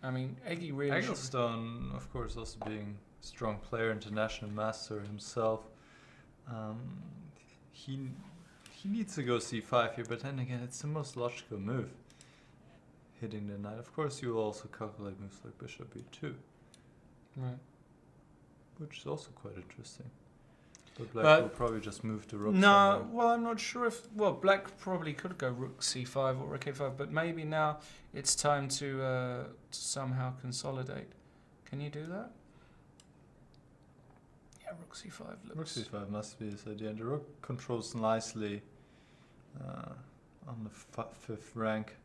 I mean, Eggleston, of course, also being a strong player, international master himself. He needs to go c5 here, but then again, it's the most logical move. Hitting the knight. Of course, you will also calculate moves like bishop b2. Right. Which is also quite interesting. But black will probably just move the rook somewhere. Well, I'm not sure if... Well, black probably could go rook c5 or rook a5, but maybe now it's time to somehow consolidate. Can you do that? Yeah, rook c5 looks... Rook c5 must be his idea. And the rook controls nicely on the 5th rank.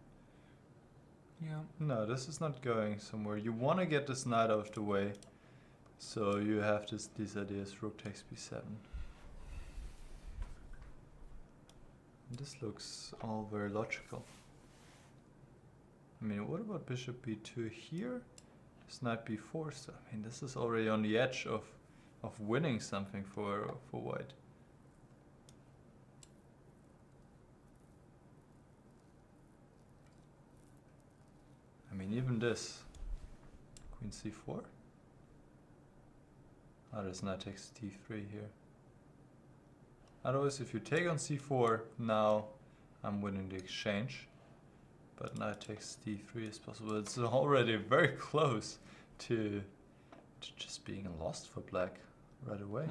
Yeah. No, this is not going somewhere. You want to get this knight out of the way. So you have these ideas. Rook takes b7. This looks all very logical. I mean, what about bishop b2 here? This knight b4. So, I mean, this is already on the edge of winning something for white. mean, even this. Queen c4. Oh, there's knight takes d3 here. Otherwise, if you take on c4, now I'm winning the exchange. But knight takes d3 is possible. It's already very close to just being lost for black right away.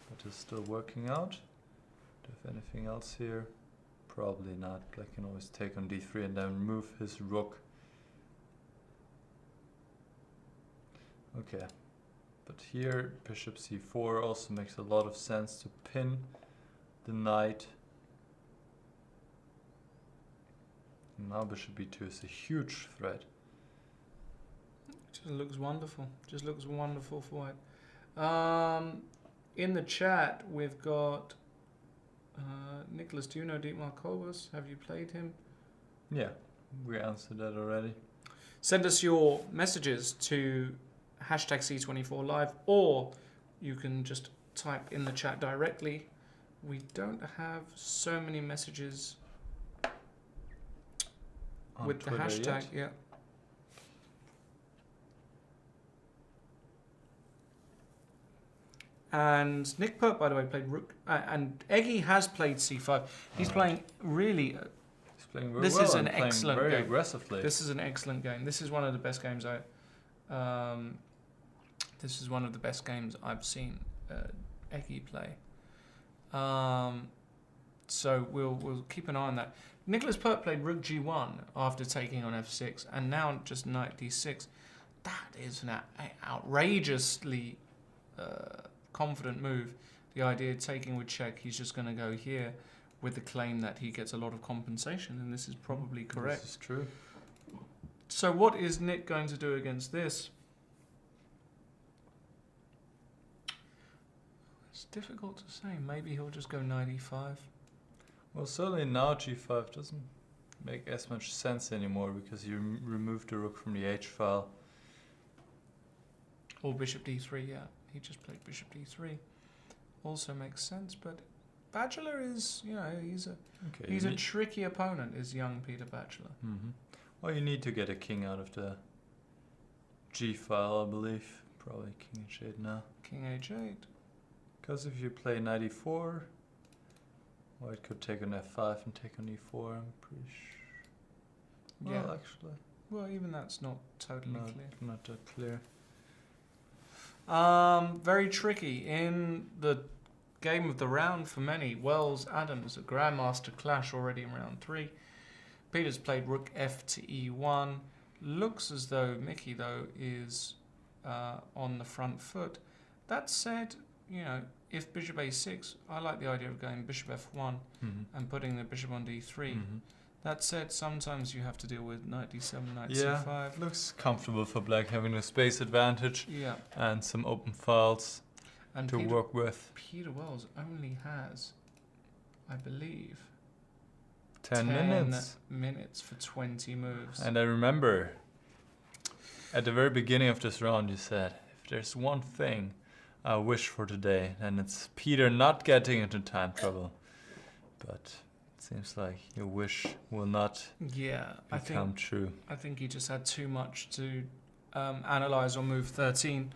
But it's still working out. Do you have anything else here? Probably not. Black can always take on d3 and then move his rook. Okay. But here, bishop c4 also makes a lot of sense to pin the knight. And now bishop b2 is a huge threat. Just looks wonderful. Just looks wonderful for white. In the chat, we've got Niclas. Do you know Dietmar Kolbers? Have you played him? Yeah, we answered that already. Send us your messages to #C24Live, or you can just type in the chat directly. We don't have so many messages On with the Twitter hashtag. yet? Yeah. And Nick Pert, by the way, played rook. And Eggy has played c5. He's playing really. He's playing very This well is and an playing excellent very game. aggressively. This is an excellent game. This is one of the best games this is one of the best games I've seen Eggy play. So we'll keep an eye on that. Niclas Pert played rook g1 after taking on f6, and now just knight d6. That is an outrageously confident move. The idea of taking with check, he's just going to go here with the claim that he gets a lot of compensation, and this is probably correct. This is true. So what is Nick going to do against this? It's difficult to say. Maybe he'll just go knight e5. Well, certainly now g5 doesn't make as much sense anymore because you removed the rook from the h file. Or bishop d3, yeah. He just played bishop d3. Also makes sense, but Bachelor is, he's a tricky opponent, is young Peter Bachelor. Well, you need to get a king out of the g file, I believe. Probably king h8 now. King h8. Because if you play knight e4, white could take on f5 and take on e4, I'm pretty sure. Yeah. Well, actually. Well, even that's not totally clear. Not that clear. Very tricky in the game of the round for many. Wells Adams, a grandmaster clash already in round 3. Peter's played rook f to e1. Looks as though Mickey though is on the front foot. That said, if bishop a6, I like the idea of going bishop f1 and putting the bishop on d3. That said, sometimes you have to deal with knight d7, knight c5. Looks comfortable for black, having a space advantage and some open files to work with. Peter Wells only has, I believe, 10 minutes for 20 moves. And I remember at the very beginning of this round you said, if there's one thing I wish for today, then it's Peter not getting into time trouble. But seems like your wish will not become true. I think he just had too much to analyze on move 13.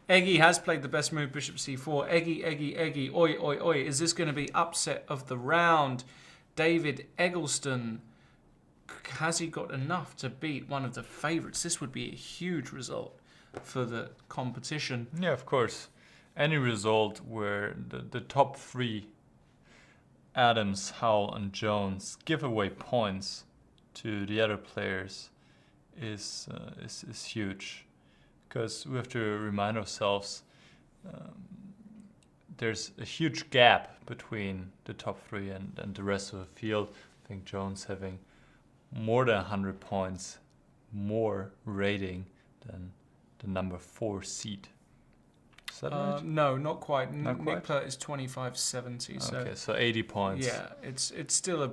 Eggy has played the best move, bishop c4. Eggy. Oi, oi, oi. Is this going to be upset of the round? David Eggleston. Has he got enough to beat one of the favourites? This would be a huge result for the competition. Yeah, of course. Any result where the top 3 Adams, Howell and Jones give away points to the other players is huge, because we have to remind ourselves there's a huge gap between the top 3 and the rest of the field. I think Jones having more than 100 points more rating than the number 4 seed. Is that right? No, not quite. Not quite? Niclas is 2570. Okay, so 80 points. Yeah, it's still a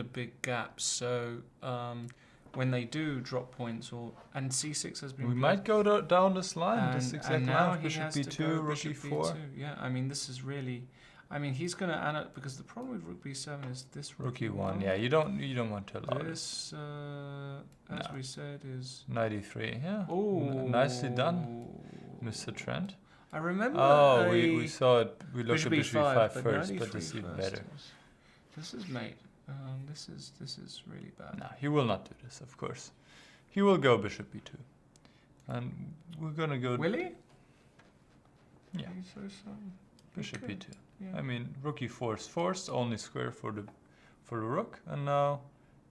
big gap. So when they do drop points, and c6 has been. We might go down this line. And, this exact and now line. Bishop b2, rook e4. Yeah, I mean this is really. I mean, he's going to because the problem with rook b7 is this Rook e1. Yeah, you don't want to allow this. This, as we said, is 93. Yeah. oh, Nicely done, Mr. Trent. I remember. Oh, we saw it. We looked at bishop bishop e5 e5 first, but this is first better. This is mate. This is really bad. No, he will not do this, of course. He will go bishop b2, and we're gonna go. Will he? Yeah. Bishop Okay. b2. Yeah. I mean, rook e4 is forced, only square for the rook, and now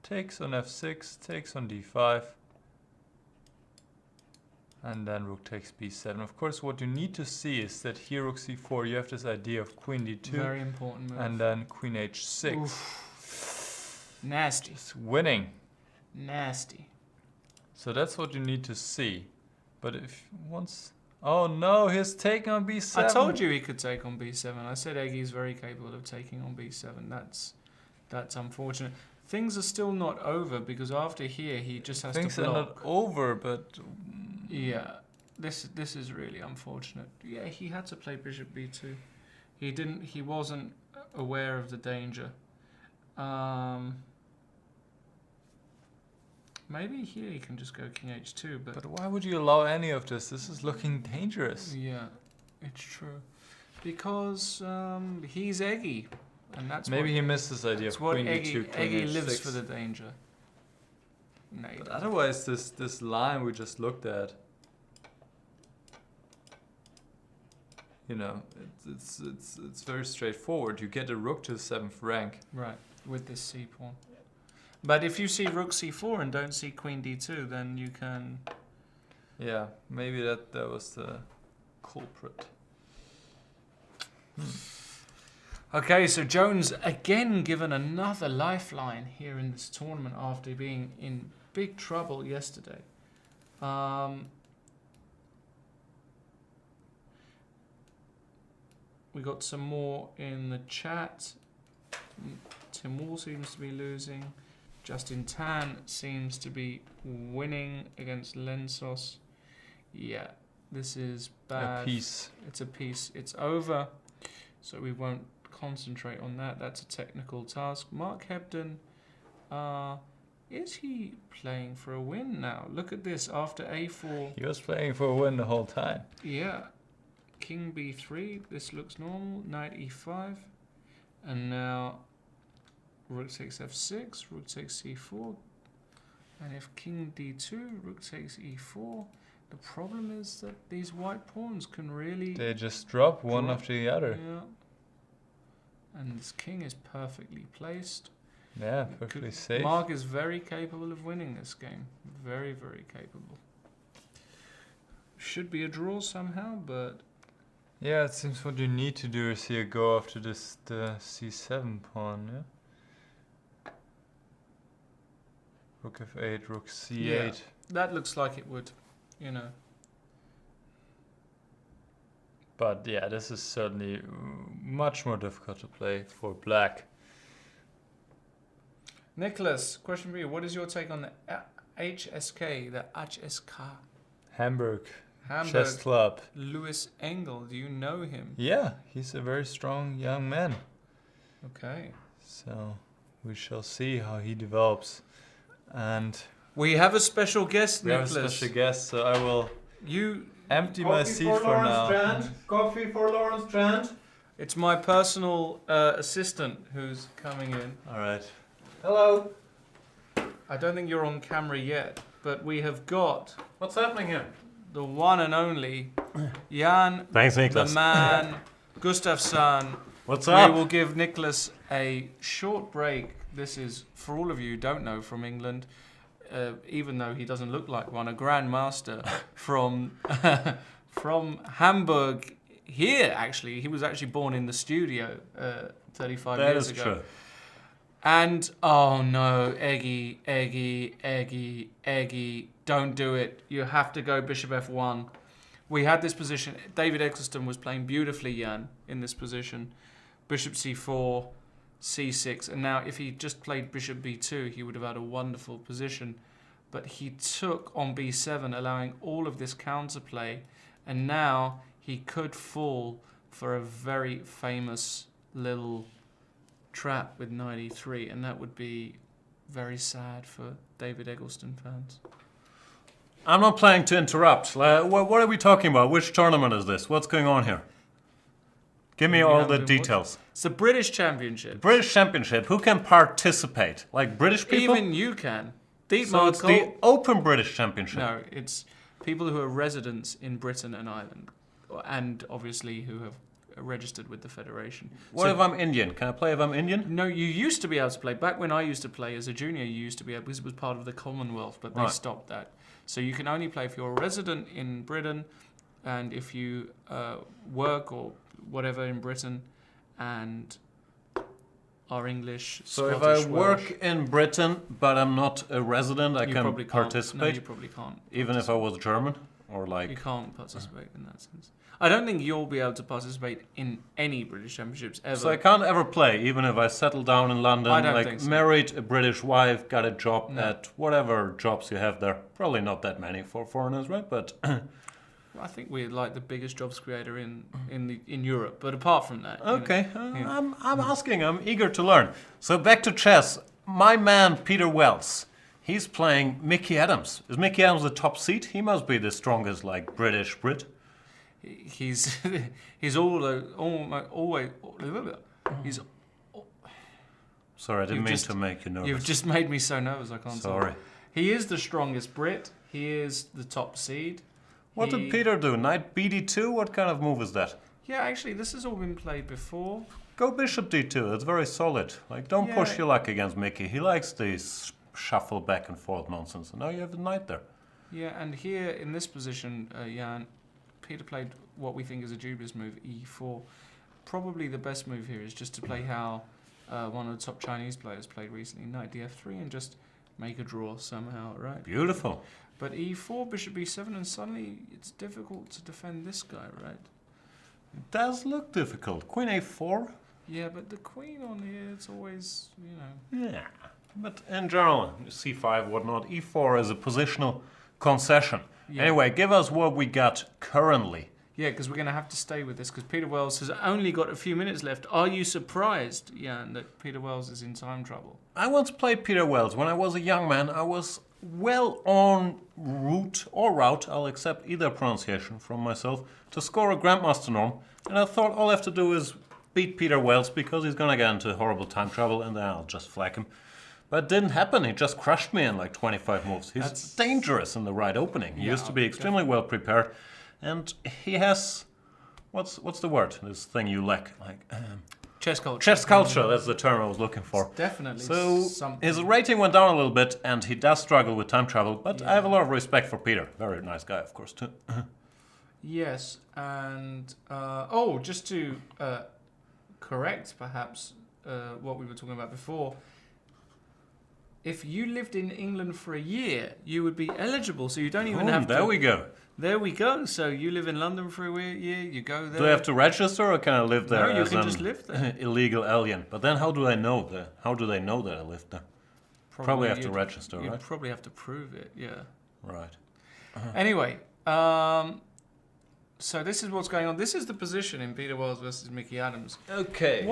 takes on f6, takes on d5, and then rook takes b7. Of course, what you need to see is that here rook c4, you have this idea of queen d2, Very important move. and then queen h6. Oof. Nasty. It's winning. Nasty. So that's what you need to see. But if once... Oh no, he's taking on b7. I told you he could take on b7. I said Eggy's very capable of taking on b7. That's unfortunate. Things are still not over because after here he just has Things to block. are not over, but... Yeah, this is really unfortunate. Yeah, he had to play bishop b2. He wasn't aware of the danger. Maybe here he can just go king h2, But why would you allow any of this? This is looking dangerous. yeah, it's true. Because he's Eggy, and that's Maybe what, he missed this idea it's of what queen Eggy, d2, queen Eggy h6. lives for the danger. No, he But doesn't. otherwise, this line we just looked at, you know, it's very straightforward. You get a rook to the 7th rank. Right, with this c pawn. But if you see rook c4 and don't see queen d2, then you can... Yeah, maybe that was the culprit. Okay, so Jones again given another lifeline here in this tournament after being in big trouble yesterday. We got some more in the chat. Tim Wall seems to be losing. Justin Tan seems to be winning against Lensos. Yeah, this is bad. A piece. It's a piece. It's over, so we won't concentrate on that. That's a technical task. Mark Hebden, is he playing for a win now? Look at this. After a4. He was playing for a win the whole time. Yeah. King b3. This looks normal. Knight e5. And now rook takes f6. Rook takes c4. And if king d2, rook takes e4. The problem is that these white pawns can really... They just drop one after the other. Yeah. And this king is perfectly placed. Yeah, perfectly safe. Mark is very capable of winning this game. Very, very capable. Should be a draw somehow, but... Yeah, it seems what you need to do is here go after this the c7 pawn, yeah? Rook f8, rook c8. Yeah, that looks like it would, you know. But yeah, this is certainly much more difficult to play for black. Niclas, question for you. What is your take on the HSK, the HSK? Hamburg Hamburg, Chess Club. Louis Engel, do you know him? Yeah, he's a very strong young man. Okay. So we shall see how he develops. And We have a special guest, we have a Niclas. special guest, so I will You... empty my seat for now. Trent. Coffee for Lawrence Trent. It's my personal assistant who's coming in. All right. Hello. I don't think you're on camera yet, but we have got What's happening here? the one and only Jan, Thanks, the Niclas. man, Gustafsson. What's We up? will give Niclas a short break. This is, for all of you who don't know, from England, even though he doesn't look like one, a grandmaster from from Hamburg. Here, actually, he was actually born in the studio 35 That years is ago. true. And, oh no, Eggy, don't do it. You have to go bishop f1. We had this position. David Eggleston was playing beautifully, Jan, in this position. Bishop c4, c6. And now if he just played bishop b2, he would have had a wonderful position. But he took on b7, allowing all of this counterplay. And now he could fall for a very famous little trap with knight e3, and that would be very sad for David Eggleston fans. I'm not planning to interrupt. What are we talking about? Which tournament is this? What's going on here? Give me all the details. It's the British Championship. British Championship. Who can participate? Like British people? Even you can. So it's the Open British Championship. No, it's people who are residents in Britain and Ireland, and obviously who have registered with the federation. What if I'm Indian? Can I play if I'm Indian? No, you used to be able to play. Back when I used to play as a junior, you used to be able, because it was part of the Commonwealth, but they stopped that. So you can only play if you're a resident in Britain, and if you work or whatever in Britain, and are English. So Scottish, if I work in Britin, but I'm not a resident, I can participate? No, you probably can't. Even if I was German? Or like... You can't participate in that sense. I don't think you'll be able to participate in any British Championships ever. So I can't ever play, even if I settle down in London, I don't like think so. married a British wife, got a job at whatever jobs you have there. Probably not that many for foreigners, right? But I think we're like the biggest jobs creator in Europe. But apart from that, okay, I'm asking. I'm eager to learn. So back to chess. My man Peter Wells. He's playing Mickey Adams. Is Mickey Adams the top seed? He must be the strongest, like British Brit. He's he's Sorry, I didn't mean to make you nervous. You've just made me so nervous. I can't. Sorry. Talk. He is the strongest Brit. He is the top seed. What did Peter do? Knight BD2? What kind of move is that? Yeah, actually, this has all been played before. Go Bishop D2. It's very solid. Like, don't push your luck against Mickey. He likes these shuffle back and forth nonsense. And now you have the knight there. Yeah, and here in this position, Jan, Peter played what we think is a dubious move, E4. Probably the best move here is just to play how one of the top Chinese players played recently, knight DF3, and just make a draw somehow, right? Beautiful. But E4, bishop B7, and suddenly it's difficult to defend this guy, right? It does look difficult. Queen A4? Yeah, but the queen on here, it's always, you know... Yeah, but in general, C5, whatnot, E4 is a positional concession. Yeah. Anyway, give us what we got currently. Yeah, because we're going to have to stay with this, because Peter Wells has only got a few minutes left. Are you surprised, Jan, that Peter Wells is in time trouble? I once played Peter Wells. When I was a young man, I was well on route, I'll accept either pronunciation from myself, to score a Grandmaster norm. And I thought all I have to do is beat Peter Wells, because he's going to get into horrible time trouble, and then I'll just flag him. But it didn't happen. He just crushed me in like 25 moves. He's dangerous in the right opening. He used to be extremely well prepared. And he has, what's the word? This thing you lack, like chess culture. Chess culture. That's the term I was looking for. It's definitely. So something. His rating went down a little bit, and he does struggle with time travel. But I have a lot of respect for Peter. Very nice guy, of course, too. Yes, and just to correct perhaps what we were talking about before. If you lived in England for a year, you would be eligible. So you don't even have to. There we go. There we go. So you live in London for a year, you go there. Do I have to register, or can I live there? No, you can as just live there. Illegal alien. But then how do they know that? How do they know that I live there? Probably have to register, right? You probably have to prove it. Yeah. Right. Anyway, so this is what's going on. This is the position in Peter Wells versus Mickey Adams. Okay.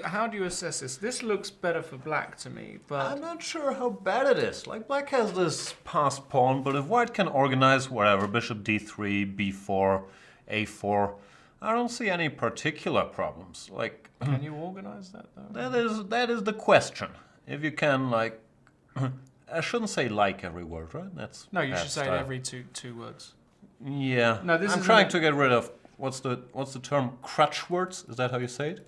How do you assess this? This looks better for black to me, but I'm not sure how bad it is. Like, black has this passed pawn, but if white can organize whatever, bishop d3, b4, a4, I don't see any particular problems. Like, can you organize that though? That is the question. If you can, like, I shouldn't say like every word, right? That's no, you should say it every two words. Yeah. No, I'm trying to get rid of what's the term? Crutch words? Is that how you say it?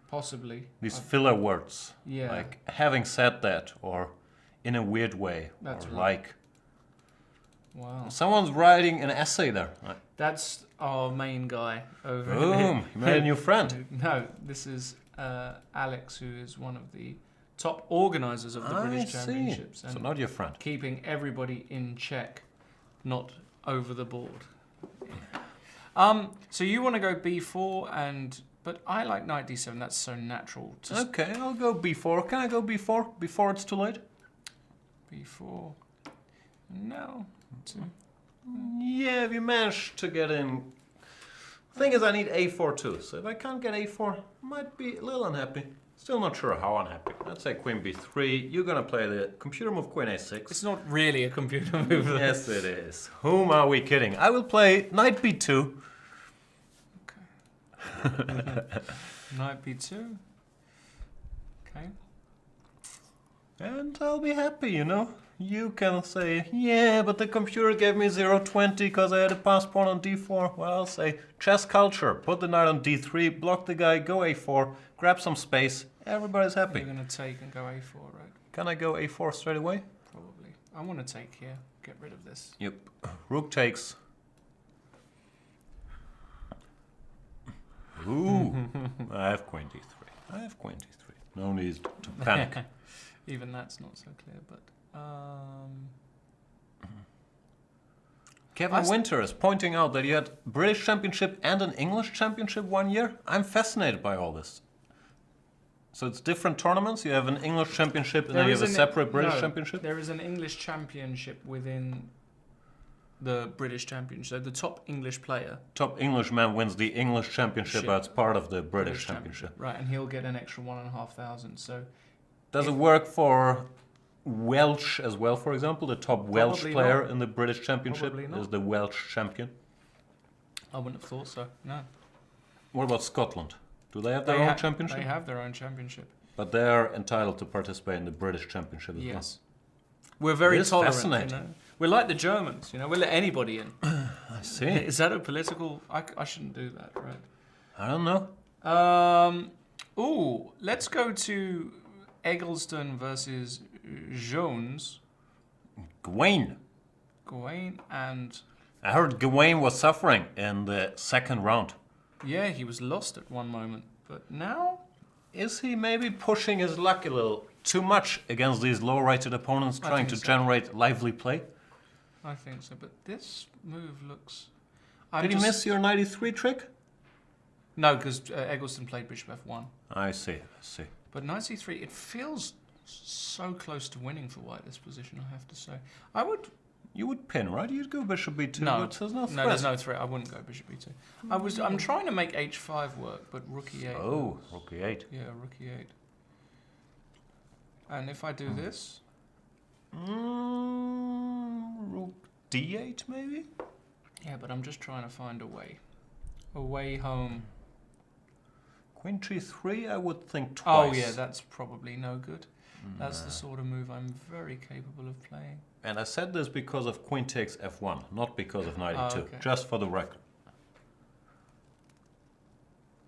Possibly. These filler words. Yeah. Like having said that, or in a weird way. That's or right. Like. Wow. Someone's writing an essay there. That's our main guy over Boom! there. You made a new friend. No, this is Alex, who is one of the top organisers of the British Championships. So not your friend. Keeping everybody in check, not over the board. So you want to go b4, but I like knight d7. That's so natural. Okay, I'll go b4. Can I go b4 before it's too late? b4. No. Yeah, if you manage to get in Thing is, I need a4 too, so if I can't get a4, I might be a little unhappy. Still not sure how unhappy. Let's say queen b3. You're gonna play the computer move queen a6. It's not really a computer move. Though. Yes, it is. Whom are we kidding? I will play knight b2. Knight b2. Okay. And I'll be happy, you know. You can say, yeah, but the computer gave me 0-20 because I had a pass pawn on d4. Well, I'll say, chess culture. Put the knight on d3, block the guy, go a4, grab some space. Everybody's happy. You're going to take and go a4, right? Can I go a4 straight away? Probably. I want to take here. Get rid of this. Yep. Rook takes. Ooh. I have queen d3. I have queen d3. No need to panic. Even that's not so clear, but... Kevin Winter is pointing out that you had British Championship and an English Championship one year. I'm fascinated by all this. So it's different tournaments? You have an English Championship and then you have a separate British Championship? There is an English Championship within the British Championship. So the top English player... Top Englishman wins the English Championship as part of the British Championship. Right, and he'll get an extra 1,500. So does it work for Welsh as well, for example? The top Welsh player in the British Championship is the Welsh champion? I wouldn't have thought so, no. What about Scotland? Do they have their own championship? They have their own championship. But they're entitled to participate in the British Championship as well. Yes. We're very tolerant, fascinating. you know? We're like the Germans, you know? We'll let anybody in. I see. Is that a political... I shouldn't do that, right? I don't know. Let's go to Eggleston versus Jones. Gawain. And... I heard Gawain was suffering in the second round. Yeah, he was lost at one moment. But now... Is he maybe pushing his luck a little too much against these low-rated opponents, trying to generate lively play? I think so, but this move looks... Did he miss your 93 trick? No, because Eggleston played bishop f1. I see. But knight c3, it feels so close to winning for white, this position, I have to say. You would pin, right? You'd go bishop b2, no, but there's no threat. No, there's no threat. I wouldn't go bishop b2. I'm trying to make h5 work, but rook e8. Oh, rook e8. Yeah, rook e8. And if I do this... rook d8, maybe? Yeah, but I'm just trying to find a way. A way home. Queen g3, I would think twice. Oh, yeah, that's probably no good. That's the sort of move I'm very capable of playing. And I said this because of queen takes f1, not because of knight e2, just for the record.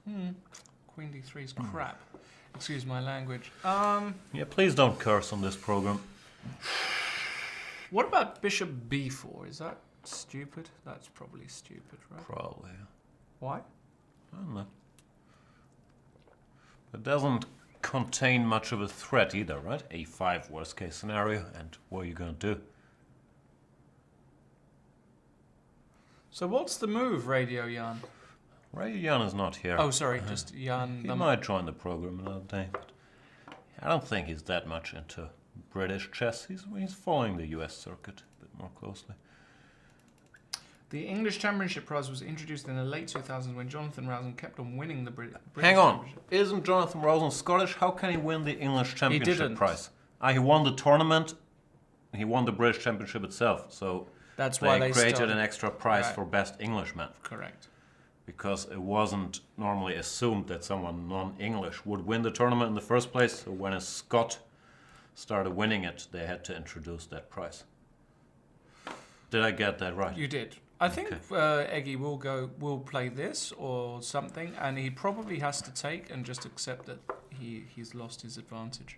Queen d3 is crap. Excuse my language. Yeah, please don't curse on this program. What about bishop b4? Is that stupid? That's probably stupid, right? Probably. Why? I don't know. It doesn't contain much of a threat either, right? a5 worst case scenario, and what are you going to do? So what's the move, Radio Jan? Radio Jan is not here. Oh, sorry, just Jan. He might join the program another day, but I don't think he's that much into British chess. He's following the US circuit a bit more closely. The English Championship prize was introduced in the late 2000s when Jonathan Rowson kept on winning the British Hang on, Championship. isn't Jonathan Rowson Scottish? How can he win the English Championship prize? He won the tournament. He won the British Championship itself, so that's why they created an extra prize for best Englishman. Correct. Because it wasn't normally assumed that someone non-English would win the tournament in the first place. So when a Scot started winning it, they had to introduce that prize. Did I get that right? You did. I think Eggy will play this or something, and he probably has to take and just accept that he's lost his advantage.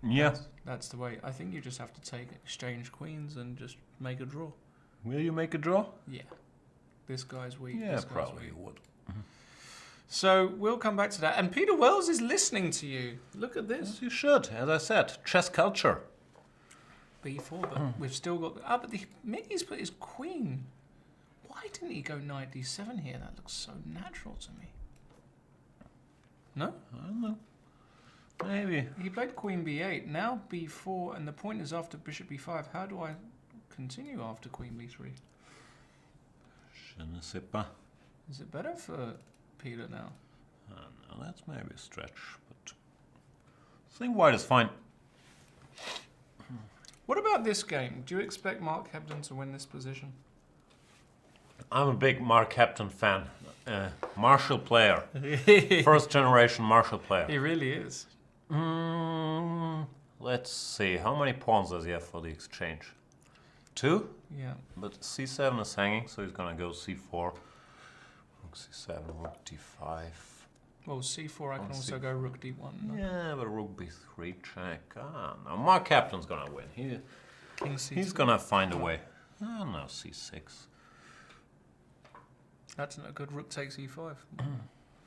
Yeah. That's the way. I think you just have to take, exchange queens, and just make a draw. Will you make a draw? Yeah. This guy's weak. Yeah, this guy's probably weak. you would. So we'll come back to that. And Peter Wells is listening to you. Look at this. Yes, you should. As I said, chess culture. B4, but we've still got... but Mickey's put his queen. Why didn't he go knight d7 here? That looks so natural to me. No? I don't know. Maybe. He played queen b8, now b4, and the point is after bishop b5. How do I continue after queen b3? Je ne sais pas. Is it better for Peter now? No, that's maybe a stretch, but I think white is fine. What about this game? Do you expect Mark Hebden to win this position? I'm a big Mark Hebden fan. Marshall player. First generation Marshall player. He really is. Let's see. How many pawns does he have for the exchange? 2? Yeah. But c7 is hanging, so he's going to go c4. Rook c7, rook d5. Well, c4, I can also go rook d1. No? Yeah, but rook b3 check. No. Mark Hebden's going to win. King c2. He's going to find a way. No, c6. That's not good. Rook takes e5.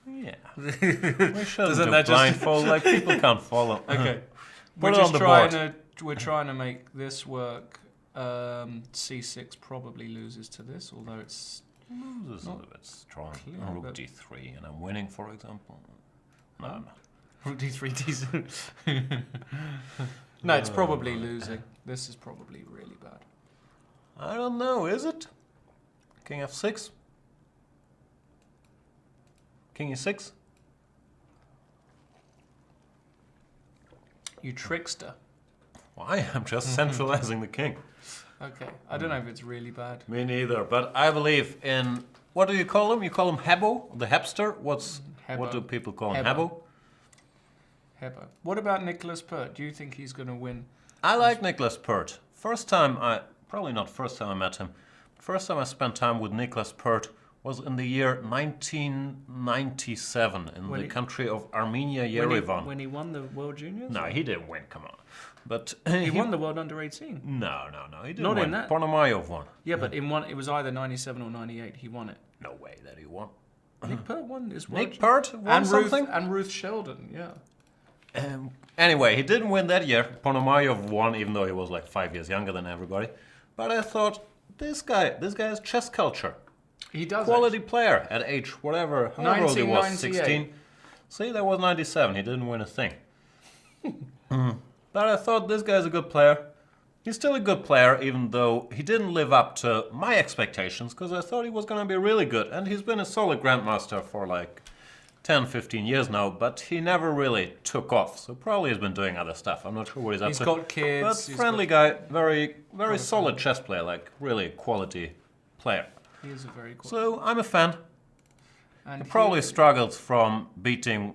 Yeah. We shouldn't Doesn't do that just- blindfold, like people can't follow. Okay. Put We're it just on the trying board. we're trying to make this work. C6 probably loses to this, although it's Loses not a bit strong. clear, Rook but- d3, and I'm winning, for example. No. rook d3, d7. No, it's probably losing. This is probably really bad. I don't know, is it? King f6? King e6? You trickster. Why? I'm just centralizing the king. Okay, I don't know if it's really bad. Me neither, but I believe in... What do you call him? You call him Hebbo? The Hebster? What Hebbo. do people call him? Hebbo. Hebbo? Hebbo. What about Niclas Pert? Do you think he's going to win? I like Niclas Pert. Probably not first time I met him. First time I spent time with Niclas Pert was in the year 1997 in When the he- country of Armenia, When Yerevan. he won the World Juniors? No, he didn't win, come on. But He won the World Under 18. No, he didn't Not win. in that. Ponomarev won. Yeah, but in one, it was either 97 or 98. He won it. No way that he won. Nick Pert won his World Nick Pert won and something? Ruth Sheldon, yeah. Anyway, he didn't win that year. Ponomarev won, even though he was like 5 years younger than everybody. But I thought, this guy has chess culture. He does. Quality player at age whatever, however old he was, 1998. 16. See, that was 97. He didn't win a thing. But I thought this guy's a good player. He's still a good player, even though he didn't live up to my expectations, because I thought he was going to be really good. And he's been a solid grandmaster for like 10, 15 years now, but he never really took off. So probably he's been doing other stuff. I'm not sure what he's up He's to. got kids. But he's friendly guy, very solid chess player, like really quality player. He is a very cool. So I'm a fan. And He probably struggles from beating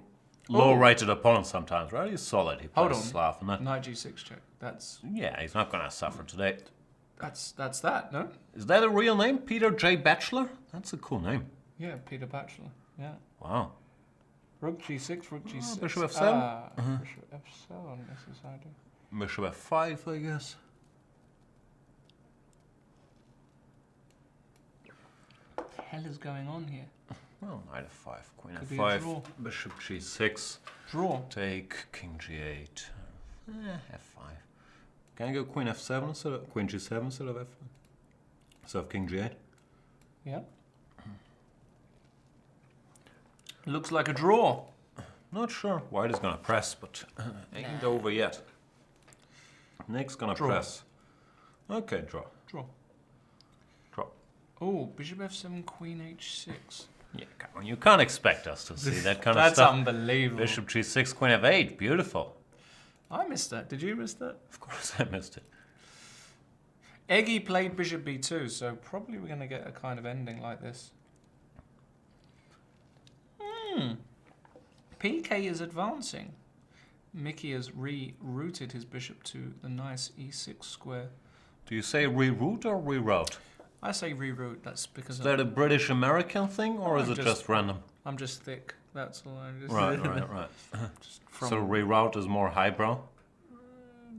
low-rated opponents sometimes, right? He's solid. He Hold plays on. Slav and that. Knight g6 check. That's Yeah, he's not going to suffer today. that, no? Is that a real name? Peter J. Bachelor? That's a cool name. Yeah, Peter Bachelor. Yeah. Wow. Rook g6, rook g6. Bishop f7? Bishop f7, this is how I do. Bishop f5, I guess. What the hell is going on here? Well, knight f5, queen Could be a f5, draw. bishop g6, Draw. take king g8, f5. Can I go queen f7 instead of queen g7 instead of f5? Instead of king g8? Yeah. Looks like a draw. Not sure. White is gonna press, but ain't over yet. Nick's gonna Draw. press. Okay, draw. Draw. Draw. Oh, bishop f7, queen h6. Yeah, come on. You can't expect us to see that kind of That's stuff. unbelievable. Bishop g6, queen f8. Beautiful. I missed that. Did you miss that? Of course I missed it. Eggy played bishop b2, so probably we're going to get a kind of ending like this. PK is advancing. Mickey has rerouted his bishop to the nice e6 square. Do you say reroute or reroute? I say reroute. That's because Is that a British American thing or is it just random? I'm just thick. That's all I just Right. Just from, So reroute is more highbrow?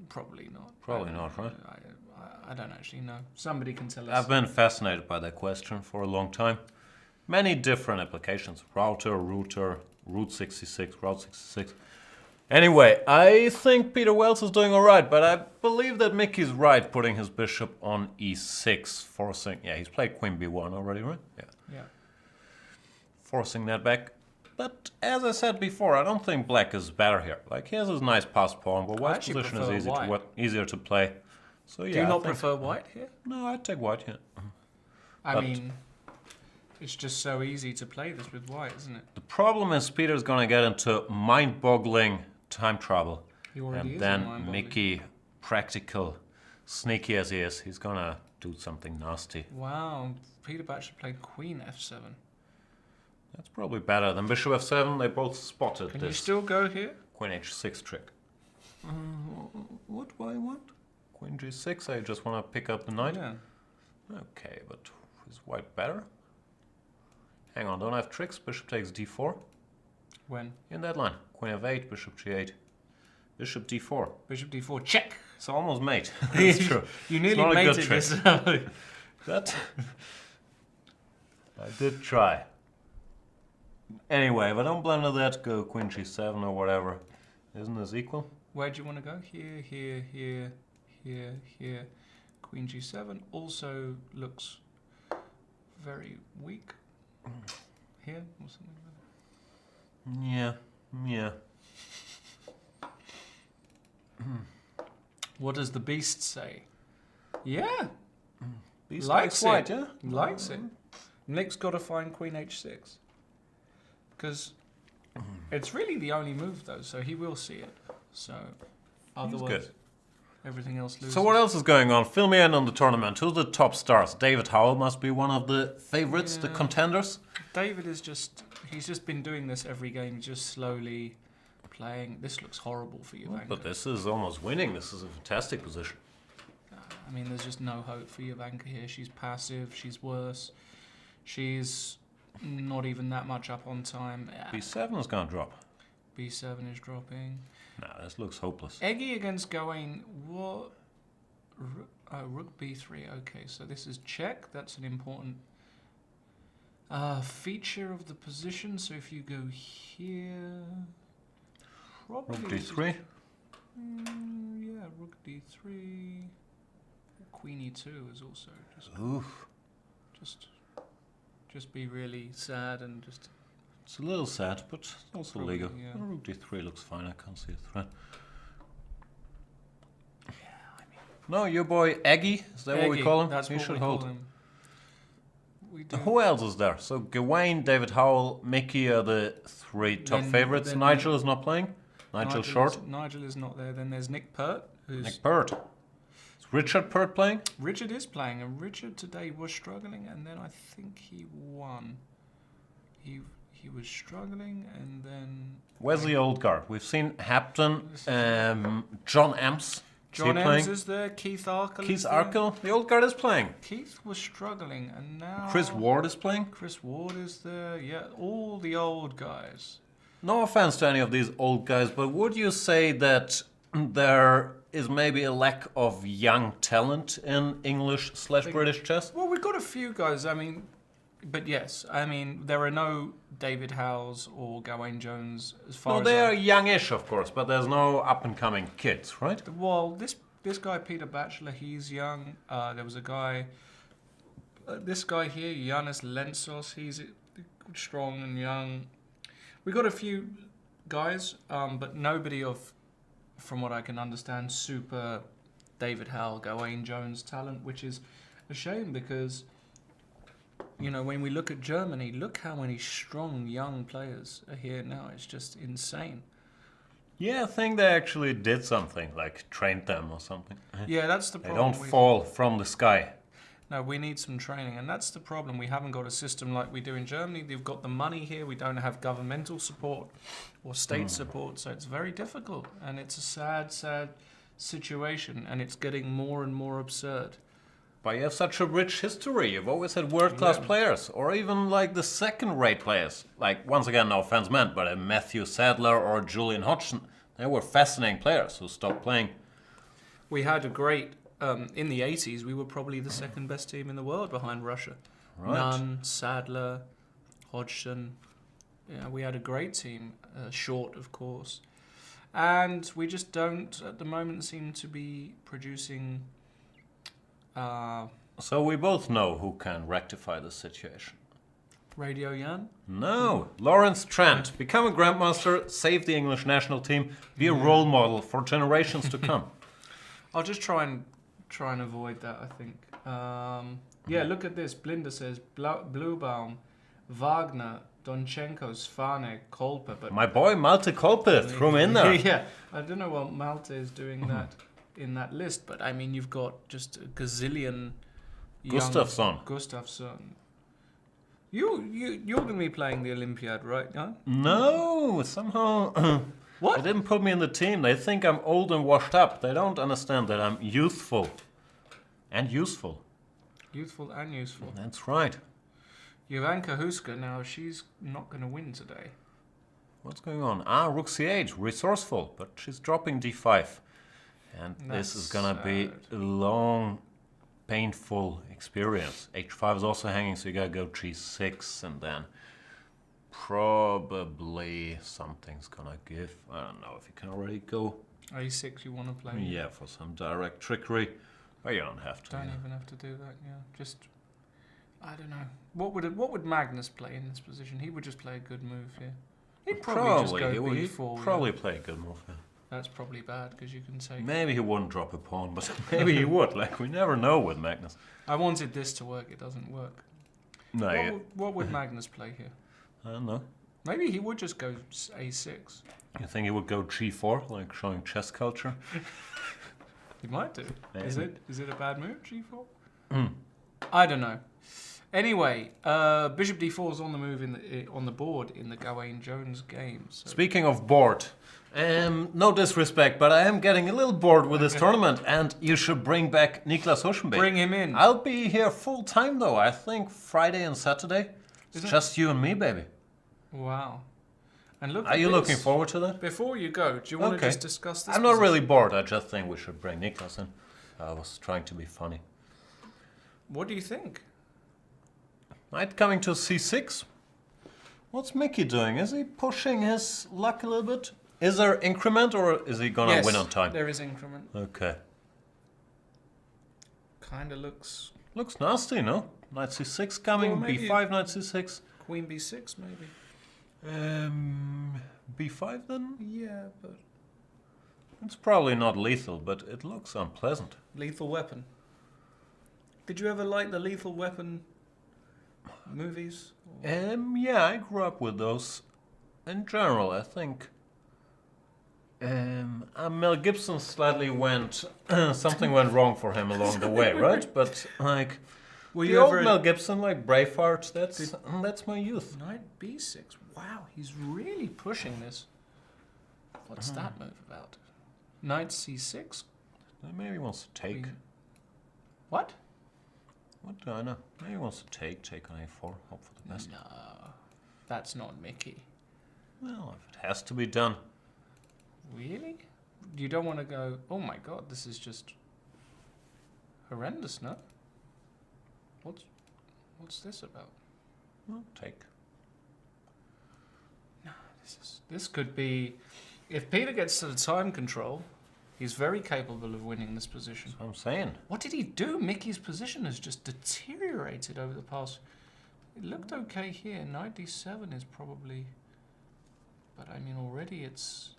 probably not. Probably not, right? I don't actually know. Somebody can tell us. I've been fascinated by that question for a long time. Many different applications. Router, router, route 66, route 66. Anyway, I think Peter Wells is doing all right, but I believe that Mickey's right putting his bishop on e6, forcing... Yeah, he's played queen b1 already, right? Yeah. Forcing that back. But as I said before, I don't think black is better here. Like, here's his nice passed pawn, but white's actually position is prefer easier to play. So yeah, Do you I not think- prefer white here? No, I'd take white here. I But- mean, It's just so easy to play this with white, isn't it? The problem is Peter's going to get into mind-boggling time trouble. He already And is then in mind-boggling. Mickey, practical, sneaky as he is, he's going to do something nasty. Wow, Peter Bachelor played Queen F7. That's probably better than Bishop F7. They both spotted Can this you still go here? Queen H6 trick. What do I want? Queen G6, I just want to pick up the knight. Yeah. Okay, but is white better? Hang on, don't I have tricks? Bishop takes D4. When? In that line. Queen F8, Bishop G8. Bishop D4. Bishop D4, check! It's almost mate. That's true. You It's nearly not a good mated trick. this. That I did try. Anyway, if I don't blunder that, go Queen G7 or whatever. Isn't this equal? Where do you want to go? Here, here, here, here, here. Queen G7 also looks very weak. Here or something like Yeah, yeah. that. What does the beast say? Yeah, Beast likes white, it. yeah? Likes it. Nick's got to find Queen H6. Because it's really the only move though, so he will see it. So otherwise, good. everything else loses. So what else is going on? Fill me in on the tournament. Who's the top stars? David Howell must be one of the favorites, the Yeah. contenders. David is he's just been doing this every game, just slowly playing. This looks horrible for you, But this is almost winning. This is a fantastic position. I mean, there's just no hope for Yavanka here. She's passive, she's worse. She's not even that much up on time. B7 is going to drop. B7 is dropping. Nah, this looks hopeless. Eggy against Gawain, what? Rook B3, okay, so this is check. That's an important feature of the position. So if you go here, probably Rook this is- D3. yeah, Rook D3. Queen E2 is also Oof. just be really sad and just It's a little sad, but it's also Probably, legal. yeah. Rook D3 looks fine. I can't see a threat. No, your boy Eggy, is that what we Eggy, call him? That's He what should we hold. call him. We do. Who else is there? So Gawain, David Howell, Mickey are the three top Then- favorites. then- Nigel is not playing. Nigel short. Nigel is not there. Then there's Nick Pert, who's Nick Pert. Is Richard Pert playing? Richard is playing, and Richard today was struggling, and then I think he won. He was struggling, and then Where's the old guard? We've seen Hebden, John Emps. John he playing? Ems is there. Keith Arkell. Keith is there. Arkell. The old guard is playing. Keith was struggling, and now Chris Ward is playing. Chris Ward is there. Yeah, all the old guys. No offense to any of these old guys, but would you say that there is maybe a lack of young talent in English/British chess? Well, we've got a few guys. I mean, but yes, I mean there are no David Howells or Gawain Jones as far No, as they are youngish, of course, but there's no up-and-coming kids, right? Well, this guy Peter Bachelor, he's young. There was a guy. This guy here, Giannis Lensos, he's strong and young. We got a few guys, but nobody of, from what I can understand, super David Howell, Gawain Jones talent, which is a shame because, you know, when we look at Germany, look how many strong young players are here now. It's just insane. Yeah, I think they actually did something, like trained them or something. Yeah, that's the They problem. don't fall from the sky. No, we need some training, and that's the problem. We haven't got a system like we do in Germany. They've got the money here. We don't have governmental support or state support, so it's very difficult. And it's a sad, sad situation, and it's getting more and more absurd. But you have such a rich history. You've always had world-class Yeah. players, or even like the second-rate players. Like, once again, no offense meant, but a Matthew Sadler or Julian Hodgson. They were fascinating players who stopped playing. We had a great, in the 80s, we were probably the second best team in the world behind Russia. Right. Nunn, Sadler, Hodgson. Yeah, we had a great team, short, of course. And we just don't, at the moment, seem to be producing... So we both know who can rectify the situation. Radio Jan? No, Lawrence Trent. Become a grandmaster, save the English national team, be a role model for generations to come. I'll just try and avoid that, I think. Yeah, look at this. Blinda says Bluebaum, Wagner, Donchenko, Svane, Kolpe. But My boy Malte Kolpe, threw him in there. yeah, I don't know what Malte is doing that in that list, but I mean, you've got just a gazillion. Gustafsson. Gustafsson. You're going to be playing the Olympiad, right? Huh? No, somehow What? they didn't put me in the team. They think I'm old and washed up. They don't understand that I'm youthful and useful. Youthful and useful. That's right. Jovanka Husker, now she's not going to win today. What's going on? Rook C8, resourceful, but she's dropping D5. And this is gonna be a long, painful experience. H5 is also hanging, so you gotta go G6, and then probably something's gonna give. I don't know if you can already go. A6 you want to play? Yeah, for some direct trickery. But you don't have to. Don't even have to do that, yeah. Just, I don't know. What would Magnus play in this position? He would just play a good move here. He'd probably just go B4. Probably play a good move. Yeah. That's probably bad because you can take. Maybe he wouldn't drop a pawn, but maybe he would. Like, we never know with Magnus. I wanted this to work. It doesn't work. No, What would Magnus play here? I don't know. Maybe he would just go A6. You think he would go G4, like showing chess culture? He might do. Maybe. Is it a bad move, G4? I don't know. Anyway, Bishop D4 is on the move on the board in the Gawain Jones game. So. Speaking of bored, no disrespect, but I am getting a little bored with this tournament, and you should bring back Niclas Huschenbeth. Bring him in. I'll be here full time though. I think Friday and Saturday. It's just you and me, baby. Wow. And look. Are you looking forward to that? Before you go, do you want to just discuss this? I'm not really bored. I just think we should bring Niclas in. I was trying to be funny. What do you think? Knight coming to C6. What's Mickey doing? Is he pushing his luck a little bit? Is there increment, or is he gonna win on time? There is increment. Okay. Kind of looks. Looks nasty, no? Knight C6 coming. Well, B5, Knight C6. Queen B6 maybe. B5 then? Yeah, but It's probably not lethal, but it looks unpleasant. Lethal Weapon. Did you ever like the Lethal Weapon movies? Yeah, I grew up with those. In general, I think. Mel Gibson slightly went. Something went wrong for him along the way, right? But like. Were the you old ever Mel Gibson, like Braveheart, that's my youth. Knight B6. Wow, he's really pushing this. What's that move about? Knight C6. Maybe he wants to take. Queen. What? What do I know? Maybe he wants to take on A4. Hope for the best. No, that's not Mickey. Well, if it has to be done. Really? You don't want to go, oh my god, this is just horrendous, no? What's this about? Well, take. No, this could be, if Peter gets to the time control, he's very capable of winning this position. That's what I'm saying. What did he do? Mickey's position has just deteriorated over the past. It looked okay here. Knight D7 is probably, but I mean already it's.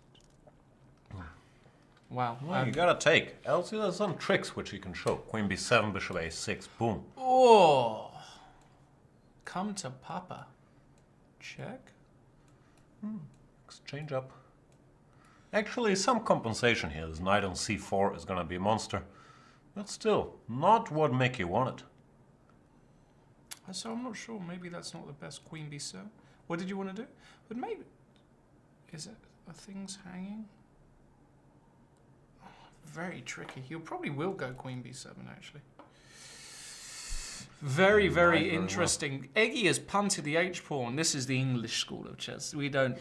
Wow. Well, you gotta take. Else there's some tricks which you can show. Queen B7, Bishop A6, boom. Oh, come to Papa. Check. Exchange up. Actually, some compensation here. This knight on C4 is gonna be a monster. But still, not what Mickey wanted. So I'm not sure. Maybe that's not the best Queen B7. What did you want to do? But maybe. Are things hanging? Oh, very tricky. He probably will go Queen B7 actually. Very, very interesting. Eggy has punted the H pawn. This is the English school of chess. We don't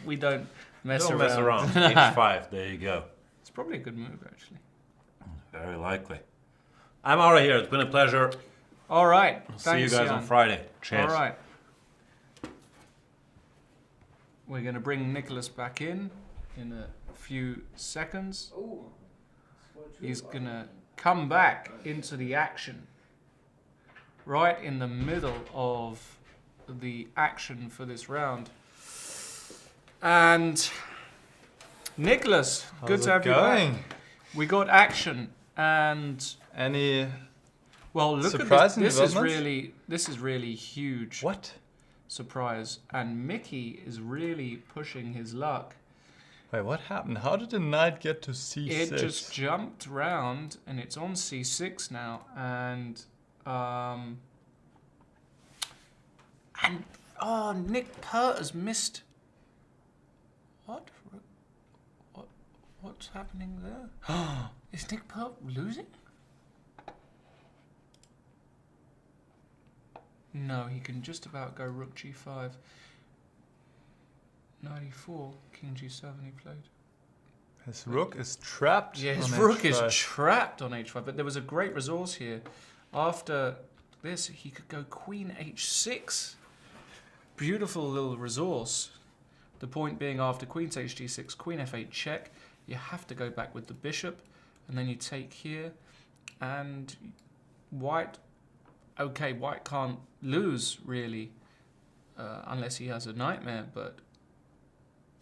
mess Don't around. mess around. H5, there you go. It's probably a good move actually. Very likely. I'm out of here. It's been a pleasure. All right. See you Thanks, guys Jan. on Friday. Cheers. All right. We're going to bring Niclas back in a few seconds. He's going to come back into the action right in the middle of the action for this round. And Niclas, good to have you back. We got action and Any Well, look Surprising at this. developments. This is really huge What? surprise, and Mickey is really pushing his luck. Wait, what happened? How did the knight get to c6? It just jumped round, and it's on c6 now, and oh, Nick Pert has missed. What's happening there? Is Nick Pert losing? No, he can just about go rook g5. 94, king g7 he played. His rook is trapped. Yeah, his on rook h5. is trapped on h5, but there was a great resource here. After this, he could go queen h6. Beautiful little resource. The point being, after queen takes g6, queen f8 check, you have to go back with the bishop, and then you take here, and white, okay, white can't lose, really, unless he has a nightmare, but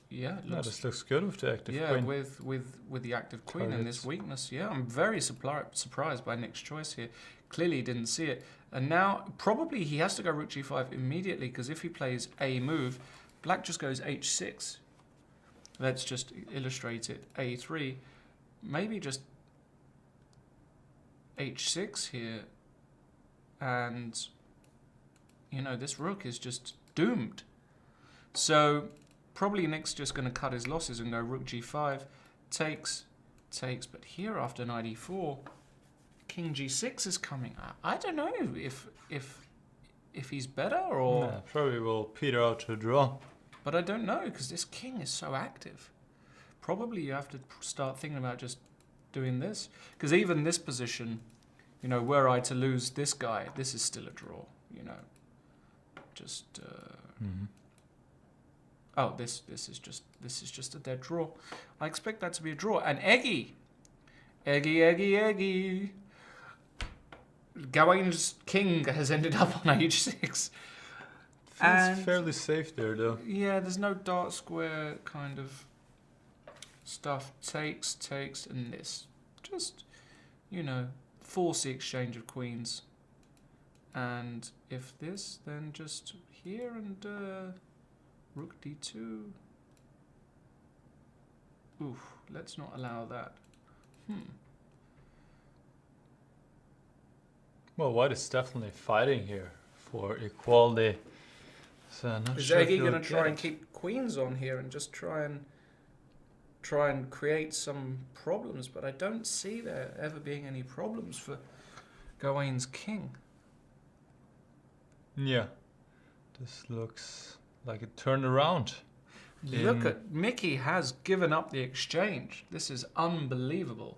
yeah, it No, looks, this looks good with the active yeah, queen. with the active queen and this Targets. weakness, yeah, I'm very surprised by Nick's choice here. Clearly he didn't see it, and now probably he has to go rook g5 immediately, because if he plays a move, black just goes h6. Let's just illustrate it. a3, maybe just h6 here, and you know, this rook is just doomed. So probably Nick's just going to cut his losses and go rook g5, takes, but here after knight e4, king g6 is coming. I don't know if he's better or... Yeah, probably will peter out to a draw. But I don't know, because this king is so active. Probably you have to start thinking about just doing this. Because even this position, you know, were I to lose this guy, this is still a draw, you know. Just... Oh, this is just a dead draw. I expect that to be a draw. And Eggy! Gawain's king has ended up on h6. Feels fairly safe there, though. Yeah, there's no dark square kind of stuff. Takes, and this. Just, you know, force the exchange of queens. And if this, then just here and rook d2. Oof, let's not allow that. Well, white is definitely fighting here for equality. So I'm not Is sure if Eggy he'll going to get try and it. keep queens on here and just try and create some problems? But I don't see there ever being any problems for Gawain's king. Yeah. This looks like it turned around. Look at Mickey has given up the exchange. This is unbelievable.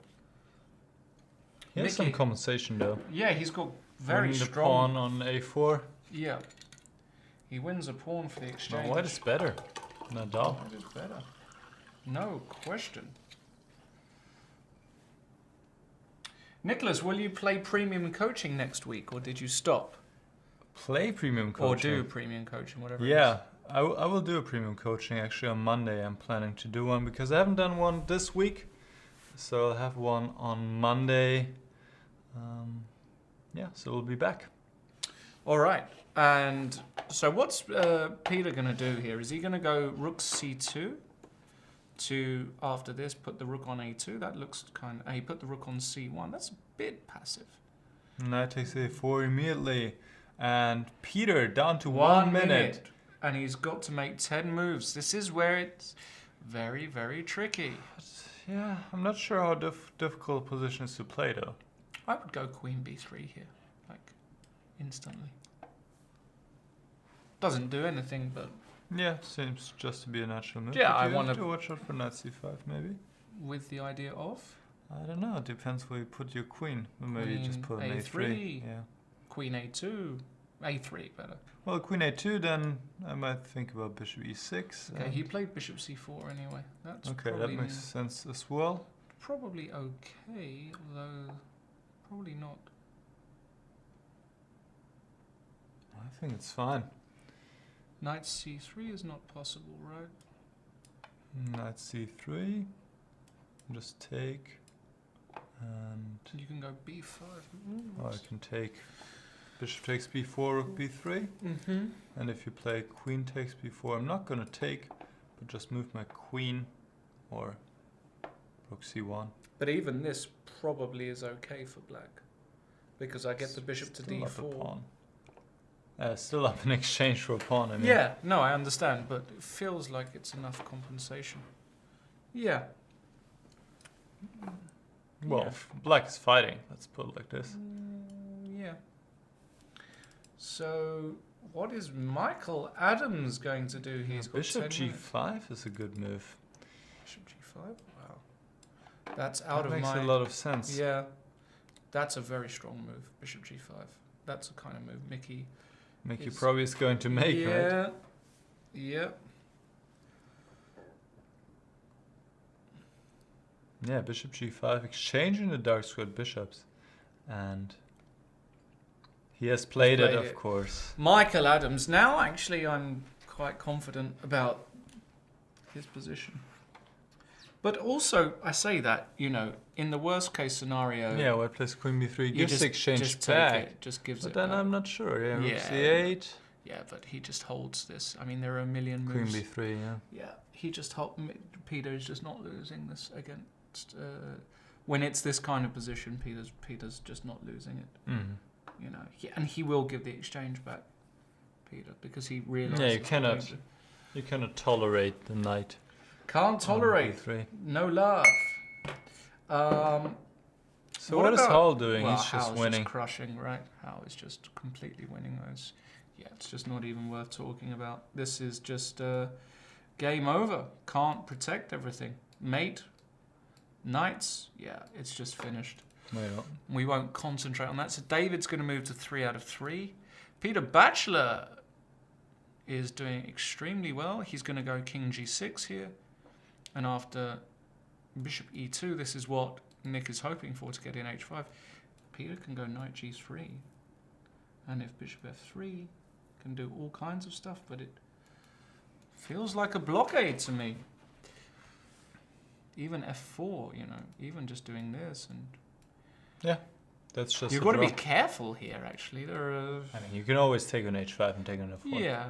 He has some Mickey- compensation, though. Yeah, he's got very Winning the strong. pawn on a4. Yeah, he wins a pawn for the No, exchange. white is better. Nadal. White is better. No question. Niclas, will you play premium coaching next week, or did you stop? Play premium coaching. Or do premium coaching, whatever it Yeah, is. I will do a premium coaching actually on Monday. I'm planning to do one because I haven't done one this week. So I'll have one on Monday. Yeah, so we'll be back. All right. And so what's Peter going to do here? Is he going to go rook c2 to, after this, put the rook on a2? That looks kind of... He put the rook on c1. That's a bit passive. Knight takes a4 immediately. And Peter down to 1 1 minute. And he's got to make 10 moves. This is where it's very, very tricky. Yeah, I'm not sure how difficult position is to play though. I would go queen b3 here, like, instantly. Doesn't do anything, but Yeah, seems just to be a natural move. Yeah, but I you wanna- have to watch out for knight c5 maybe. with the idea of I don't know, it depends where you put your queen. Or maybe you just put Queen an A3. a3. Yeah. queen a2, a3 better. Well, queen a2, then I might think about bishop e6. Okay, and- he played bishop c4 anyway. That's okay, that probably, makes sense as well. probably okay, although probably not. I think it's fine. Knight c3 is not possible, right? Knight c3. Just take. And You can go b5. I can take bishop takes b4, rook b3. Mm-hmm. And if you play queen takes b4, I'm not going to take, but just move my queen or rook c1. But even this probably is okay for black, because I get the bishop to Still up a d4. pawn. Still up in exchange for a pawn, I mean. Yeah, no, I understand, but it feels like it's enough compensation. Yeah. Well, Yeah. black is fighting, let's put it like this. Yeah. So, what is Michael Adams going to do? He's got Bishop 10 minutes. g5 is a good move. Bishop g5? Wow. That's out That of makes my... a lot of sense. Yeah. That's a very strong move, Bishop g5. That's the kind of move Mickey... Mickey is- probably is going to make, right? Yeah. Yeah. Yeah, bishop g5, exchanging the dark squared bishops. And he has played it, played of it. course. Michael Adams. Now, actually, I'm quite confident about his position. But also, I say that, you know, in the worst case scenario, Yeah, white plays queen b3, you gives just the exchange just take back. it, just gives But it then back. I'm not sure. Yeah, rook Yeah. c8, Yeah, but he just holds this. I mean, there are a million queen moves. b3, yeah. Yeah, he just Peter is just not losing this against. When it's this kind of position, Peter's just not losing it. Mm. You know, and he will give the exchange back, Peter, because he realizes. Yeah, you the cannot- danger. You cannot tolerate the knight. Can't tolerate. b3. No love. So What what is about- Howell doing? Well, He's just Howell's winning. just crushing, right? Howell is just completely winning those. Yeah, it's just not even worth talking about. This is just game over. Can't protect everything. Mate, knights, yeah, it's just finished. Well, We won't concentrate on that. So David's going to move to 3 out of 3. Peter Bachelor is doing extremely well. He's going to go king g6 here. And after bishop e2, this is what Nick is hoping for to get in h5. Peter can go knight g3. And if bishop f3, can do all kinds of stuff, but it feels like a blockade to me. Even f4, you know, even just doing this. And that's just you've a got to be draw. careful here, actually. There are... I mean, you can always take on h5 and take on f4. Yeah.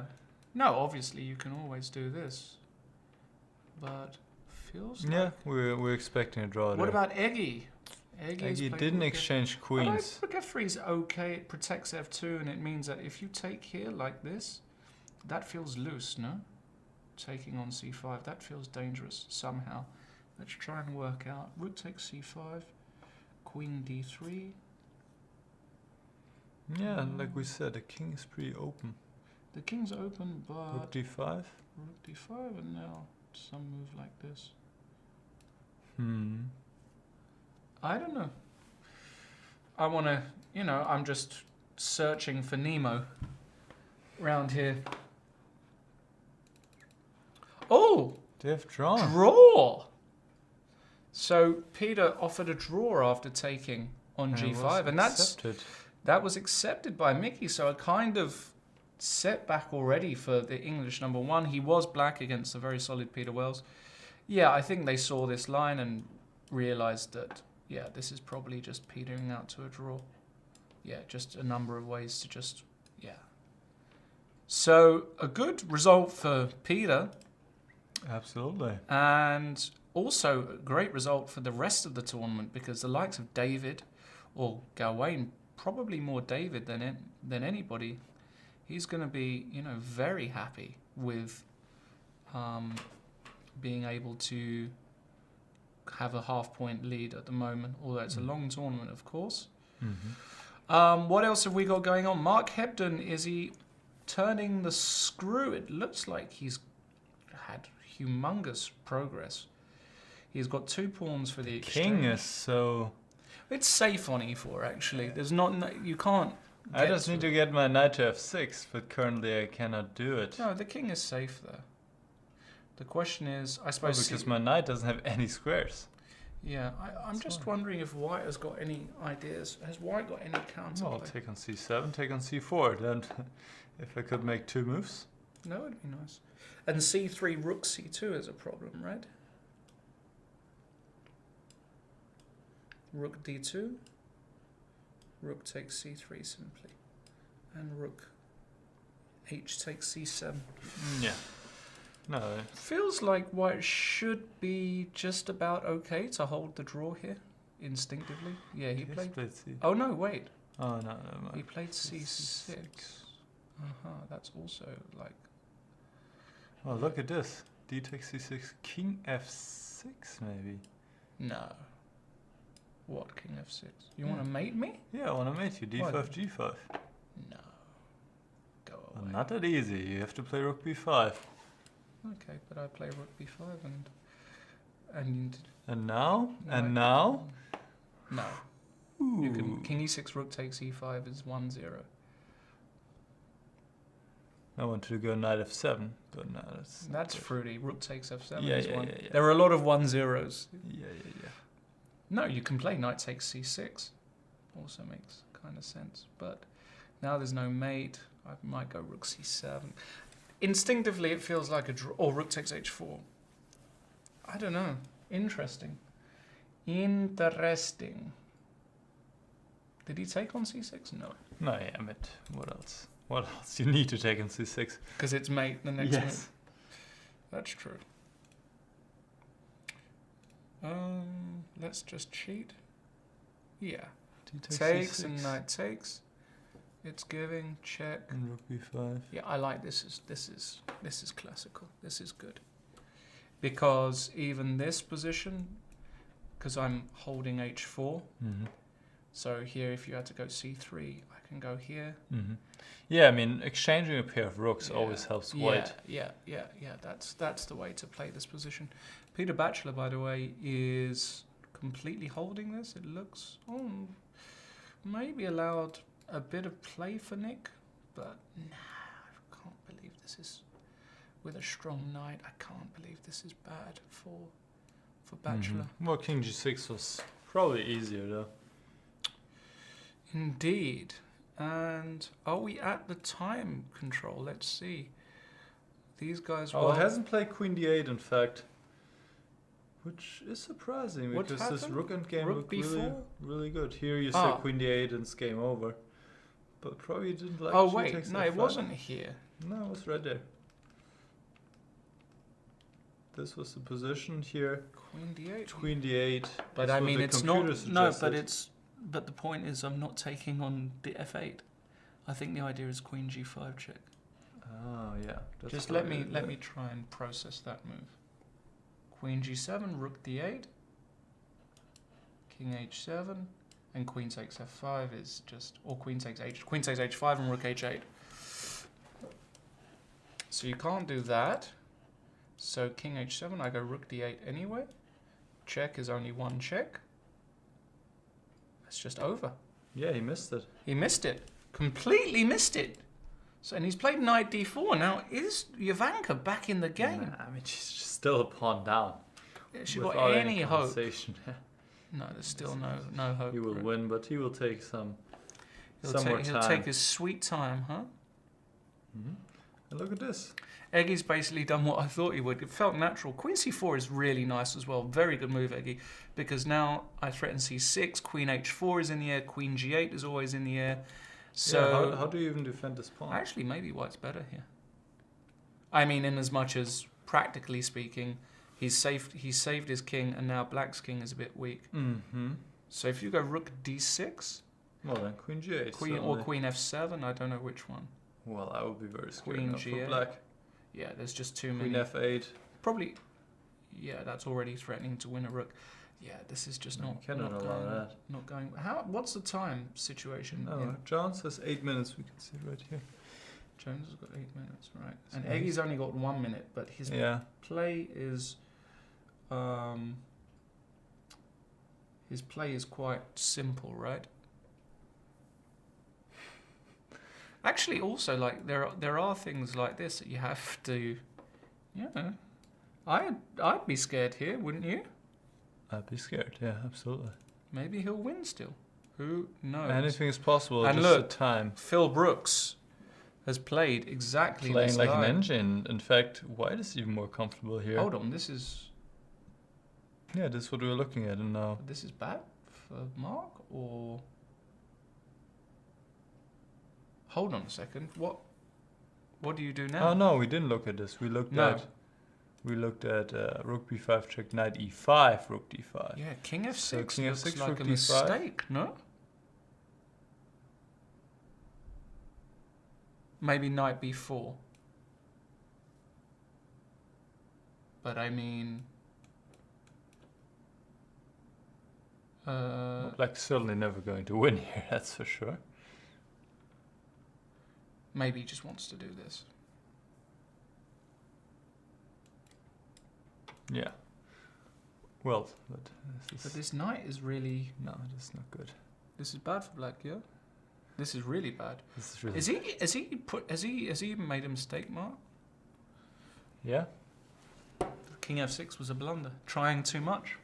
No, obviously you can always do this. But feels Yeah, like... we're expecting a draw there. What about Eggy? Eggy didn't exchange But queens. rook f3 is okay. It protects f2, and it means that if you take here like this, that feels loose, no? Taking on c5, that feels dangerous somehow. Let's try and work out. Rook takes c5, queen d3. Yeah, like we said, the king is pretty open. The king's open, but Rook d5. rook d5, and now some move like this. I don't know. I want to, you know, I'm just searching for Nemo round here. Oh, They have drawn. draw! So Peter offered a draw after taking on And it g5, was and accepted. that was accepted by Mickey, so a kind of setback already for the English number one. He was black against a very solid Peter Wells. Yeah, I think they saw this line and realized that, yeah, this is probably just petering out to a draw. Yeah, just a number of ways to just, yeah. So a good result for Peter, Absolutely. and also a great result for the rest of the tournament, because the likes of David or Gawain, probably more David than anybody, he's going to be, you know, very happy with being able to have a half-point lead at the moment, although it's a long tournament, of course. What else have we got going on? Mark Hebden, is he turning the screw? It looks like he's had humongous progress. He's got 2 pawns for the exchange. King is so... It's safe on e4, actually. There's not... You can't... I get just need to get my knight to f6, but currently I cannot do it. No, the king is safe there. The question is, I Oh, suppose... because my knight doesn't have any squares. Yeah, I'm just wondering if White has got any ideas. Has White got any counter Well, play? take on c7, take on c4. Then, if I could make 2 moves. No, it'd be nice. And c3, rook c2 is a problem, right? Rook d2. Rook takes c3 simply. And rook h takes c7. Yeah. No. Feels like white should be just about okay to hold the draw here, instinctively. Yeah, he played... C. Oh, no, wait. Oh, no, no. He played c6. That's also like... Oh, look at this. D takes c6. King f6, maybe. No. What, king f6? You want to mate me? Yeah, I want to mate you. D5, What? g5. No. Go Well, away. not that easy. You have to play rook b5. Okay, but I play rook b5 and And now? No, And now? no. You can king e6 rook takes e5 is 1-0. I wanted to go knight f7, but no, That's fruity. Rook takes f7 Yeah, is yeah, 1. yeah, yeah. There are a lot of 1-0s. Yeah. No, you can play knight takes c6. Also makes kind of sense. But now there's no mate. I might go rook c7. Instinctively, it feels like a draw. Or rook takes h4. I don't know. Interesting. Interesting. Did he take on c6? No. No, yeah, but what else? What else? You need to take on c6. Because it's mate the next move. That's true. Let's just cheat. Yeah. D takes Takes c6. and knight takes. It's giving check. And rook b5. Yeah, I like this. This is classical. This is good. Because even this position, because I'm holding h4. Mm-hmm. So here, if you had to go c3, I can go here. Mm-hmm. Yeah, I mean, exchanging a pair of rooks always helps white. Yeah. That's the way to play this position. Peter Bachelor, by the way, is completely holding this. It looks maybe allowed a bit of play for Nick, but nah, I can't believe this is with a strong knight. I can't believe this is bad for Bachelor. Mm-hmm. Well, king g6 was probably easier though. Indeed. And are we at the time control? Let's see. These guys. Oh, it hasn't played queen d8, in fact, which is surprising What because this happened? rook endgame Rook looked really, b4? really good. Here you say Ah. queen d8 and it's game over, but probably didn't like. Oh g wait, takes no, it f5. wasn't here. No, it was right there. This was the position here. Queen d8. Queen d8. But is I what mean, the it's computer not. No, suggested. but the point is, I'm not taking on the f8. I think the idea is queen g5 check. Oh yeah. That's Just let me probably it. try and process that move. Queen g7, rook d8, king h7, and queen takes f5 is just, or queen takes h5 and rook h8. So you can't do that. So king h7, I go rook d8 anyway. Check is only one check. It's just over. Yeah, he missed it. He missed it. Completely missed it. So, and he's played knight d4. Now, is Jovanka back in the game? Nah, I mean, she's just still a pawn down. Has she got without any hope? compensation. No, there's still no hope. He will for it. win, but he will take some He'll more time. take his sweet time, huh? Mhm. And look at this. Eggy's basically done what I thought he would. It felt natural. Queen c4 is really nice as well. Very good move, Eggy. Because now I threaten c6, queen h4 is in the air, queen g8 is always in the air. So yeah, how do you even defend this pawn? actually, maybe white's better here. I mean, in as much as practically speaking, he's saved his king, and now black's king is a bit weak. Mm-hmm. So if you go rook d6, Well then, queen g8. queen or certainly. queen f7, I don't know which one. Well, I would be very scared Queen now for g8. black. Yeah, there's just too Queen many. f8. Probably, yeah, that's already threatening to win a rook. Yeah, this is just No, not, you cannot not allow going. that. Not going. How? What's the time situation? No, in- John says 8 minutes. We can see right here. Jones has got 8 minutes, right? And So Eggy's only got 1 minute, but his Yeah. play is, his play is quite simple, right? Actually, also like there are things like this that you have to, yeah. I'd be scared here, wouldn't you? I'd be scared. Yeah, absolutely. Maybe he'll win still. Who knows? Anything is possible. And just look, the time. Phil Brooks has played exactly Playing this like line. an engine. In fact, white is even more comfortable here. Hold on, this is Yeah, this is what we're looking at now. bad. for Mark, or hold on a second. What do you do now? Oh no, we didn't look at this. We looked No. at rook b5 check, knight e5, rook d5. Yeah, king f6 So king looks f6, like rook a d5. mistake, no? Maybe knight b4. But I mean... Black's certainly never going to win here, that's for sure. maybe he just wants to do this. Yeah. Well, but But this knight is really... no, that's not good. This is bad for black, yeah? This is really bad. This is really Has he even made a mistake, Mark? yeah. King f6 was a blunder. Trying too much.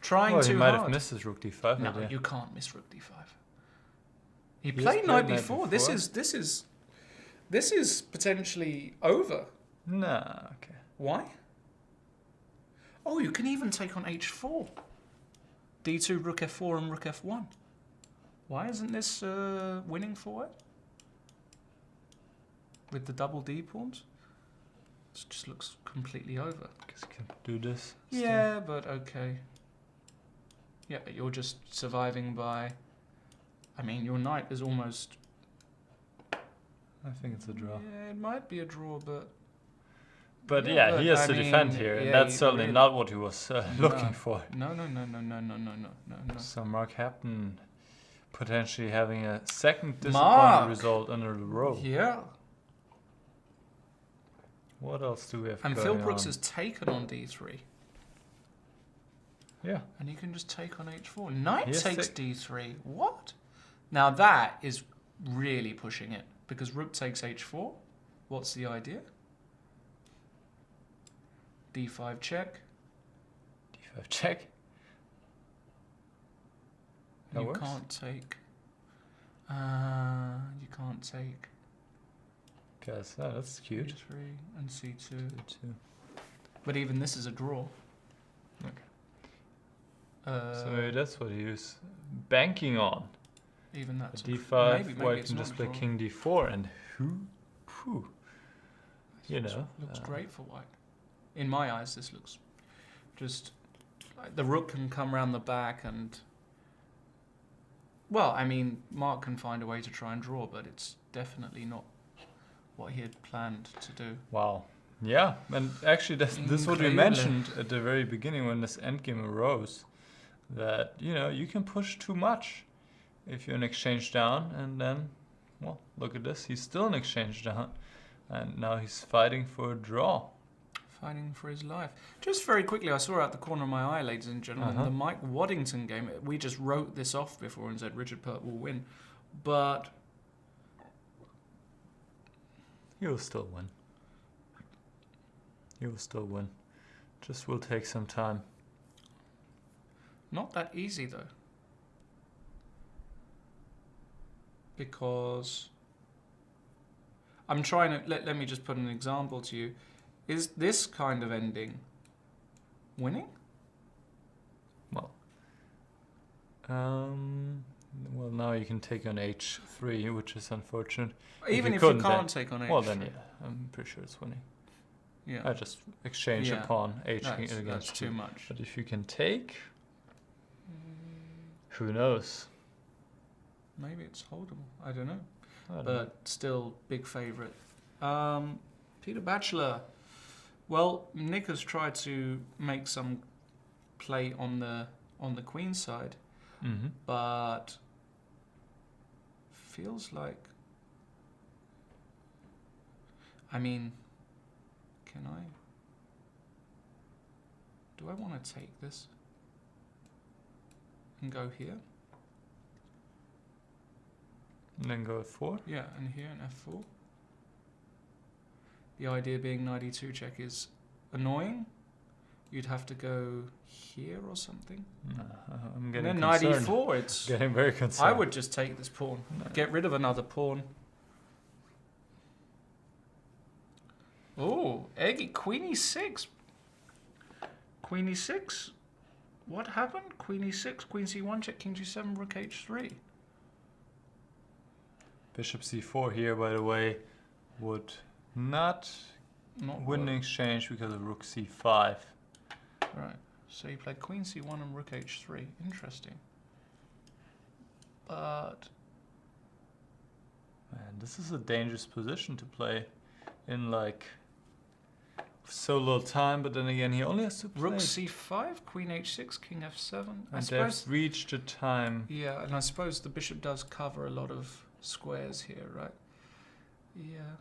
Trying Well, too he might hard. have missed his rook d5. No, idea. you can't miss rook d5. He He played just knight played knight b4. b4. This is potentially over. Nah, okay. Why? Oh, you can even take on h4. d2, rook f4, and rook f1. Why isn't this winning for it? With the double d pawns? This just looks completely over. Guess you can do this. still. Yeah, but okay. Yeah, but you're just surviving by... I mean, your knight is almost... I think it's a draw. Yeah, it might be a draw, but... But Yeah, yeah, but he has I to defend mean, here, and yeah, that's he certainly really- not what he was looking for. No. So Mark Hebden potentially having a second Mark! disappointing result under the row. Yeah. What else do we have And going Phil Brooks on? has taken on d3. Yeah. And you can just take on h4. Knight He has takes ta- d3. What? Now that is really pushing it. Because rook takes h4. What's the idea? d5 check. d5 check. That You works? can't take... you can't take Guess that's cute. d3 and c2. Too. But even this is a draw. Okay. So Uh, maybe that's what he was banking on. even that's d5, maybe white it's can not just a play draw. king d4, and whew, you know. Looks great for white. In my eyes, this looks just like the rook can come around the back and. Well, I mean, Mark can find a way to try and draw, but it's definitely not what he had planned to do. Wow. Yeah, and actually this is what we Incredible. mentioned at the very beginning when this endgame arose, that, you know, you can push too much if you're an exchange down, and then, well, look at this, he's still an exchange down, and now he's fighting for a draw. Fighting for his life. Just very quickly, I saw out the corner of my eye, ladies and gentlemen, Uh-huh. the Mike Waddington game. We just wrote this off before and said Richard Pert will win, but He will still win. He will still win. Just will take some time. not that easy though. Because I'm trying to let me just put an example to you. Is this kind of ending winning? Well, now you can take on h3, which is unfortunate. Even you if you couldn't, can't take on h3. Well, then, yeah, I'm pretty sure it's winning. Yeah. I just exchange Yeah. a pawn, h That's against too you. much. But if you can take, who knows? Maybe it's holdable. I don't know. I don't know. But still, big favourite. Peter Bachelor. Well, Niclas tried to make some play on the queen side, Mhm. but feels like. I mean, can I? Do I want to take this and go here? And then go f4. Yeah, and here and f4. The idea being knight e2 check is annoying. You'd have to go here or something. I'm And getting then knight concerned. e4, it's... Getting very concerned. I would just take this pawn. Get rid of another pawn. Oh, Eggy, queen e6. Queen e6. What happened? Queen e6, queen c1, check king g7, rook h3. Bishop c4 here, by the way, would not win the exchange because of rook c5. Right. So you played queen c1 and rook h3. Interesting. But Man, this is a dangerous position to play in like so little time, but then again he only has to play. rook c5, queen h6, king f7. I And suppose. they've reached a time. Yeah, and I suppose the bishop does cover a lot of squares here, right? Yeah.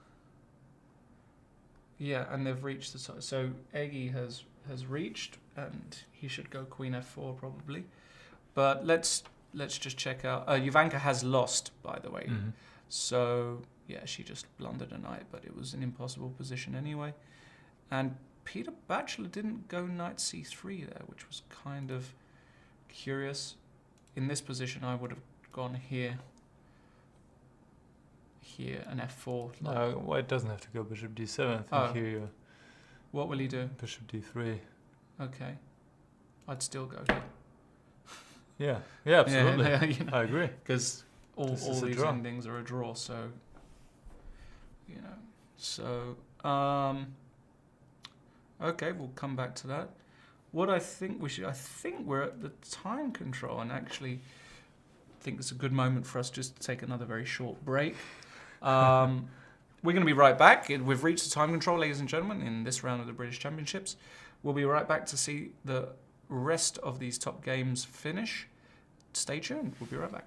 Yeah, and they've reached the side. So Eggy has reached, and he should go queen f4 probably. But let's just check out. Jovanka has lost, by the way. Mhm. So yeah, she just blundered a knight, but it was an impossible position anyway. And Peter Bachelor didn't go knight c3 there, which was kind of curious. In this position, I would have gone here, and f4. No, white doesn't have to go bishop d7. I think Oh. here you What will he do? bishop d3. Okay, I'd still go here. Yeah, absolutely. Yeah, you know, I agree. because all This is a these draw. endings are a draw. So okay, we'll come back to that. What I think I think we're at the time control, and actually, I think it's a good moment for us just to take another very short break. We're going to be right back. We've reached the time control, ladies and gentlemen, in this round of the British Championships. We'll be right back to see the rest of these top games finish. Stay tuned. We'll be right back.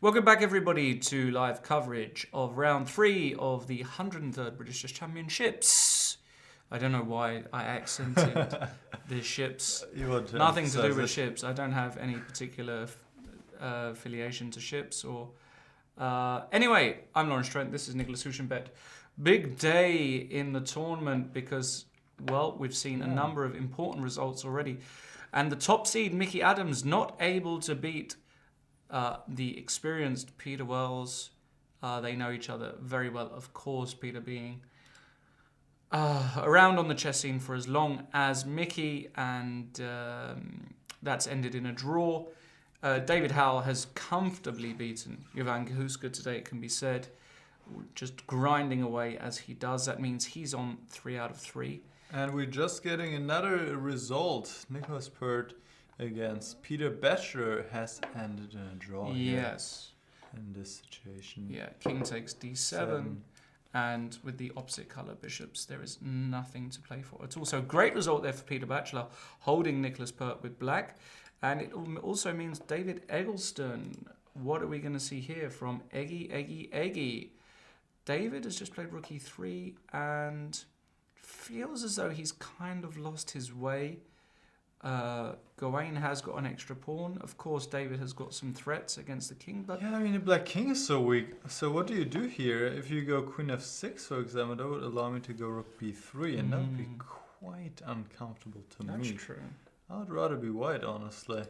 Welcome back, everybody, to live coverage of round 3 of the 103rd British Chess Championships. I don't know why I accented the ships. Nothing to do with ships. I don't have any particular affiliation to ships. Or anyway, I'm Lawrence Trent. This is Niclas Huschenbeth. Big day in the tournament because, well, we've seen a number of important results already. And the top seed, Mickey Adams, not able to beat the experienced Peter Wells. They know each other very well, of course, Peter being around on the chess scene for as long as Mickey, and that's ended in a draw. David Howell has comfortably beaten Jovan Husker today, it can be said, just grinding away as he does. That means he's on 3 out of 3. And we're just getting another result. Niclas Pert against Peter Bachelor has ended in a draw. Yes. Here in this situation. Yeah, king takes d7. And with the opposite colour bishops, there is nothing to play for. It's also a great result there for Peter Bachelor, holding Niclas Pert with black. And it also means David Eggleston. What are we going to see here from Eggy? David has just played rook e3 and feels as though he's kind of lost his way. Gawain has got an extra pawn. Of course, David has got some threats against the king, but yeah, I mean, the black king is so weak. So what do you do here? If you go queen f6, for example, that would allow me to go rook b3, and that would be quite uncomfortable to me. That's true. I would rather be white, honestly.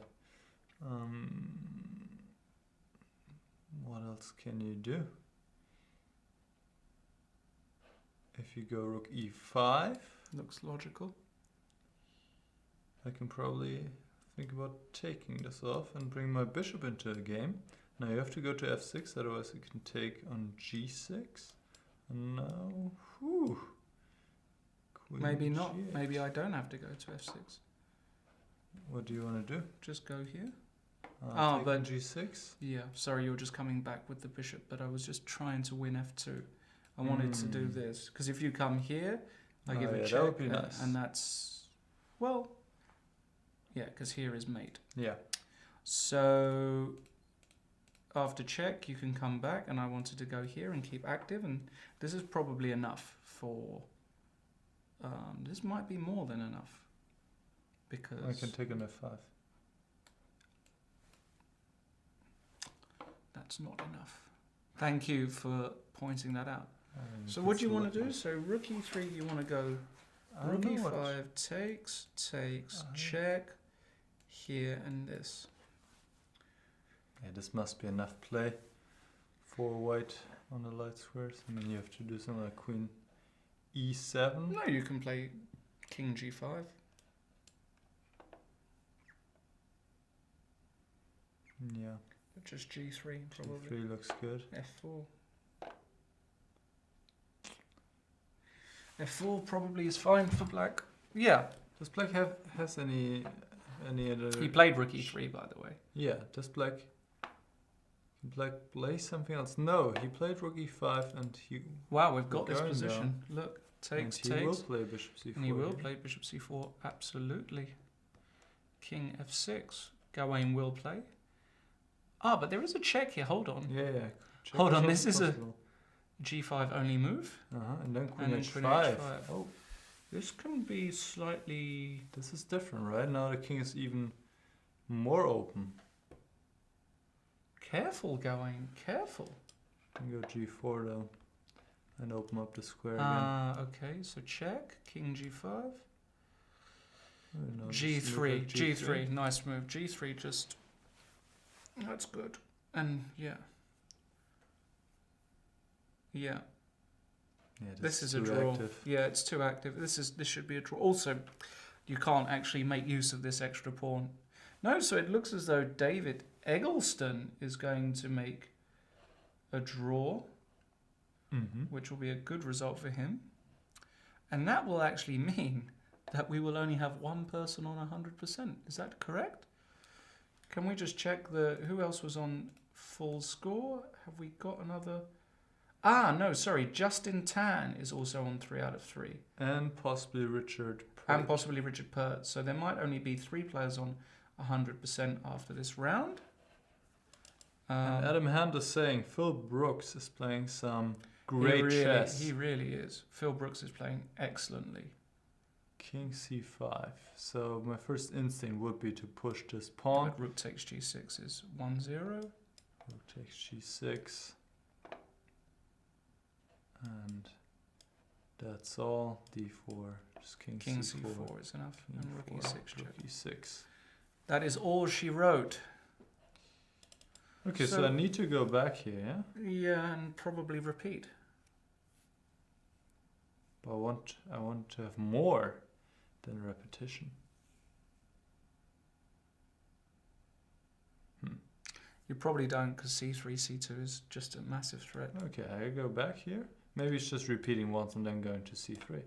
What else can you do? If you go rook e5, looks logical. I can probably think about taking this off and bring my bishop into the game. Now you have to go to f6, otherwise you can take on g6. And now, Maybe not. G8. Maybe I don't have to go to f6. What do you want to do? Just go here. Take but on g6? Yeah, sorry, you were just coming back with the bishop, but I was just trying to win f2. I wanted to do this, because if you come here, I give a check, that would be nice. and that's, well, yeah, because here is mate. Yeah. So after check, you can come back, and I wanted to go here and keep active, and this is probably enough for, this might be more than enough, because I can take on f5. That's not enough. Thank you for pointing that out. So what do you want to do? So rook e3, you want to go rook e5, takes, check, here and this. Yeah, this must be enough play for white on the light squares. I mean, you have to do something like queen e7. No, you can play king g5. Yeah. But just g3 probably. g3 looks good. f4. f4 probably is fine for black. Yeah. Does black has any other? He played rook e3, by the way. Yeah. Does black play something else? No, he played rook e5 and he. Wow, we've got this going position. down. Look, takes, and he will play bishop c4. And he will play bishop c4, absolutely. King f6. Gawain will play. Ah, but there is a check here. Hold on. Yeah. Check Hold on, is this is a possible. g5 only move. And then queen And h5. then queen h5. Oh, this can be slightly. This is different, right? Now the king is even more open. Careful, Gawain. Careful. You can go g4 though, and open up the square Okay. So check. King g5. again. No, g3. G3. Nice move. G3 just. That's good. And yeah. Yeah. This is a draw. Active. Yeah, it's too active. This should be a draw. Also, you can't actually make use of this extra pawn. No, so it looks as though David Eggleston is going to make a draw, which will be a good result for him. And that will actually mean that we will only have one person on 100%. Is that correct? Can we just check who else was on full score? Have we got another? Ah, no, sorry. Justin Tan is also on 3 out of 3. And possibly Richard Pert. And possibly Richard Pert. So there might only be 3 players on 100% after this round. And Adam Hand is saying Phil Brooks is playing some great chess. He really is. Phil Brooks is playing excellently. King c5. So my first instinct would be to push this pawn. But rook takes g6 is 1-0. Rook takes g6. And that's all. d4. Just king c4. c4 is enough. King And rook e4, e6 check. rook e6. That is all she wrote. Okay, so I need to go back here, yeah? Yeah, and probably repeat. But I want to have more than repetition. You probably don't, because c3, c2 is just a massive threat. Okay, I go back here. Maybe it's just repeating once and then going to c3.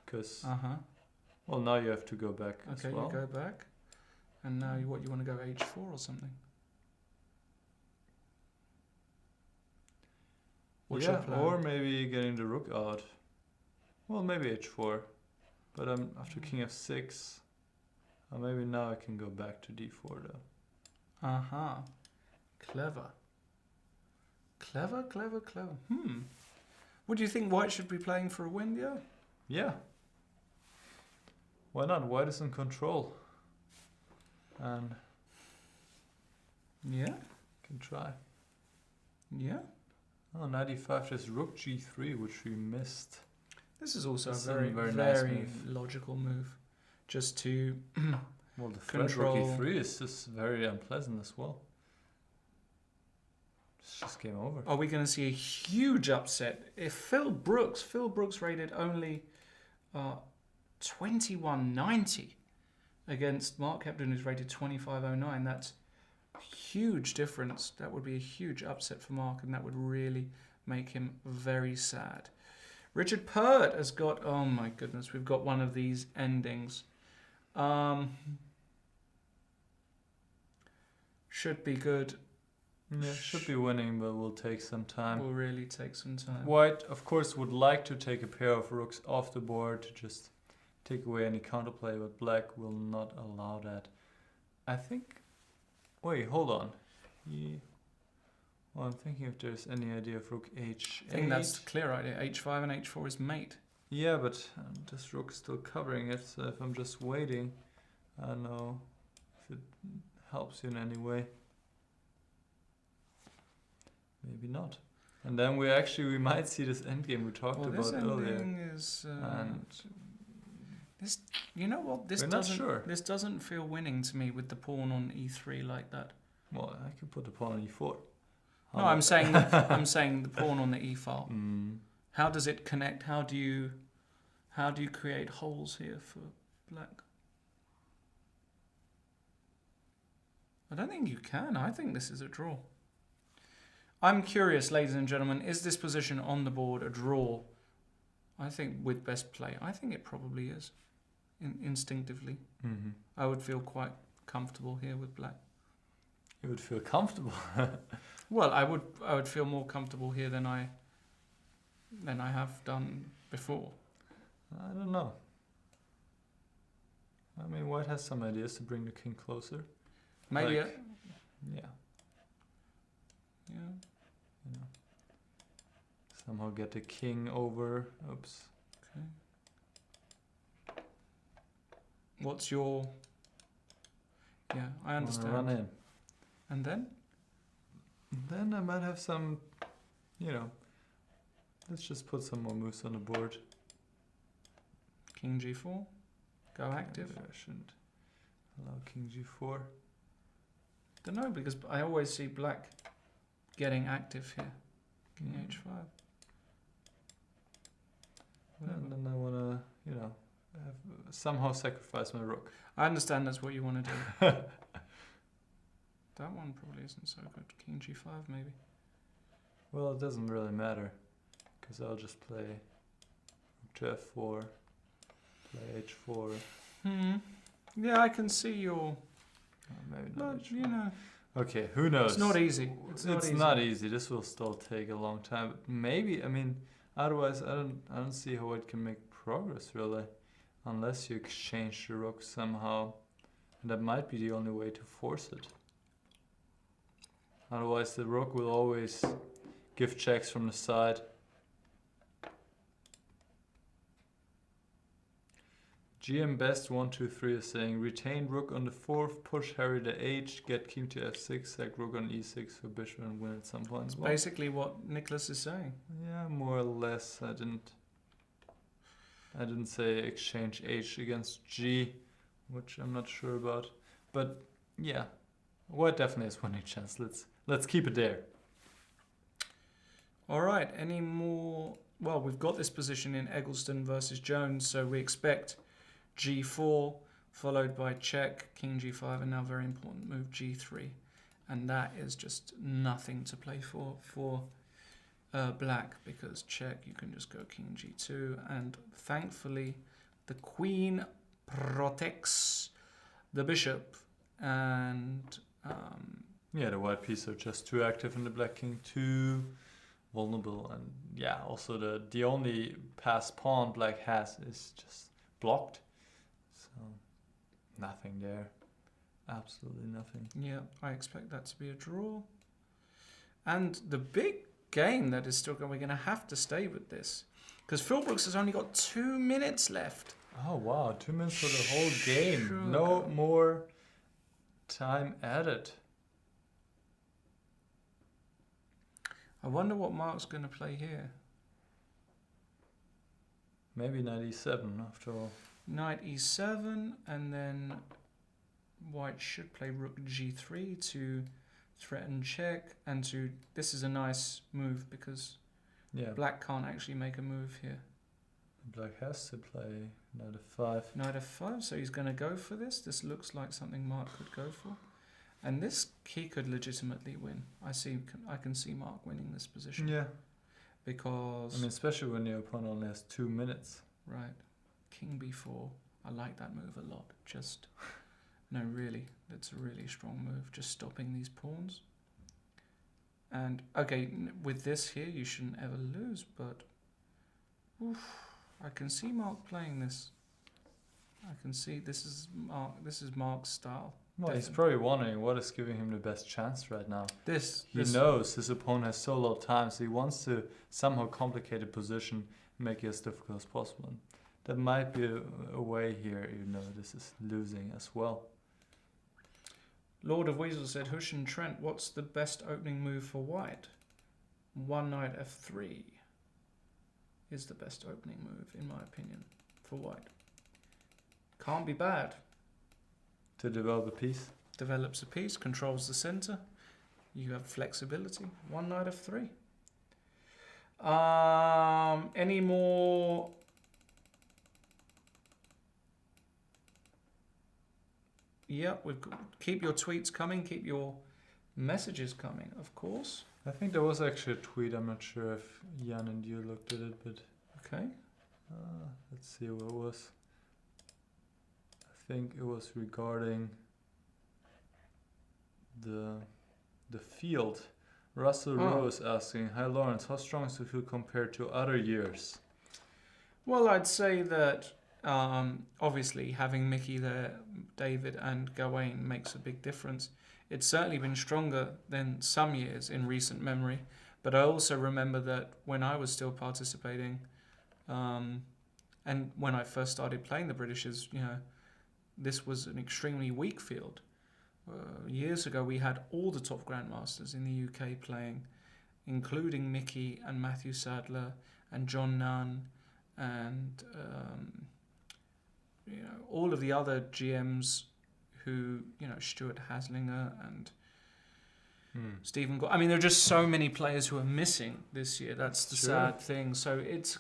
Because, well, now you have to go back as well. Okay, you go back. And now you want to go h4 or something? What's your plan? Or maybe getting the rook out. Well, maybe h4. But after king f6, maybe now I can go back to d4 though. Clever. Clever. What do you think white should be playing for a win, yeah? Yeah. Why not? White is in control. And yeah, can try. Yeah. Oh, knight e5, there's rook g3, which we missed. This is also That's a very, very very, nice move. logical move. Just to Well, the threat rook e3 is just very unpleasant as well. It's just game over. Are we going to see a huge upset? If Phil Brooks rated only 21.90 against Mark Hebden, who's rated 25.09. That's a huge difference. That would be a huge upset for Mark, and that would really make him very sad. Richard Pert has got, oh my goodness, we've got one of these endings. Should be good. Yeah, should be winning, but will take some time. Will really take some time. White, of course, would like to take a pair of rooks off the board to just take away any counterplay, but black will not allow that. I think... Wait, hold on. Well, I'm thinking if there's any idea of rook h8. I think that's a clear idea. h5 and h4 is mate. Yeah, but this rook is still covering it, so if I'm just waiting, I don't know if it helps you in any way. Maybe not. And then we might see this endgame we talked about earlier. Is, and this, you know what? This we're doesn't. not sure. This doesn't feel winning to me with the pawn on e3 like that. Well, I could put the pawn on e4. No, I'm saying the pawn on the e file. Mm. How does it connect? How do you create holes here for black? I don't think you can. I think this is a draw. I'm curious, ladies and gentlemen, is this position on the board a draw? I think with best play, I think it probably is. Instinctively, I would feel quite comfortable here with black. You would feel comfortable. Well, I would feel more comfortable here than I have done before. I don't know. I mean, white has some ideas to bring the king closer. Maybe. Like, yeah. Yeah. You know, somehow get the king over. Oops. Okay. What's your... Yeah, I understand. Run in. And then? Then I might have some, let's just put some more moves on the board. King g4. Go active. Maybe I shouldn't allow king g4. Don't know, because I always see black getting active here. King h5. And then I want to, somehow sacrifice my rook. I understand that's what you want to do. That one probably isn't so good. King g5 maybe. Well, it doesn't really matter, because I'll just play rook to f4, play h4. Yeah, I can see your... Maybe not But, h4. Okay, who knows? It's not easy. It's not easy. This will still take a long time. But maybe, otherwise I don't see how it can make progress really, unless you exchange the rook somehow, and that might be the only way to force it. Otherwise, the rook will always give checks from the side. GM best 123 is saying retain rook on the 4th, push Harry to h, get king to f6, sack rook on e6 for bishop and win at some point as well. Basically what Niclas is saying. Yeah, more or less. I didn't say exchange h against g, which I'm not sure about. But yeah, white definitely has winning chance. Let's keep it there. All right, any more? Well, we've got this position in Eggleston versus Jones, so we expect g4 followed by check, king g5, and now very important move g3. And that is just nothing to play for black, because check, you can just go king g2, and thankfully the queen protects the bishop, and Yeah, the white pieces are just too active and the black king too vulnerable. And yeah, also the only passed pawn black has is just blocked. So nothing there. Absolutely nothing. yeah, I expect that to be a draw. And the big game that is still going, we're going to have to stay with this, because Phil Brooks has only got 2 minutes left. Oh wow, 2 minutes for the whole game. Sure. No more time added. I wonder what Mark's going to play here. Maybe knight e7 after all. Knight e7, and then white should play rook g3 to threaten check, and to, this is a nice move because Yeah, black can't actually make a move here. black has to play knight f5. Knight f5, so he's going to go for this. This looks like something Mark could go for. And this, he could legitimately win. I can see Mark winning this position. Yeah. Because, I mean, especially when your opponent only has 2 minutes. right, king b4. I like that move a lot. Just, no, really, that's a really strong move. Just stopping these pawns. And, okay, with this here, you shouldn't ever lose, but, oof, I can see Mark playing this. I can see this is Mark's style. Well, he's Definitely. probably wondering what is giving him the best chance right now. He knows his opponent has so little time, so he wants to somehow complicate the position, make it as difficult as possible. And that might be a way here, even though this is losing as well. Lord of Weasel said, Hush and Trent, what's the best opening move for white? One knight f3 is the best opening move, in my opinion, for white. Can't be bad. To develop a piece. Develops a piece, controls the center. You have flexibility. One knight f3. Any more? Yeah, keep your tweets coming. Keep your messages coming, of course. I think there was actually a tweet. I'm not sure if Jan and you looked at it, but Okay. let's see what it was. I think it was regarding the field. Russell Rose asking, hi Lawrence, how strong is the field compared to other years? Well, I'd say that obviously having Mickey there, David and Gawain makes a big difference. It's certainly been stronger than some years in recent memory, but I also remember that when I was still participating, and when I first started playing the Britishers, this was an extremely weak field. Years ago, we had all the top grandmasters in the UK playing, including Mickey and Matthew Sadler and John Nunn and all of the other GMs who, Stuart Haslinger and Stephen Gore. I mean, there are just so many players who are missing this year. That's the sad thing. So it's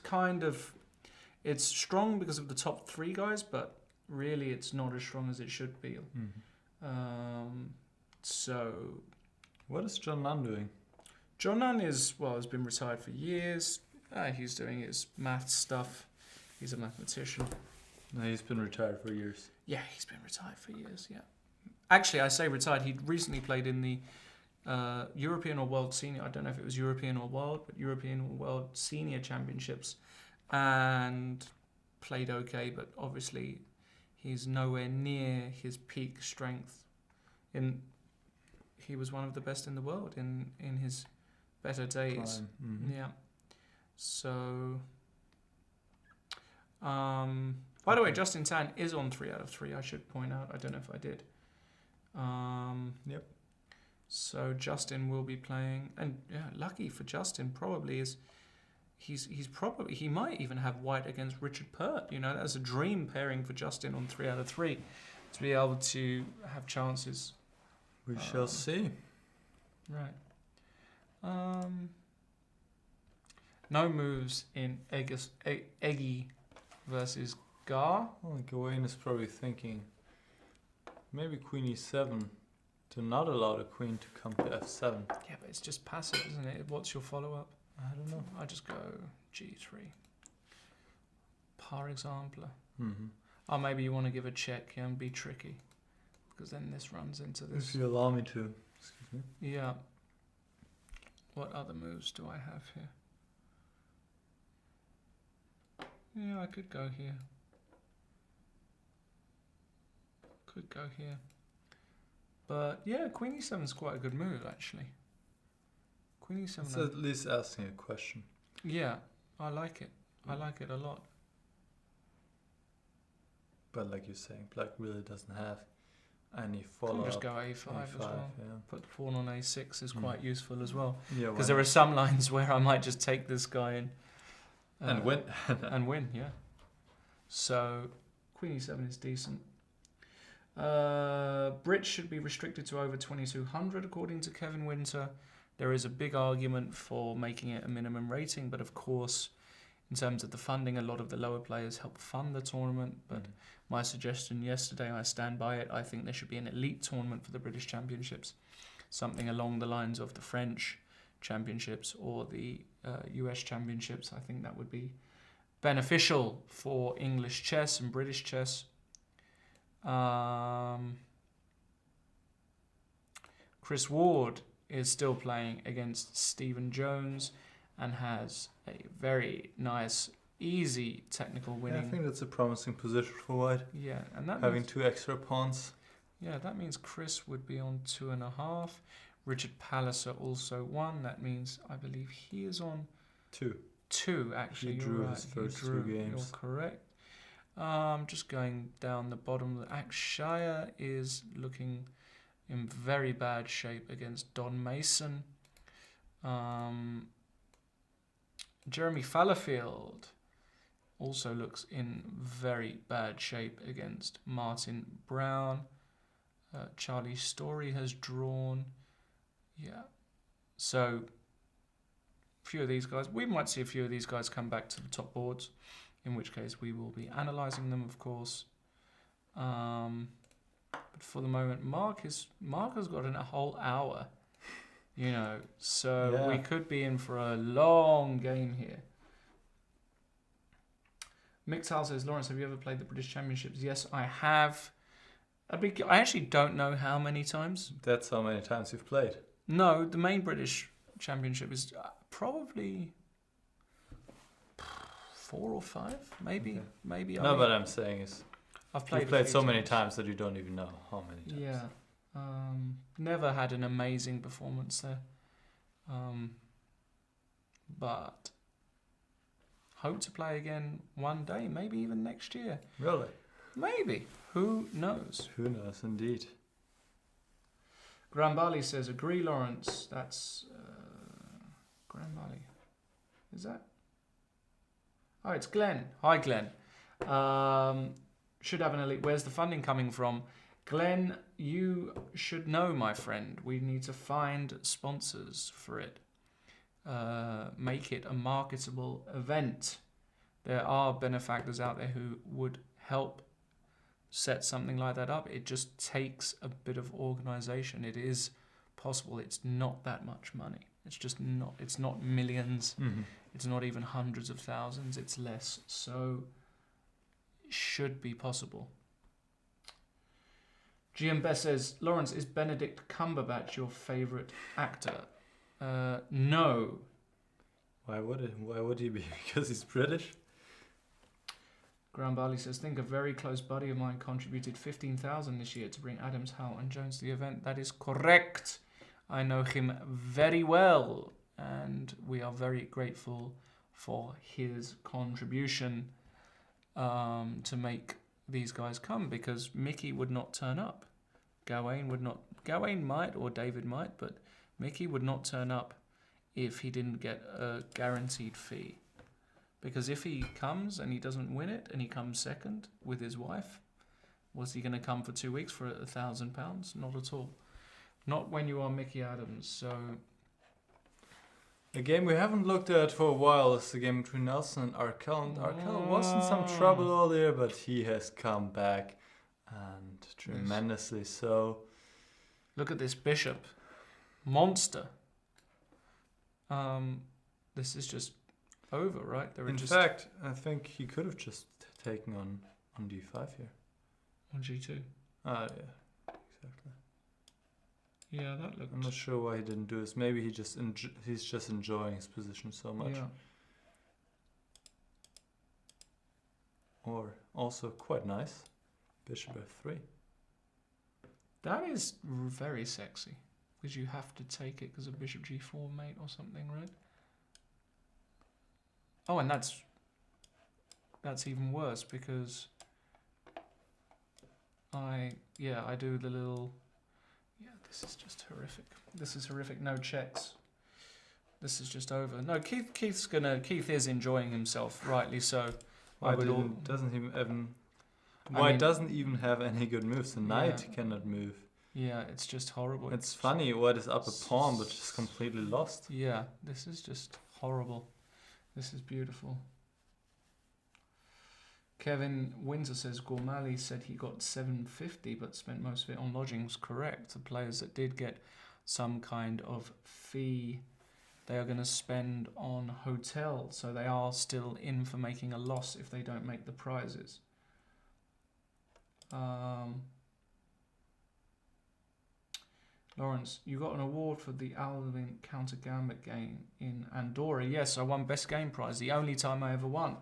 it's strong because of the top 3 guys, but really it's not as strong as it should be. So what is John Nunn doing? John Nunn has been retired for years. He's doing his math stuff. He's a mathematician. No, he's been retired for years. Yeah, he's been retired for years, yeah. Actually, I say retired. He recently played in the European or World Senior, I don't know if it was European or World, but European or World Senior Championships, and played okay, but obviously he's nowhere near his peak strength. he was one of the best in the world in his better days. Yeah. So, by the way, Justin Tan is on 3 out of 3. I should point out. I don't know if I did. Yep. So Justin will be playing, and yeah, lucky for Justin probably is. He might even have white against Richard Pert. You know, that's a dream pairing for Justin on 3 out of 3 to be able to have chances. We shall see. Right. No moves in Eggy versus Gar. Well, Gawain is probably thinking maybe queen e7 to not allow the queen to come to f7. Yeah, but it's just passive, isn't it? What's your follow-up? I don't know. I just go g3. Par example. Mm-hmm. Or maybe you want to give a check and be tricky, because then this runs into this. If you allow me to. Excuse me. Yeah. What other moves do I have here? Yeah, I could go here. Could go here. But yeah, queen e7 is quite a good move, actually. Queen e7. It's at least asking a question. Yeah, I like it. I like it a lot. But like you're saying, black really doesn't have any follow-up. Just go a5 as well. Yeah. Put the pawn on a6 is quite useful as well. Yeah, Because there are some lines where I might just take this guy in. and win. And win, yeah. So, queen e7 is decent. Brits should be restricted to over 2200 according to Kevin Winter. There is a big argument for making it a minimum rating, but of course, in terms of the funding, a lot of the lower players help fund the tournament. But my suggestion yesterday, I stand by it. I think there should be an elite tournament for the British Championships, something along the lines of the French Championships or the US Championships. I think that would be beneficial for English chess and British chess. Chris Ward is still playing against Stephen Jones and has a very nice, easy technical winning. Yeah, I think that's a promising position for white. Yeah, and that having means, 2 extra pawns. Yeah, that means Chris would be on 2.5. Richard Palliser also 1. That means I believe he is on 2. 2. Actually, He you're drew right. his first He drew. 2 games. You're correct. Just going down the bottom. Akshaya is looking in very bad shape against Don Mason. Jeremy Fallowfield also looks in very bad shape against Martin Brown. Charlie Story has drawn. Yeah. So, a few of these guys. We might see a few of these guys come back to the top boards, in which case we will be analysing them, of course. But for the moment, Mark has got in a whole hour. You know, so we could be in for a long game here. Mick Tal says, Lawrence, have you ever played the British Championships? Yes, I have. I actually don't know how many times. That's how many times you've played. No, the main British Championship is probably 4 or 5, maybe. Okay. Maybe. No, but I'm saying is I've played. You've played so many times that you don't even know how many times. Yeah. Never had an amazing performance there. But hope to play again one day, maybe even next year. Really? Maybe. Who knows? Who knows, indeed. Gormalli says, agree, Lawrence. That's Gormalli. Is that? Oh, it's Glenn. Hi, Glenn. Should have an elite. Where's the funding coming from? Glenn, you should know, my friend. We need to find sponsors for it. Make it a marketable event. There are benefactors out there who would help set something like that up. It just takes a bit of organization. It is possible. It's not that much money. It's just not. It's not millions. Mm-hmm. It's not even hundreds of thousands. It's less. So it should be possible. GM Best says, Lawrence, is Benedict Cumberbatch your favourite actor? No. Why would he be? Because he's British? Graham Barley says, think a very close buddy of mine contributed $15,000 this year to bring Adams, Howell and Jones to the event. That is correct. I know him very well, and we are very grateful for his contribution to make these guys come, because Mickey would not turn up. Gawain would not. Gawain might, or David might, but Mickey would not turn up if he didn't get a guaranteed fee. Because if he comes and he doesn't win it, and he comes second with his wife, was he going to come for 2 weeks for £1,000? Not at all. Not when you are Mickey Adams. So A game we haven't looked at for a while is the game between Nelson and Arkell. And Arkell was in some trouble earlier, but he has come back, and tremendously so. look at this bishop. Monster. This is just over, right? In fact, I think he could have just taken on d5 here. On G2. Ah, yeah, exactly. Yeah, that looked... I'm not sure why he didn't do this. Maybe he's just enjoying his position so much. Yeah. Or also quite nice, bishop f3. That is very sexy. Because you have to take it because of bishop G4 mate or something, right? Oh, and that's even worse because I do the little... Yeah, this is just horrific. This is horrific. No checks. This is just over. No, Keith is enjoying himself, rightly so. Why doesn't even have any good moves? The knight cannot move. Yeah, it's just horrible. It's funny. White is up a pawn, but just completely lost. Yeah, this is just horrible. This is beautiful. Kevin Windsor says Gormalli said he got $750 but spent most of it on lodgings. Correct. The players that did get some kind of fee, they are going to spend on hotel, so they are still in for making a loss if they don't make the prizes. Lawrence, you got an award for the Alvin Counter Gambit game in Andorra. Yes, I won Best Game Prize, the only time I ever won.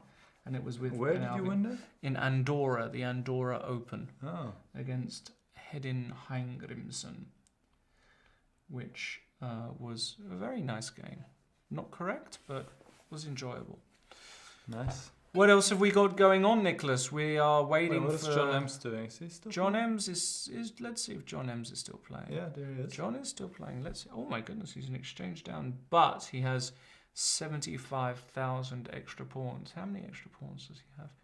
And it was with... Where did you win that? In Andorra, the Andorra Open. Oh. Against Hedin Heingrimsson, which was a very nice game. Not correct, but was enjoyable. Nice. What else have we got going on, Niclas? We are waiting what for... is John Ems doing? Is he still John playing? Ems is... Let's see if John Ems is still playing. Yeah, there he is. John is still playing. Let's see. Oh my goodness, he's an exchange down. But he has 75,000 extra pawns. How many extra pawns does he have?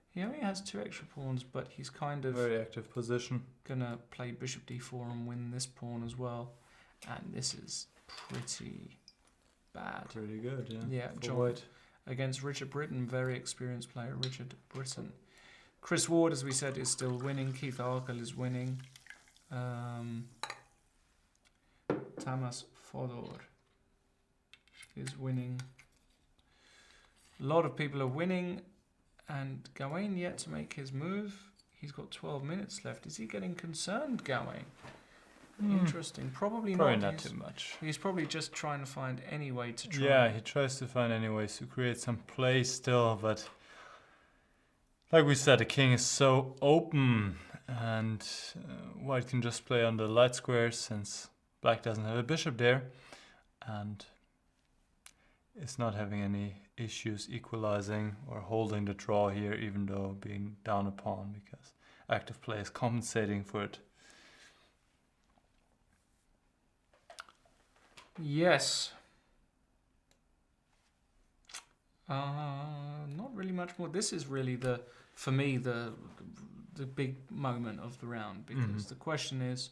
He only has 2 extra pawns, but he's kind of... Very active position. Gonna play bishop d4 and win this pawn as well. And this is pretty bad. Pretty good, yeah. Yeah, for John White. against Richard Britton, very experienced player, Richard Britton. Chris Ward, as we said, is still winning. Keith Arkell is winning. Tamas Fodor is winning. A lot of people are winning. And Gawain yet to make his move. He's got 12 minutes left. Is he getting concerned, Gawain? Interesting. Probably not too much. He's probably just trying to find any way to try. Yeah, he tries to find any ways to create some play still, but like we said, the king is so open, and White can just play on the light squares since Black doesn't have a bishop there, and is not having any issues equalizing or holding the draw here, even though being down a pawn, because active play is compensating for it. Yes. Not really much more. This is really for me the big moment of the round, because the question is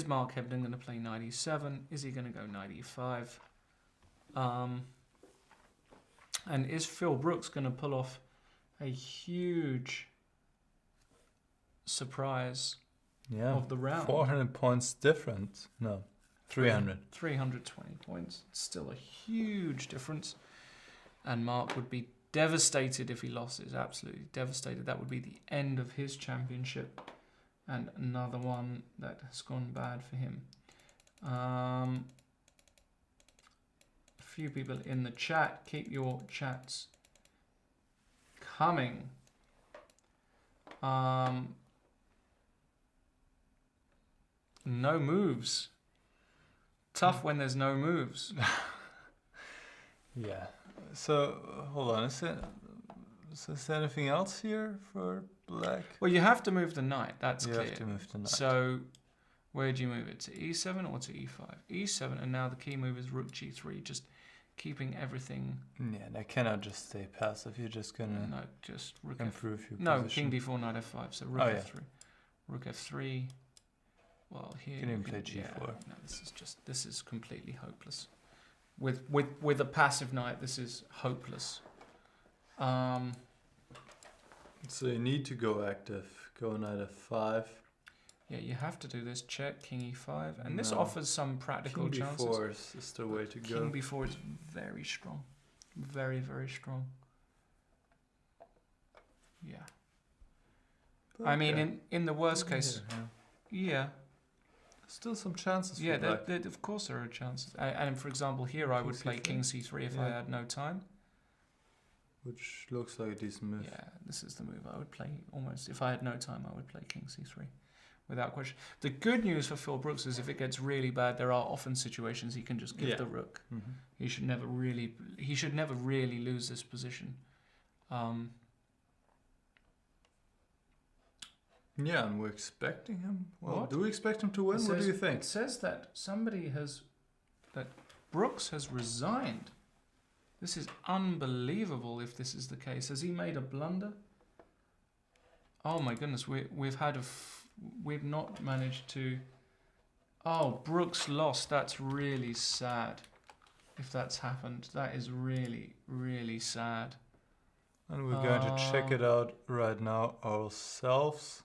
Mark Hebden going to play 97? Is he going to go 95? And is Phil Brooks going to pull off a huge surprise of the round? 400 points different. No, 300. 320 points. It's still a huge difference. And Mark would be devastated if he lost. It's absolutely devastated. That would be the end of his championship. And another one that has gone bad for him. A few people in the chat. Keep your chats coming. No moves. tough when there's no moves. Yeah. So hold on. Is there anything else here for black? Well, you have to move the knight. That's You clear. have to move the knight. So, where do you move it? To e7 or to e5? E7, and now the key move is rook g3, just keeping everything. Yeah, they cannot just stay passive. You're just gonna No, just rook f. improve your No, position. king d4, knight f5. So rook Oh, yeah. f3, rook f3. Well, here You can even play yeah, g4. no, this is completely hopeless. With a passive knight, this is hopeless. So you need to go active. Go knight f5. Yeah, you have to do this. Check, king e5. And this No. offers some practical King chances. b4 is the way to go. King b4 is very strong. Very, very strong. Yeah. I mean, Okay. in the worst case, Here, yeah. Still some chances for Yeah, black. of course there are chances. And for example, here I would King play c3? king c3 if I Yeah. had no time. Which looks like a decent move. Yeah, this is the move I would play almost. If I had no time, I would play king c3 without question. The good news for Phil Brooks is if it gets really bad, there are often situations he can just give Yeah. the rook. Mm-hmm. He should never really lose this position. Yeah, and we're expecting him. Well, What? do we expect him to win? What do you think? It says that that Brooks has resigned. This is unbelievable if this is the case. Has he made a blunder? Oh my goodness, we've not managed to. Oh, Brooks lost. That's really sad. If that's happened, that is really, really sad. And we're going to check it out right now ourselves.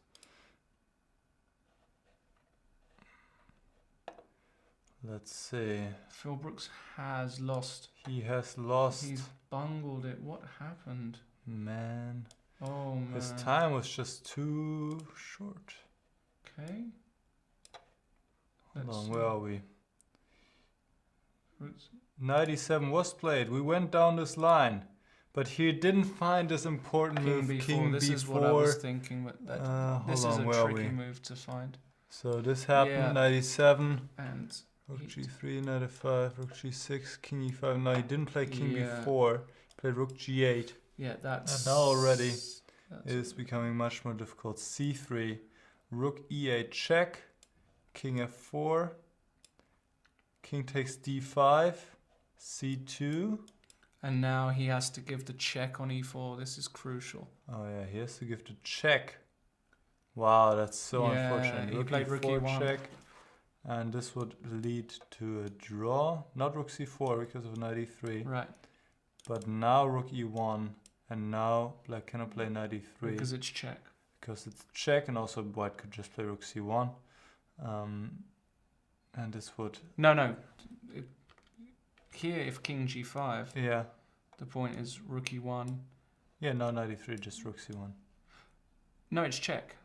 Let's see. Phil Brooks has lost. He has lost. He's bungled it. What happened? Man. Oh man. His time was just too short. Okay. Hold Let's on, see. where are we? Brooks. 97 was played. We went down this line. But he didn't find this important King move. b4. King this b4. is what I was thinking. But this hold is on, a where are tricky we? move to find. So this happened, Yeah. 97. And Rook he- g3, knight f5, rook g6, king e5. No, he didn't play king Yeah. b4. He played rook g8. yeah, that's. And now already that's- It's becoming much more difficult. c3, rook e8 check, king f4, king takes d5, c2. And now he has to give the check on e4. This is crucial. Oh yeah, he has to give the check. Wow, that's so Yeah, unfortunate. he Rook played rook e4 e1. check. And this would lead to a draw. Not rook c4 because of knight e3. Right. But now rook e1. And now black cannot play knight e3. Because it's check. Because it's check, and also white could just play rook c1. And this would... No. Here, if king g5, Yeah. the point is rook e1. Yeah, no, knight e3, just rook c1. No, it's check.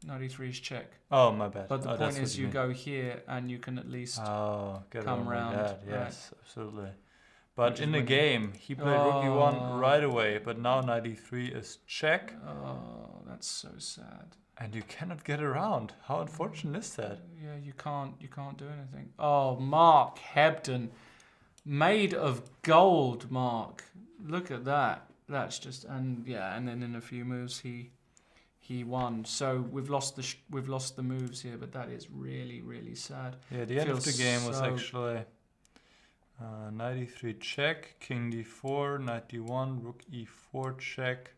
Knight e3 is check. Oh, my bad. But the Oh, point that's what is you mean. go here and you can at least... Oh, get come around round, that. right. Yes, absolutely. But Which in is the winning. game, he played rook e1 Oh. right away. But now knight e3 is check. Oh, that's so sad. And you cannot get around. How unfortunate is that? Yeah, you can't do anything. Oh, Mark Hebden. Made of gold, Mark. Look at that. That's just... And yeah, and then in a few moves he won. So we've lost the moves here, but that is really, really sad. Yeah, the end of the Feels game was so- actually knight e3 check, king d4, knight d1, rook e4 check,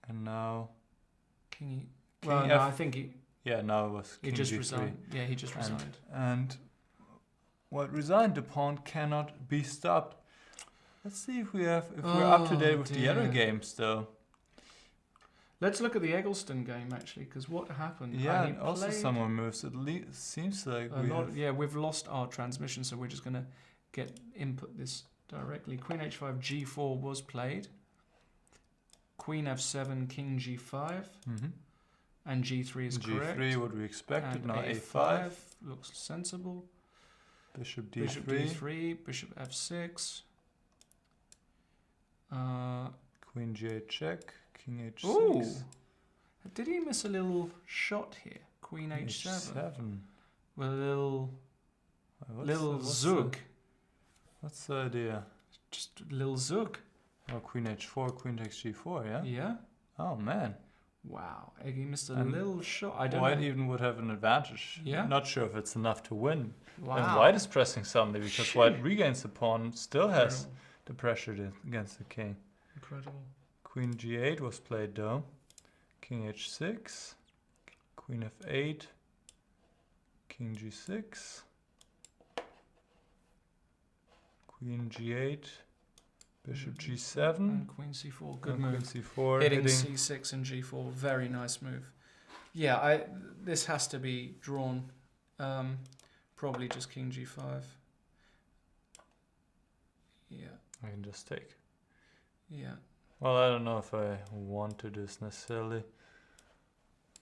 and now King King well, no, F- I think yeah, now it was he king just g3. resigned. Yeah, he just resigned. And what resigned the pawn cannot be stopped. Let's see if we're up to date with the other dear. games though. Let's look at the Eggleston game actually, because what happened? Yeah, he and also played some more moves. It seems like a we lot. have... Yeah, we've lost our transmission, so we're just gonna input this directly. Queen h5, g4 was played. Queen f7, king g5, Mhm. and g3 is correct. G3, what we expected. And Now a5 a5, looks sensible. bishop d3. Bishop d3, bishop f6. Queen g8 check, king h6. Ooh, did he miss a little shot here? Queen h7 h7. with a little. Little Zug. What's the idea? Just little Zug. Oh, queen h4, queen takes g4, yeah? Yeah. Oh, man. Wow. Eggy missed a And little shot. I don't White know. even would have an advantage. Yeah. Not sure if it's enough to win. Wow. And White is pressing suddenly because Shit. White regains the pawn, still has Incredible. the pressure against the king. Incredible. Queen g8 was played though. King h6, queen f8, king g6, queen g8, bishop g7, And queen c4. Good and move. queen c4, Hitting c6 and g4. Very nice move. Yeah, this has to be drawn. Probably just king g5. Yeah. I can just take. Yeah. Well, I don't know if I want to do this necessarily,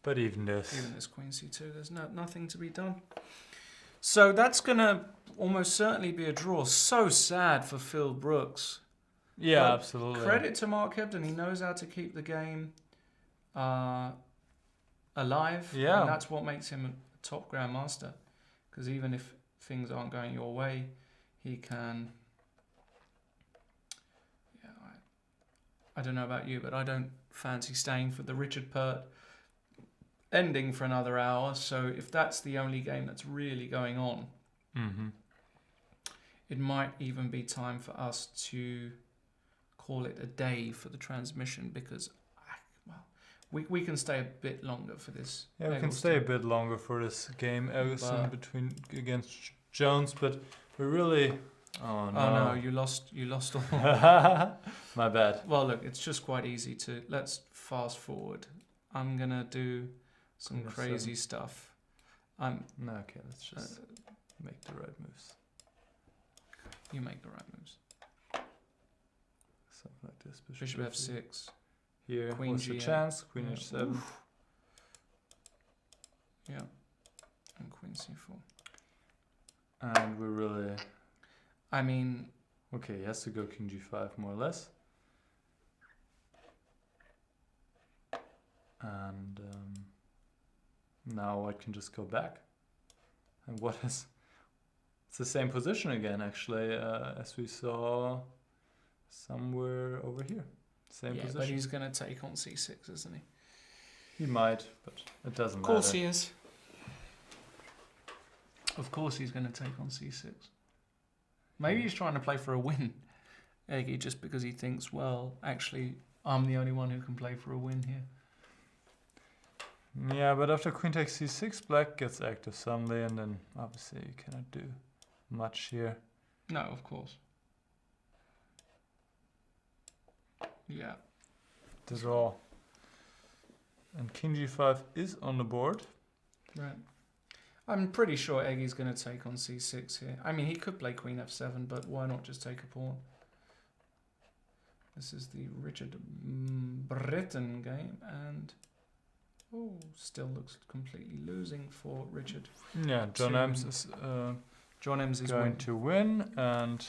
but even this. Even this queen c2, there's nothing to be done. So that's going to almost certainly be a draw. So sad for Phil Brooks. Yeah, But absolutely. Credit to Mark Hebden. He knows how to keep the game alive. Yeah. And that's what makes him a top grandmaster. Because even if things aren't going your way, he can... Yeah, I don't know about you, but I don't fancy staying for the Richard Pert ending for another hour. So if that's the only game that's really going on, Mm-hmm. it might even be time for us to call it a day for the transmission because, well, we can stay a bit longer for this. Yeah, we can Eggleston. stay a bit longer for this game, Eggleston But- against Jones, but we really. Oh no! Oh no, you lost all. My bad. Well, look, it's just quite easy to. Let's fast forward. I'm gonna do some Queen crazy f7. stuff. No, okay, let's just make the right moves. You make the right moves. Something like this. Bishop f6. Here, Queen what's the g8. chance? Queen Yeah. h7. Oof. Yeah. And queen c4. And we really. I mean, Okay, he has to go king g5 more or less. And now White can just go back. And what is... It's the same position again, actually, as we saw somewhere over here. Same yeah, position. but he's going to take on c6, isn't he? He might, but it doesn't Of course matter. he is. Of course he's going to take on c6. Maybe he's trying to play for a win, Eggy, just because he thinks, well, actually, I'm the only one who can play for a win here. Yeah, but after queen takes c6, black gets active suddenly, and then obviously you cannot do much here. No, of course. Yeah. The draw. And king g5 is on the board. Right. I'm pretty sure Eggy's going to take on c6 here. I mean, he could play queen f7, but why not just take a pawn? This is the Richard Breton game, and oh, still looks completely losing for Richard. Yeah, John To- Ems is John Ems is going winning. to win, and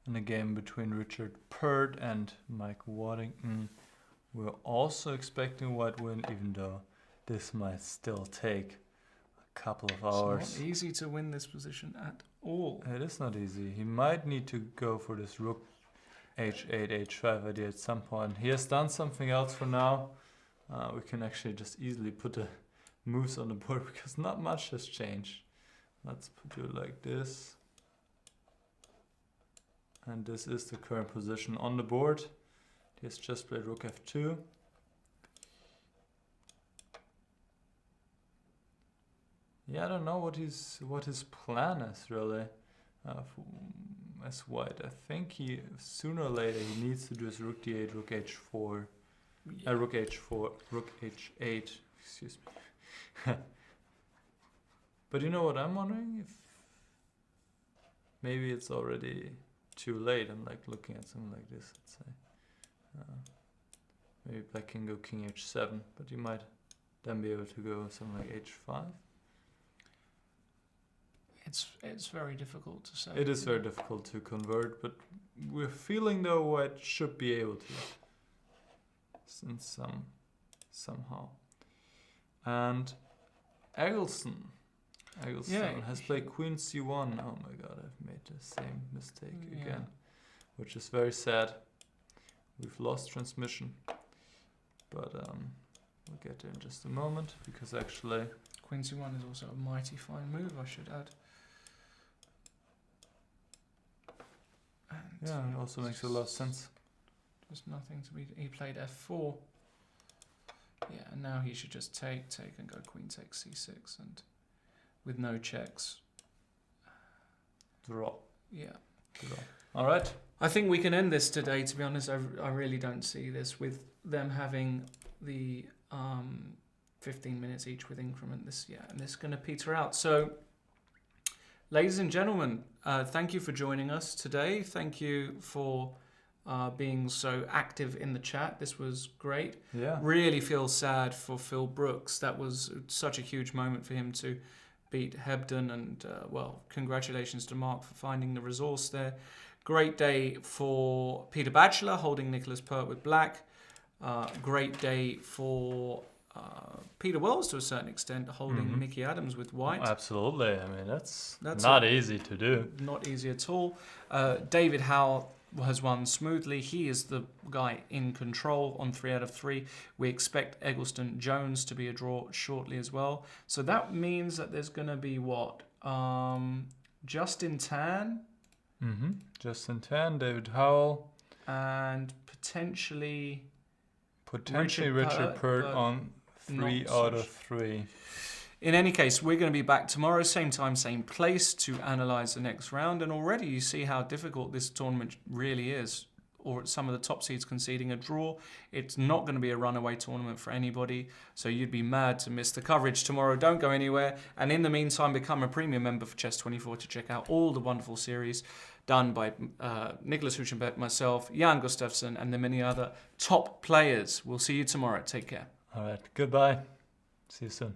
in a game between Richard Pert and Mike Waddington, we're also expecting a White win, even though this might still take a couple of hours. It's not easy to win this position at all. It is not easy. He might need to go for this rook h8, h5 idea at some point. He has done something else for now. We can actually just easily put the moves on the board because not much has changed. Let's do it like this. And this is the current position on the board. He has just played rook f2. Yeah, I don't know what his plan is really. As White, I think he sooner or later he needs to do his rook d8, rook h4, rook h4, rook h8. Excuse me. But you know what I'm wondering, if maybe it's already too late. I'm like looking at something like this. Let's say maybe black can go king h7, but you might then be able to go something like h5. It's very difficult to say. It is very difficult to convert, but we're feeling though White should be able to, somehow. And Eggleston, Eggleston has played Queen C1. Oh my god, I've made the same mistake again, which is very sad. We've lost transmission, but we'll get there in just a moment because actually Queen C1 is also a mighty fine move, I should add. And it also makes a lot of sense. Just nothing to be. He played F4. Yeah, and now he should just take, and go Queen takes C6, and with no checks. Draw. Yeah. Draw. All right. I think we can end this today, to be honest. I really don't see this with them having the 15 minutes each with increment. And this is going to peter out. So, ladies and gentlemen, thank you for joining us today. Thank you for being so active in the chat. This was great. Yeah. Really feel sad for Phil Brooks. That was such a huge moment for him to beat Hebden, and congratulations to Mark for finding the resource there. Great day for Peter Bachelor holding Niclas Pert with black. Great day for Peter Wells to a certain extent holding Mickey Adams with white. Absolutely. I mean, that's not easy to do. Not easy at all. David Howell has won smoothly. He is the guy in control on 3 out of 3. We expect Eggleston Jones to be a draw shortly as well. So that means that there's going to be what? Justin Tan. Justin Tan, David Howell. And potentially Richard Pert on 3 out of 3. In any case, we're going to be back tomorrow, same time, same place, to analyse the next round. And already you see how difficult this tournament really is. Or some of the top seeds conceding a draw. It's not going to be a runaway tournament for anybody. So you'd be mad to miss the coverage tomorrow. Don't go anywhere. And in the meantime, become a premium member for Chess24 to check out all the wonderful series done by Niclas Huschenbeth, myself, Jan Gustafsson, and the many other top players. We'll see you tomorrow. Take care. All right. Goodbye. See you soon.